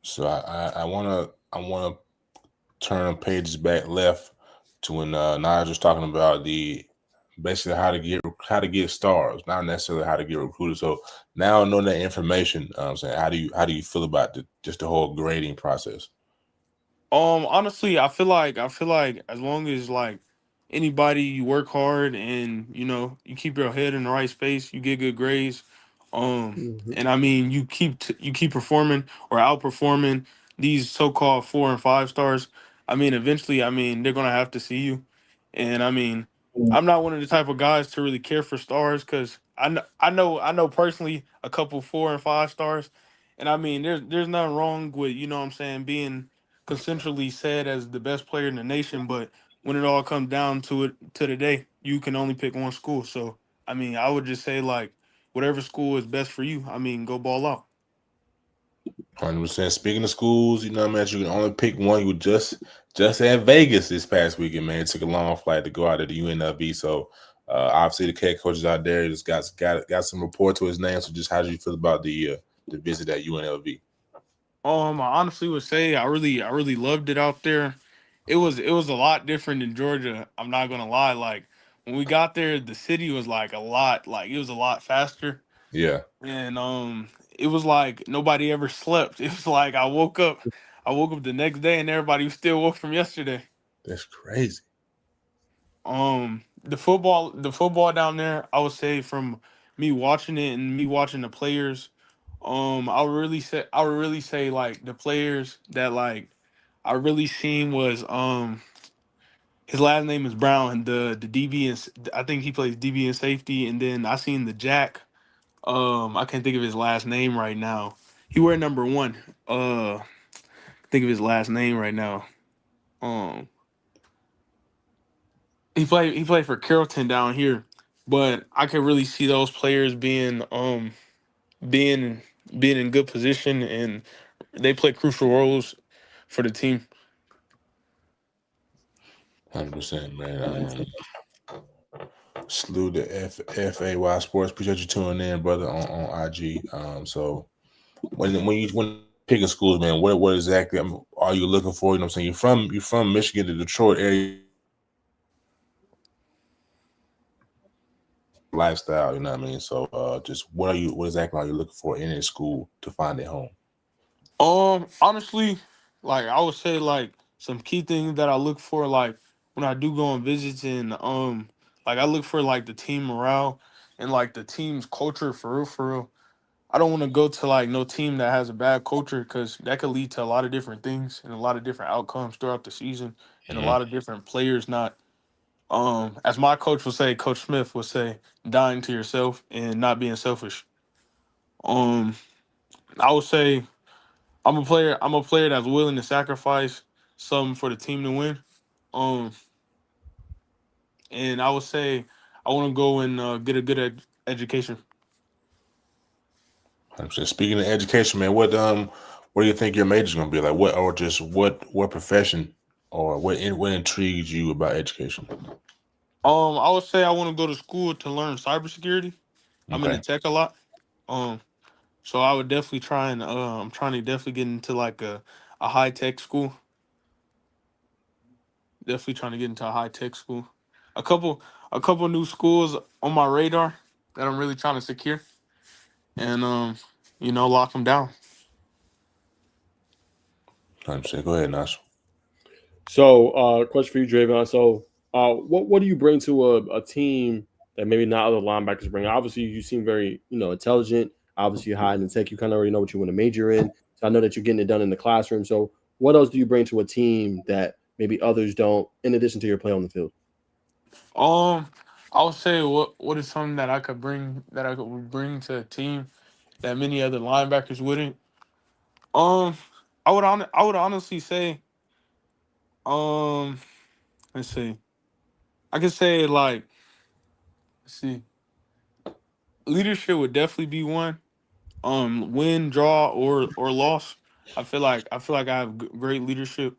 So I wanna turn pages back left to when Nigel was talking about basically how to get stars, not necessarily how to get recruited. So now knowing that information, I'm saying, how do you feel about just the whole grading process? Honestly, I feel like as long as like anybody, you work hard and you keep your head in the right space, you get good grades. And I mean you keep performing or outperforming these so-called 4 and 5 stars. I mean, eventually, I mean they're gonna have to see you. And I mean, I'm not one of the type of guys to really care for stars because I know personally a couple 4 and 5 stars, and I mean there's nothing wrong with what I'm saying, being consensually said as the best player in the nation, but when it all comes down to it to the day, you can only pick one school. So I mean, I would just say like whatever school is best for you. I mean, go ball out. 100%. Speaking of schools, you know, man, you can only pick one. You were just at Vegas this past weekend, man. It took a long flight to go out to the UNLV. So obviously the head coaches out there just got some report to his name. So just how did you feel about the visit at UNLV? I honestly would say I really loved it out there. It was a lot different than Georgia. I'm not gonna lie. Like when we got there, the city was like it was a lot faster. Yeah. And it was like nobody ever slept. It was like I woke up I woke up the next day and everybody was still woke from yesterday. That's crazy. The football down there, I would say from me watching it and me watching the players, I would really say like the players that like I really seen was his last name is Brown, the DB and I think he plays DB and safety, and then I seen the Jack. I can't think of his last name right now. He wear number 1. Think of his last name right now. Um, he played for Carrollton down here, but I could really see those players being being in good position, and they play crucial roles for the team. 100%, man. Salute the FAY Sports. Appreciate you tuning in, brother, on IG. So when you picking schools, man, what exactly are you looking for? You know what I'm saying? You're from Michigan, the Detroit area lifestyle, you know what I mean? So just what exactly are you looking for in a school to find a home? Honestly, like I would say, like some key things that I look for, like when I do go on visits, and like I look for like the team morale and like the team's culture for real, for real. I don't want to go to like no team that has a bad culture, because that could lead to a lot of different things and a lot of different outcomes throughout the season, and a Mhm. lot of different players not, as my coach would say, Coach Smith would say, dying to yourself and not being selfish. Um, I would say I'm a player that's willing to sacrifice something for the team to win. Um, and I would say I want to go and get a good education. 100%. Speaking of education, man, what do you think your major's gonna be like? What profession or what intrigues you about education? I would say I want to go to school to learn cybersecurity. I'm into Okay. tech a lot. Um, so I would definitely try and I'm trying to definitely get into like a high tech school. Definitely trying to get into a high tech school. A couple a couple new schools on my radar that I'm really trying to secure, and lock them down. 100%. Go ahead, Nash. So, question for you, Draven. So, what do you bring to a team that maybe not other linebackers bring? Obviously, you seem very intelligent. Obviously, you're high in the tech. You kind of already know what you want to major in. So I know that you're getting it done in the classroom. So, what else do you bring to a team that maybe others don't, in addition to your play on the field? Um, I would say what is something that I could bring to a team that many other linebackers wouldn't. Um, I would honestly say, um let's see, I could say like, let's see, leadership would definitely be one. Win, draw, or loss. I feel like I have great leadership,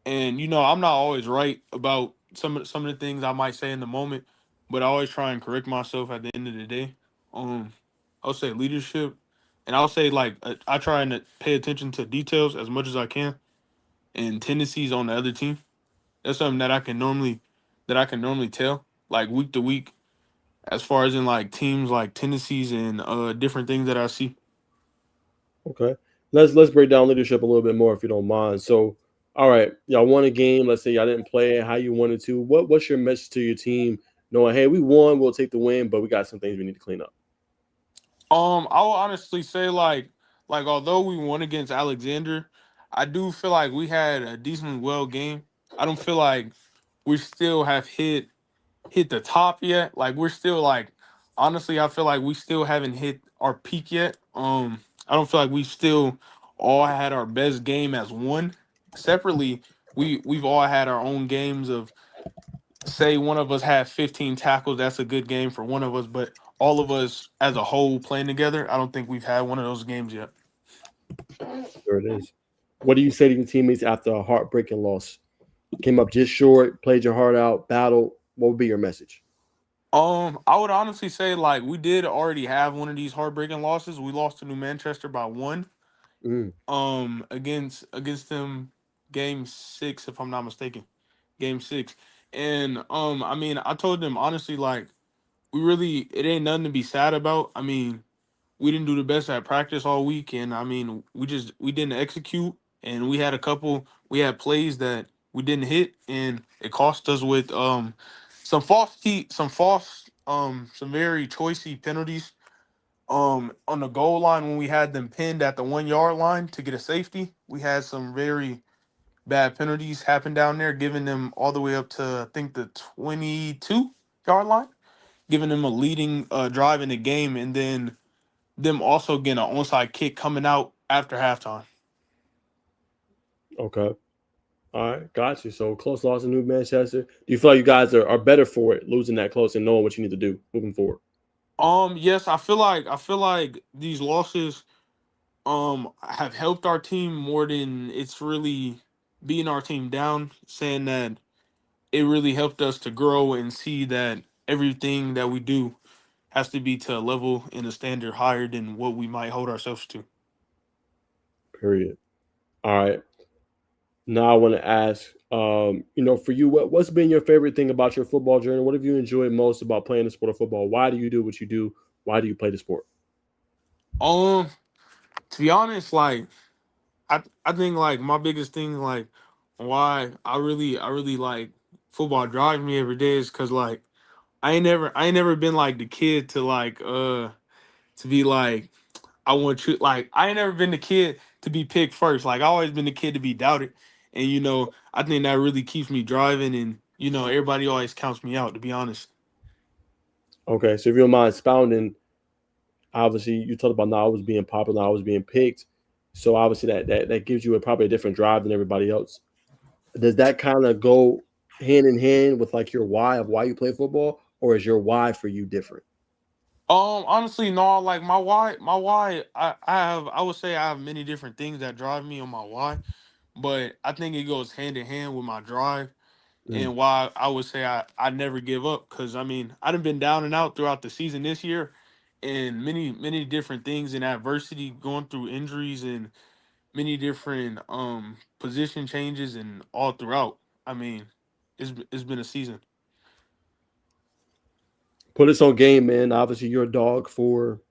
and I'm not always right about some of the things I might say in the moment, but I always try and correct myself at the end of the day. Um, I'll say leadership, and I'll say like I try and pay attention to details as much as I can and tendencies on the other team. That's something that I can normally tell like week to week, as far as in like teams like tendencies and different things that I see. Okay, let's break down leadership a little bit more if you don't mind. So, all right, y'all won a game. Let's say y'all didn't play it how you wanted to. What's your message to your team, knowing hey we won, we'll take the win, but we got some things we need to clean up. I will honestly say like although we won against Alexander, I do feel like we had a decently well game. I don't feel like we still have hit the top yet. Like we're still like, honestly, I feel like we still haven't hit our peak yet. I don't feel like we still all had our best game as one. Separately, we've all had our own games of, say one of us had 15 tackles, that's a good game for one of us, but all of us as a whole playing together, I don't think we've had one of those games yet. There it is. What do you say to your teammates after a heartbreaking loss? Came up just short, played your heart out, battled. What would be your message? I would honestly say like we did already have one of these heartbreaking losses. We lost to New Manchester by one. Mm, Against them, game 6, if I'm not mistaken, game 6. And I mean, I told them honestly, like it ain't nothing to be sad about. I mean, we didn't do the best at practice all week, and I mean, we didn't execute, and we had plays that we didn't hit, and it cost us with some very choicey penalties on the goal line when we had them pinned at the 1 yard line to get a safety. We had some very bad penalties happen down there, giving them all the way up to I think the 22 yard line, giving them a leading drive in the game, and then them also getting an onside kick coming out after halftime. Okay. All right, got you. So close loss in New Manchester. Do you feel like you guys are better for it, losing that close and knowing what you need to do moving forward? Yes, I feel like these losses have helped our team more than it's really beating our team down, saying that it really helped us to grow and see that everything that we do has to be to a level and a standard higher than what we might hold ourselves to. Period. All right. Now I want to ask, for you, what's been your favorite thing about your football journey? What have you enjoyed most about playing the sport of football? Why do you do what you do? Why do you play the sport? To be honest, like I think like my biggest thing, like why I really like football drives me every day is because like I ain't never been like the kid to like to be like I want you, like I ain't never been the kid to be picked first. Like I always been the kid to be doubted. And I think that really keeps me driving, and everybody always counts me out, to be honest. Okay, so if you don't mind expounding, obviously you talked about now I was being popular, I was being picked. So obviously that gives you probably a different drive than everybody else. Does that kind of go hand in hand with like your why of why you play football, or is your why for you different? Honestly, no, like my why, I would say I have many different things that drive me on my why, but I think it goes hand in hand with my drive and why I would say I never give up. Cause I mean, I done been down and out throughout the season this year and many different things in adversity, going through injuries and many different position changes and all throughout. I mean, it's been a season. Put us on game, man. Obviously, you're a dog for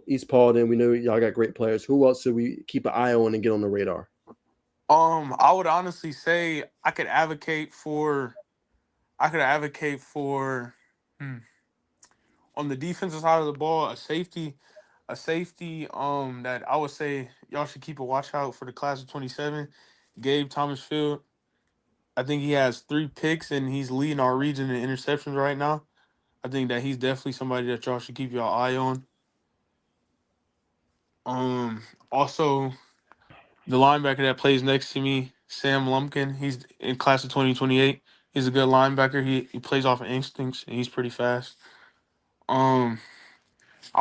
East Paulding. We know y'all got great players. Who else should we keep an eye on and get on the radar? I would honestly say I could advocate for on the defensive side of the ball, a safety that I would say y'all should keep a watch out for the class of 27, Gabe Thomas Field. I think he has 3 picks and he's leading our region in interceptions right now. I think that he's definitely somebody that y'all should keep your eye on. Also, the linebacker that plays next to me, Sam Lumpkin, he's in class of 2028. He's a good linebacker. He plays off of instincts and he's pretty fast. I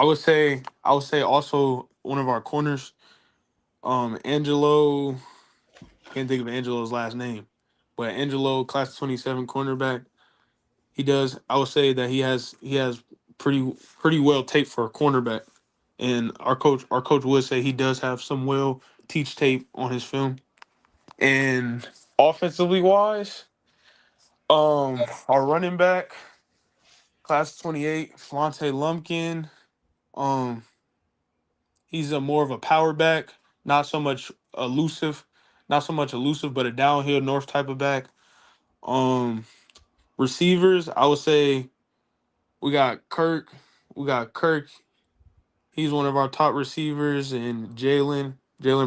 would say also one of our corners, Angelo. Can't think of Angelo's last name, but Angelo, class of 27 cornerback. He does. I would say that he has pretty well tape for a cornerback, and our coach would say he does have some well teach tape on his film. And offensively wise, our running back, class of 28, Flante Lumpkin. Um, he's a more of a power back, not so much elusive, but a downhill north type of back. Um, Receivers, I would say we got Kirk. We got Kirk. He's one of our top receivers, and Jalen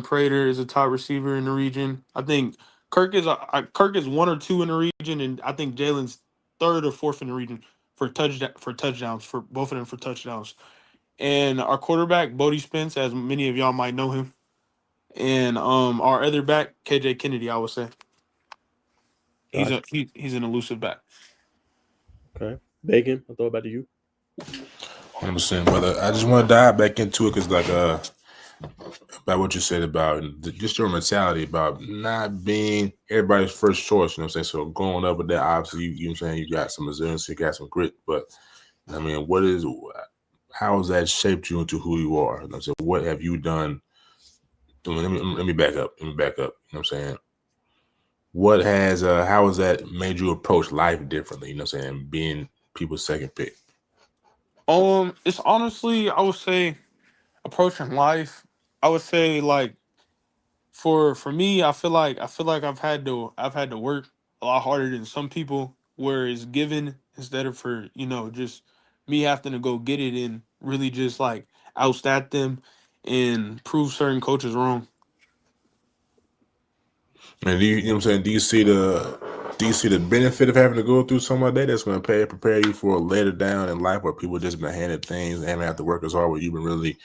Prater is a top receiver in the region. I think Kirk is 1 or 2 in the region, and I think Jalen's 3rd or 4th in the region for touchdowns for both of them for touchdowns. And our quarterback, Bodie Spence, as many of y'all might know him, and our other back, KJ Kennedy, I would say Gotcha. he's an elusive back. Okay, Bacon. I'll throw it back to you. 100%, brother. I just want to dive back into it because, like, about what you said about just your mentality about not being everybody's first choice. You know what I'm saying? So growing up with that, obviously, you know what I'm saying, you got some resilience, you got some grit. But I mean, how has that shaped you into who you are? You know what I'm saying? What have you done? Let me back up. You know what I'm saying? How has that made you approach life differently? You know what I'm saying? Being people's second pick. It's honestly, I would say, approaching life. I would say, like, for me, I feel like I've had to work a lot harder than some people, where it's given instead of for just me having to go get it and really just like outstat them and prove certain coaches wrong. And you know what I'm saying? Do you see the benefit of having to go through something like that that's going to prepare you for later down in life where people just been handed things and haven't have to work as hard, where you've been really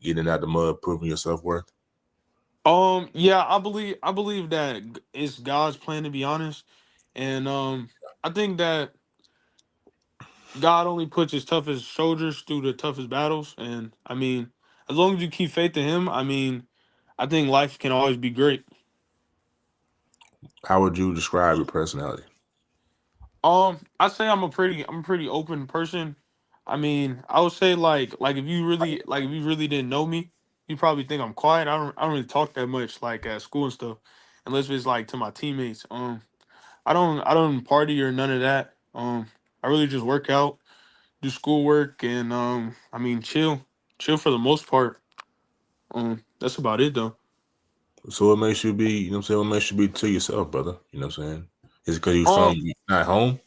getting out the mud, proving your self worth? Yeah, I believe that it's God's plan, to be honest, and I think that God only puts his toughest soldiers through the toughest battles, and I mean, as long as you keep faith in Him, I mean, I think life can always be great. How would you describe your personality? I say I'm a pretty open person. I mean, I would say if you really didn't know me, you probably think I'm quiet. I don't really talk that much like at school and stuff, unless it's like to my teammates. I don't party or none of that. I really just work out, do schoolwork, and I mean chill for the most part. That's about it though. So what makes you be, you know what I'm saying? What makes you be to yourself, brother? You know what I'm saying? Is it because you're Um, not home?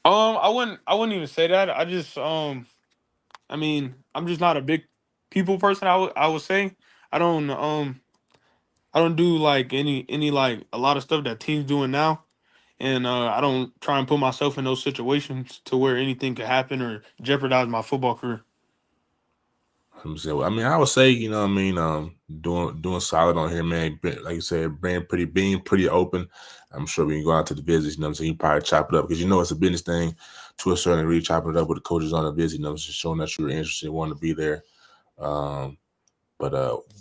I wouldn't even say that. I mean, I'm just not a big people person. I would say I don't do like any like a lot of stuff that teams doing now, and I don't try and put myself in those situations to where anything could happen or jeopardize my football career. I'm saying, well, I mean, I would say, you know what I mean, doing solid on here, man. Like you said, being pretty open. I'm sure when you go out to the visits, you know what I'm saying, you probably chop it up because you know it's a business thing to a certain degree, chopping it up with the coaches on the visit, you know, just showing that you're interested, wanting to be there. Um, but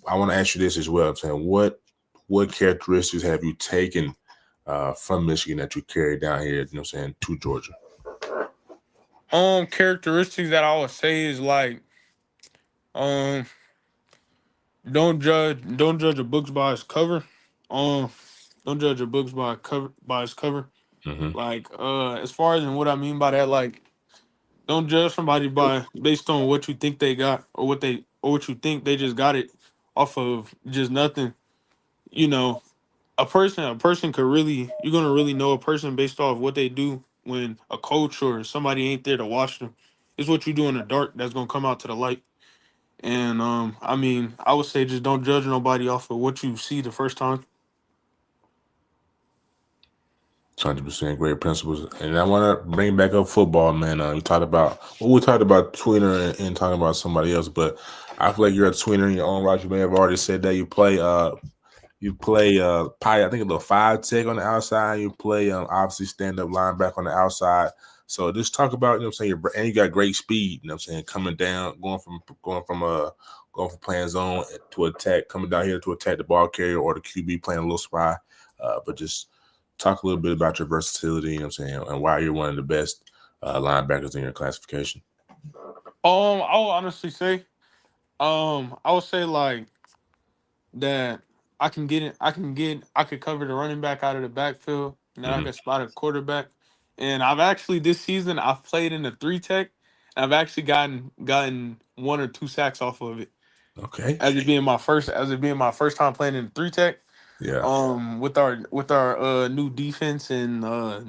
I want to ask you this as well. I'm saying, what characteristics have you taken from Michigan that you carry down here, you know what I'm saying, to Georgia? Characteristics that I would say is like um don't judge a book by its cover. Um, don't judge a book by its cover. Mm-hmm. Like as far as and what I mean by that, like don't judge somebody by based on what you think they got or what you think they just got it off of just nothing. You know, a person could really you're gonna really know a person based off what they do when a coach or somebody ain't there to watch them. It's what you do in the dark that's gonna come out to the light. And I mean, I would say just don't judge nobody off of what you see the first time. 100% great principles. And I want to bring back up football, man. We talked about tweener and talking about somebody else, but I feel like you're a tweener in your own right. You may have already said that you play probably I think a little 5 tech on the outside. You play obviously stand up linebacker on the outside. So just talk about, you know what I'm saying, and you got great speed, you know what I'm saying, coming down, going from playing zone to attack, coming down here to attack the ball carrier or the QB playing a little spy. But just talk a little bit about your versatility, you know what I'm saying, and why you're one of the best linebackers in your classification. I will honestly say, I would say like that I can get it. I could cover the running back out of the backfield, and then I Hmm. could spot a quarterback. And I've actually this season I've played in the 3 tech, and I've actually gotten 1 or 2 sacks off of it Okay. as it being my first time playing in the 3 tech. Yeah. With our new defense and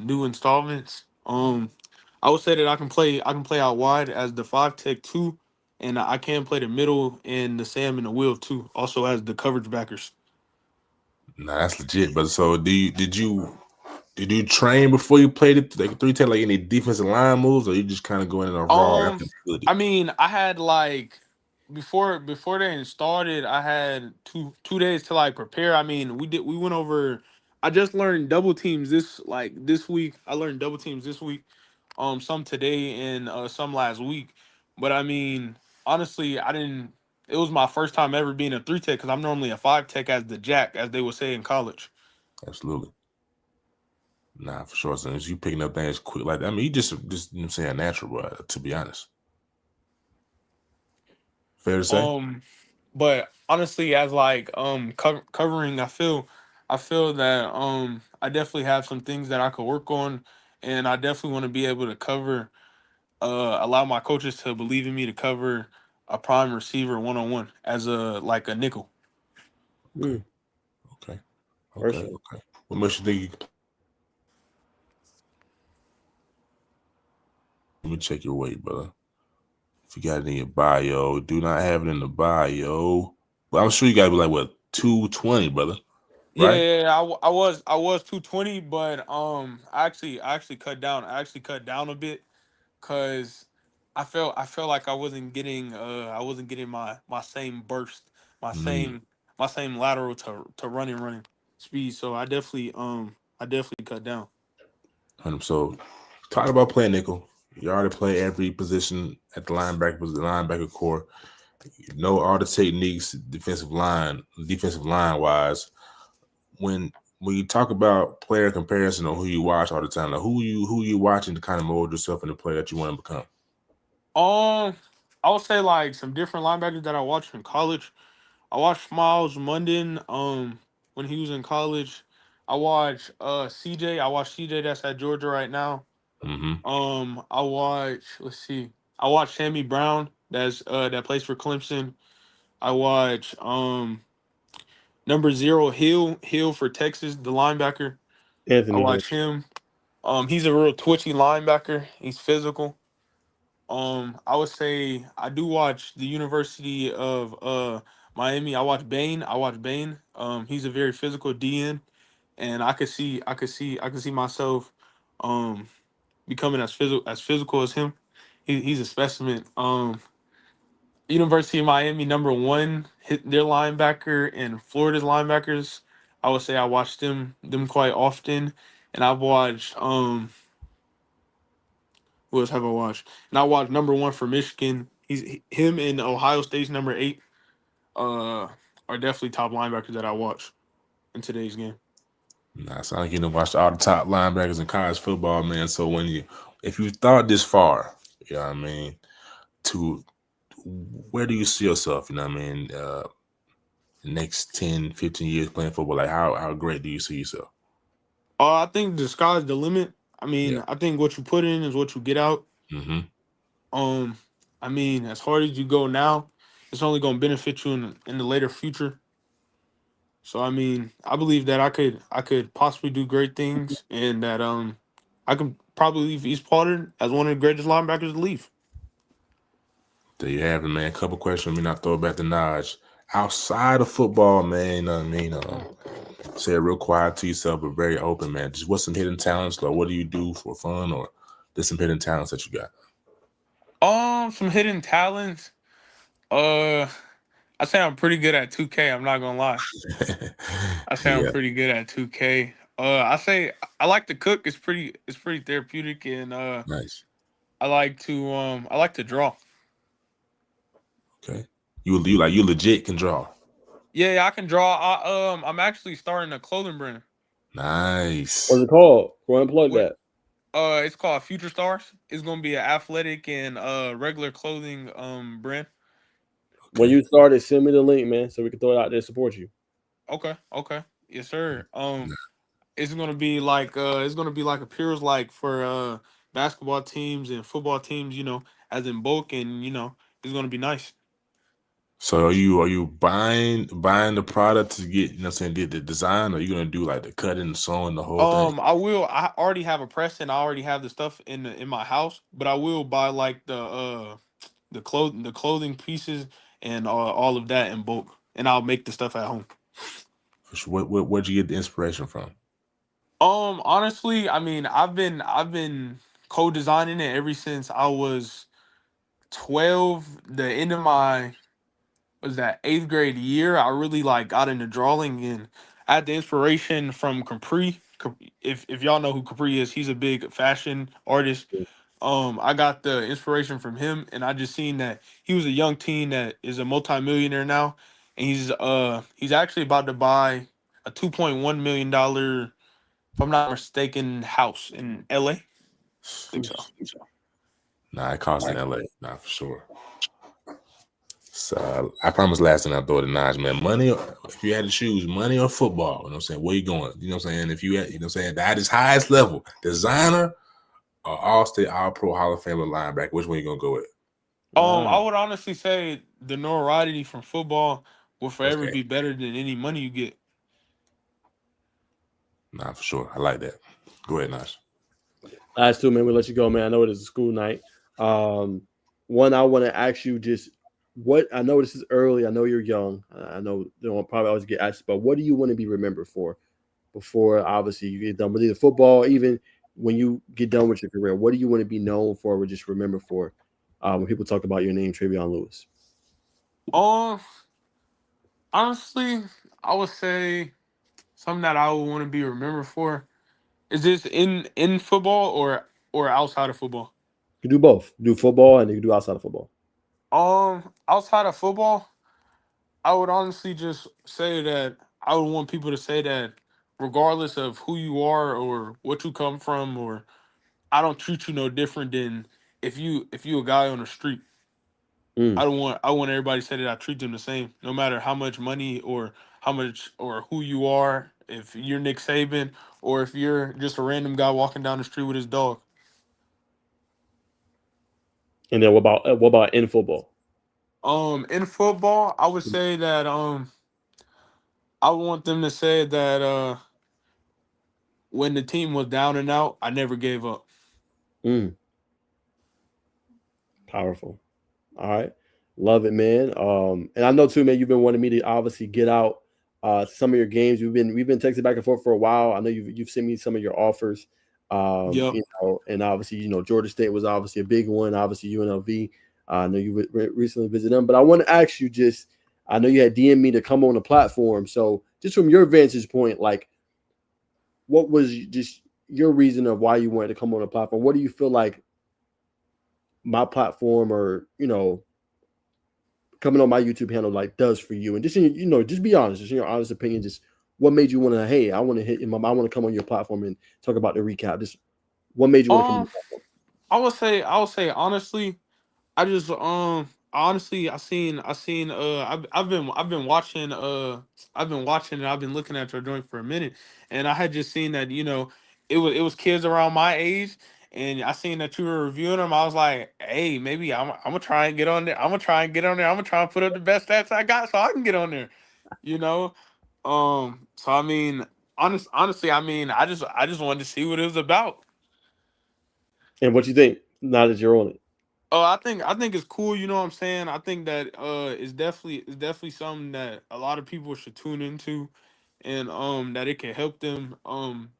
new installments, I would say that I can play out wide as the 5 tech too, and I can play the middle and the Sam and the wheel too, also as the coverage backers. Nah, that's legit. But so did you train before you played it like 3 tech, like any defensive line moves, or you just kind of going in a raw Um, ability? I mean, I had like before they installed it, I had two days to like prepare. I mean, we went over. I just learned double teams this week. I learned double teams this week. Some today and some last week. But I mean, honestly, I didn't. It was my first time ever being a 3 tech because I'm normally a 5 tech as the jack, as they would say in college. Absolutely. Nah, for sure. So you picking up things quick, like I mean, you just you know what I'm saying, natural, bro. To be honest, fair to say. Um, but honestly, as like covering, I feel that I definitely have some things that I could work on, and I definitely want to be able to cover, allow my coaches to believe in me to cover a prime receiver 1-on-1 as a nickel. Okay. Okay. Okay. What makes you think you? Let me check your weight, brother. If you got it in your bio, do not have it in the bio. But I'm sure you got to be like what 220, brother. Yeah, Right? yeah, yeah, I was 220, but I actually cut down. I actually cut down a bit because I felt like I wasn't getting my same burst, my Mm. same my same lateral to running speed. So I definitely cut down. So, talking about playing nickel, you already play every position at the linebacker core. You know all the techniques, defensive line wise. When you talk about player comparison or who you watch all the time, like who you watching to kind of mold yourself in the player that you want to become. I would say like some different linebackers that I watched in college. I watched Miles Munden when he was in college. I watched CJ. I watched CJ that's at Georgia right now. Mm-hmm. I watch. Let's see. I watch Sammy Brown. That plays for Clemson. I watch number 0 Hill for Texas, the linebacker. I Anthony Hill. watch him. He's a real twitchy linebacker. He's physical. I would say I do watch the University of Miami. I watch Bain. He's a very physical DN, and I could see myself um becoming as physical as him. He's a specimen. University of Miami #1 hit their linebacker and Florida's linebackers. I would say I watch them quite often, and I've watched who else have I watched? And I watched #1 for Michigan. Him and Ohio State's #8 uh are definitely top linebackers that I watch in today's game. Nah, sound like you done watched all the top linebackers in college football, man. So if you thought this far, you know what I mean, to where do you see yourself, you know what I mean, the next 10, 15 years playing football? Like how great do you see yourself? I think the sky's the limit. I Yeah. mean, I think what you put in is what you get out. Mm-hmm. Um, I mean, as hard as you go now, it's only going to benefit you in the later future. So I mean, I believe that I could possibly do great things, and that I could probably leave East Pollard as one of the greatest linebackers to leave. There you have it, man. Couple questions. Let me not throw it back to Naj. Outside of football, man, you know what I mean? Say it real quiet to yourself, but very open, man. Just what's some hidden talents? Like, what do you do for fun, or there's some hidden talents that you got? Some hidden talents. Uh, I say I'm pretty good at 2K. I'm not gonna lie. I say I'm Yeah, pretty good at 2K. I say I like to cook. It's pretty therapeutic, and nice. I like to draw. Okay, you legit can draw. Yeah, yeah, I can draw. I'm actually starting a clothing brand. Nice. What's it called? Go ahead and plug What? that. It's called Future Stars. It's gonna be an athletic and regular clothing brand. When Okay. you started, send me the link, man, so we can throw it out there to support you. Okay, okay, yes, sir. It's gonna be like appears like for basketball teams and football teams. As in bulk, and it's gonna be nice. So are you buying the product to get, what I'm saying, get the design, or are you gonna do like the cutting, the sewing, the whole thing? I will. I already have a press and I already have the stuff in my house, but I will buy like the clothing pieces and all of that in bulk, and I'll make the stuff at home. For sure. Where'd you get the inspiration from? Honestly, I mean, I've been co-designing it ever since I was 12. The end of my was that 8th grade year. I really like got into drawing, and I had the inspiration from Capri. If y'all know who Capri is, he's a big fashion artist. I got the inspiration from him, and I just seen that he was a young teen that is a multimillionaire now, and he's actually about to buy a $2.1 million, if I'm not mistaken, house in LA. Think so. Nah, it costs in LA. Nah, for sure. So I promise last thing I throw it in Naj, man. Money, if you had to choose money or football, you know what I'm saying? Where you going? You know what I'm saying? If you had, you know what I'm saying, at his highest level, designer or all-state, all-pro, Hall of Famer linebacker, which one you gonna go with? I would honestly say the notoriety from football will forever Okay. be better than any money you get. Nah, for sure. I like that. Go ahead, Nash. Last two, man. We'll let you go, man. I know it is a school night. One, I want to ask you just what I know this is early. I know you're young. I know you don't probably always get asked, but what do you want to be remembered for before obviously you get done with either football, even when you get done with your career? What do you want to be known for or just remember for when people talk about your name, Travion Lewis? Honestly, I would say something that I would want to be remembered for. Is this in football or outside of football? You can do both. Do football and you can do outside of football. Outside of football, I would honestly just say that I would want people to say that regardless of who you are or what you come from, or I don't treat you no different than if you a guy on the street. Mm. I want everybody to say that I treat them the same, no matter how much money or how much or who you are. If you're Nick Saban or if you're just a random guy walking down the street with his dog. And then what about in football? In football, I would say that I want them to say that when the team was down and out, I never gave up. Mm. Powerful. All right. Love it, man. And I know too, man, you've been wanting me to obviously get out some of your games. We've been texting back and forth for a while. I know you've sent me some of your offers. Yep. And obviously, Georgia State was obviously a big one. Obviously, UNLV. I know you recently visited them, but I want to ask you I know you had DM me to come on the platform. So just from your vantage point, like what was just your reason of why you wanted to come on the platform? What do you feel like my platform or, coming on my YouTube handle like does for you? And just, just be honest, just in your honest opinion, just what made you want to, hey, I want to come on your platform and talk about the recap. Just what made you want to come on the platform? I would say honestly, I just honestly I've been watching and I've been looking at your joint for a minute, and I had just seen that it was kids around my age, and I seen that you were reviewing them. I was like, hey, maybe I'm gonna try and get on there. I'm gonna try and get on there. I'm gonna try and put up the best stats I got so I can get on there. You know, so I mean, honestly, I mean, I just wanted to see what it was about. And what you think now that you're on it? Oh, I think it's cool. You know what I'm saying? I think that it's definitely something that a lot of people should tune into, and that it can help them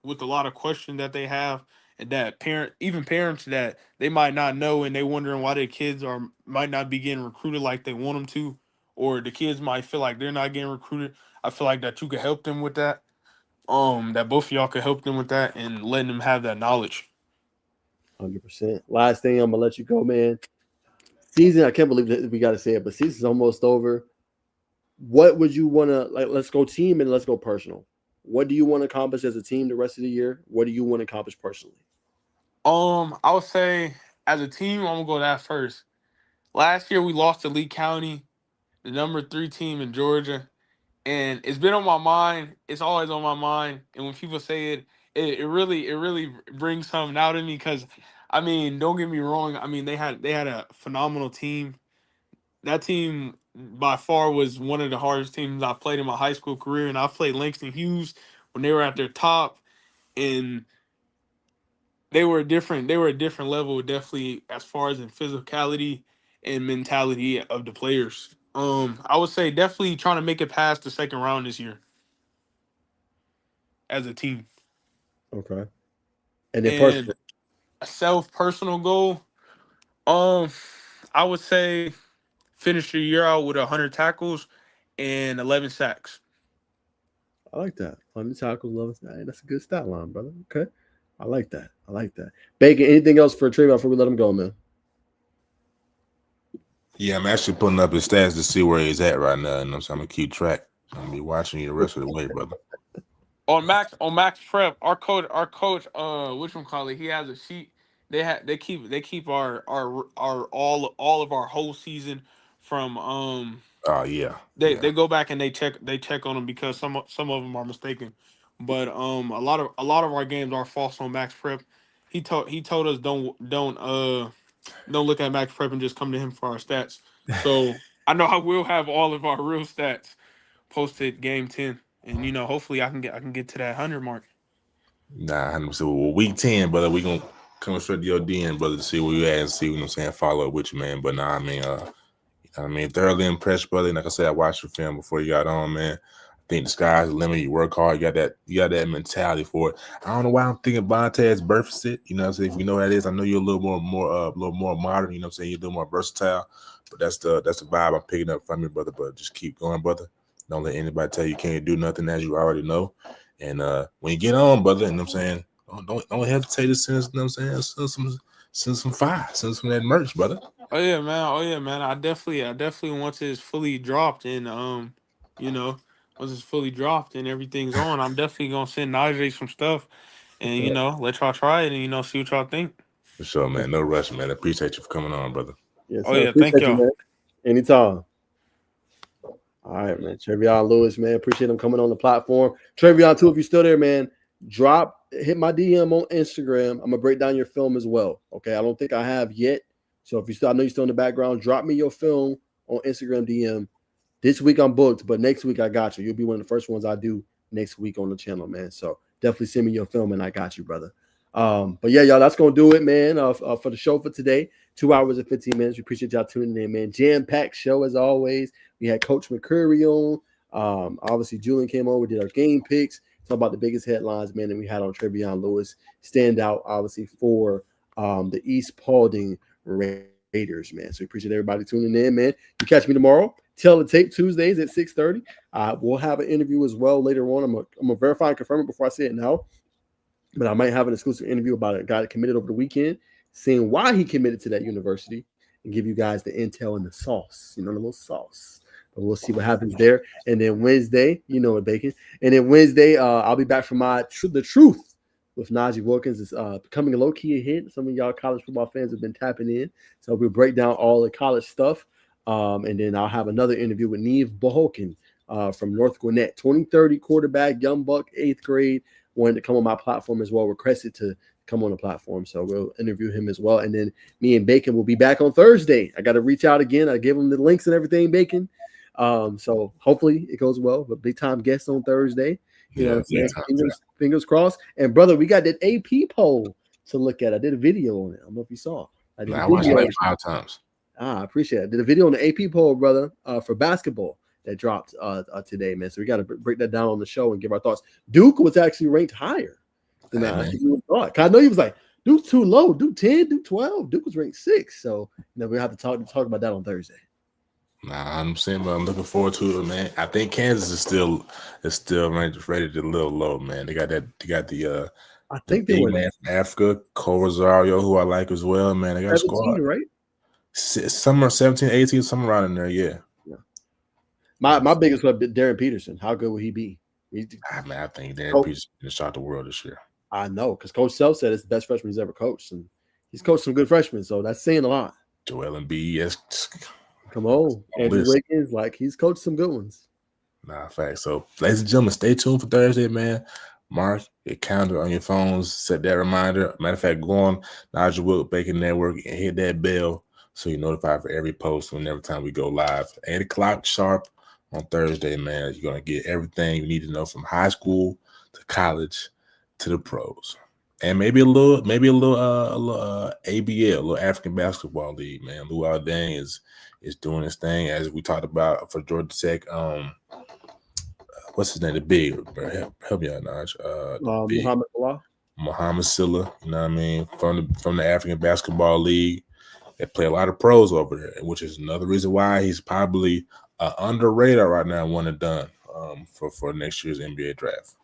with a lot of questions that they have, and that parents that they might not know and they wondering why their kids might not be getting recruited like they want them to, or the kids might feel like they're not getting recruited. I feel like that you could help them with that. That both of y'all could help them with that and letting them have that knowledge. 100%. Last thing, I'm gonna let you go, man. Season, I can't believe that we got to say it, but season's almost over. What would you want to like? Let's go team and let's go personal. What do you want to accomplish as a team the rest of the year? What do you want to accomplish personally? I would say as a team, I'm gonna go that first. Last year we lost to Lee County, the number 3 team in Georgia, and it's been on my mind. It's always on my mind, and when people say it really brings something out of me because, I mean, don't get me wrong. I mean, they had a phenomenal team. That team by far was one of the hardest teams I've played in my high school career, and I played Langston Hughes when they were at their top, and they were a different level, definitely as far as in physicality and mentality of the players. I would say definitely trying to make it past the second round this year as a team. Okay. And then And personal. a personal goal, um, I would say finish the year out with 100 tackles and 11 sacks. I like that. 100 tackles, 11. Hey, that's a good stat line, brother. Okay. I like that. Bacon, anything else for Trayvon before we let him go, man? Yeah, I'm actually putting up his stats to see where he's at right now, and so I'm gonna keep track. I'm gonna be watching you the rest of the way, brother. On Max Prep, our coach, whatchamacallit, he has a sheet. They keep our all of our whole season from Oh yeah, they go back and they check on them because some of them are mistaken, but a lot of our games are false on Max Prep. He told us don't look at Max Prep and just come to him for our stats. So I know I will have all of our real stats posted game 10, and hopefully I can get to that 100 mark. Nah, 100%. Well, week 10, brother, we gonna come straight to your DM, brother, to see where you at and see what I'm saying. Follow up with you, man. But nah, I mean, thoroughly impressed, brother. And like I said, I watched your film before you got on, man. I think the sky's the limit. You work hard. You got that mentality for it. I don't know why I'm thinking Vontaze Burfict. You know what I'm saying? If you know what that is, I know you're a little more modern. You know what I'm saying? You're a little more versatile. But that's the vibe I'm picking up from you, brother. But just keep going, brother. Don't let anybody tell you can't do nothing, as you already know. And when you get on, brother, you know what I'm saying? Don't hesitate to send us, you know what I'm saying? Send some fire. Send some of that merch, brother. Oh yeah, man. I definitely once it's fully dropped and once it's fully dropped and everything's on, I'm definitely gonna send Najee some stuff and let y'all try it and see what y'all think. For sure, man. No rush, man. I appreciate you for coming on, brother. Yes, Oh sir. yeah, thank Appreciate you, y'all. man. Anytime. All right, man. Trevion Lewis, man. Appreciate him coming on the platform. Trevion, too, if you're still there, man, hit my DM on Instagram. I'm gonna break down your film as well. Okay. I don't think I have yet. So if you still, I know you're still in the background, drop me your film on Instagram DM. This week I'm booked, but next week I got you. You'll be one of the first ones I do next week on the channel, man. So definitely send me your film and I got you, brother. But yeah, y'all, that's gonna do it, man. For the show for today, 2 hours and 15 minutes. We appreciate y'all tuning in, man. Jam-packed show as always. We had Coach McCurry on. Obviously Julian came on. We did our game picks. Talk about the biggest headlines, man, that we had on Trevion Lewis. Stand out, obviously, for the East Paulding Raiders, man. So we appreciate everybody tuning in, man. You catch me tomorrow. Tell the Tape Tuesdays at 6:30. We'll have an interview as well later on. I'm gonna verify and confirm it before I say it now. But I might have an exclusive interview about a guy that committed over the weekend, seeing why he committed to that university, and give you guys the intel and the sauce, the little sauce. But we'll see what happens there. And then Wednesday, Bacon. And then Wednesday, I'll be back for my The Truth with Najee Wilkins. It's becoming a low-key hit. Some of y'all college football fans have been tapping in. So we'll break down all the college stuff. And then I'll have another interview with Neve Bohoken from North Gwinnett, 2030 quarterback, young buck, 8th grade. Wanted to come on my platform as well, requested to come on the platform. So we'll interview him as well. And then me and Bacon will be back on Thursday. I got to reach out again. I give him the links and everything, Bacon. So hopefully it goes well. But big time guest on Thursday. Fingers crossed. And brother, we got that AP poll to look at. I did a video on it. I don't know if you saw. I watched it like 5 times. I appreciate it. I did a video on the AP poll, brother, for basketball that dropped today, man. So we got to break that down on the show and give our thoughts. Duke was actually ranked higher than I thought. I know he was like, Duke's too low. Duke 10, Duke 12. Duke was ranked 6. So we'll have to talk about that on Thursday. Nah, I'm saying, but I'm looking forward to it, man. I think Kansas is still rated a little low, man. They got the I think they were man from Africa, Cole Rosario, who I like as well, man. They got 17, a squad, right? Somewhere 17, 18, somewhere around in there, yeah. My biggest one, Darren Peterson. How good would he be? I think Darren Peterson can shot the world this year. I know, because Coach Self said it's the best freshman he's ever coached, and he's coached some good freshmen, so that's saying a lot. Joel Embiid, yes. Come on, Andrew Wiggins, he's coached some good ones. Nah, facts. So, ladies and gentlemen, stay tuned for Thursday, man. Mark your calendar on your phones. Set that reminder. Matter of fact, go on Najee Wilkins Bacon Network and hit that bell so you're notified for every post and every time we go live. 8 o'clock sharp on Thursday, man. You're gonna get everything you need to know from high school to college to the pros, and maybe a little ABL, a little African Basketball League, man. Luau Deng is doing his thing, as we talked about for Georgia Tech. What's his name? The big, help me out, Naj. Muhammad Silla, you know what I mean, from the African Basketball League. They play a lot of pros over there, which is another reason why he's probably under radar right now, one and done for next year's NBA draft.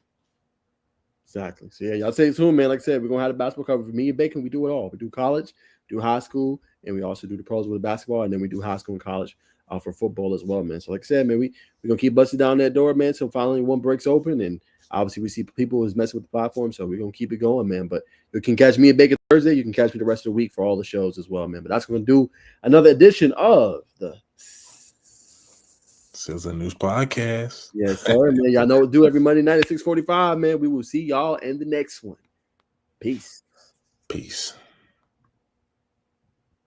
Exactly. So, yeah, y'all stay tuned, man. Like I said, we're going to have the basketball cover. For me and Bacon, we do it all. We do college, do high school, and we also do the pros with basketball, and then we do high school and college for football as well, man. So, like I said, man, we're going to keep busting down that door, man, so finally one breaks open, and obviously we see people who's messing with the platform, so we're going to keep it going, man. But you can catch me and Bacon Thursday. You can catch me the rest of the week for all the shows as well, man. But that's going to do another edition of the Sizzling News Podcast. Yes, sir, man. Y'all know what to do every Monday night at 6:45, man. We will see y'all in the next one. Peace. Peace.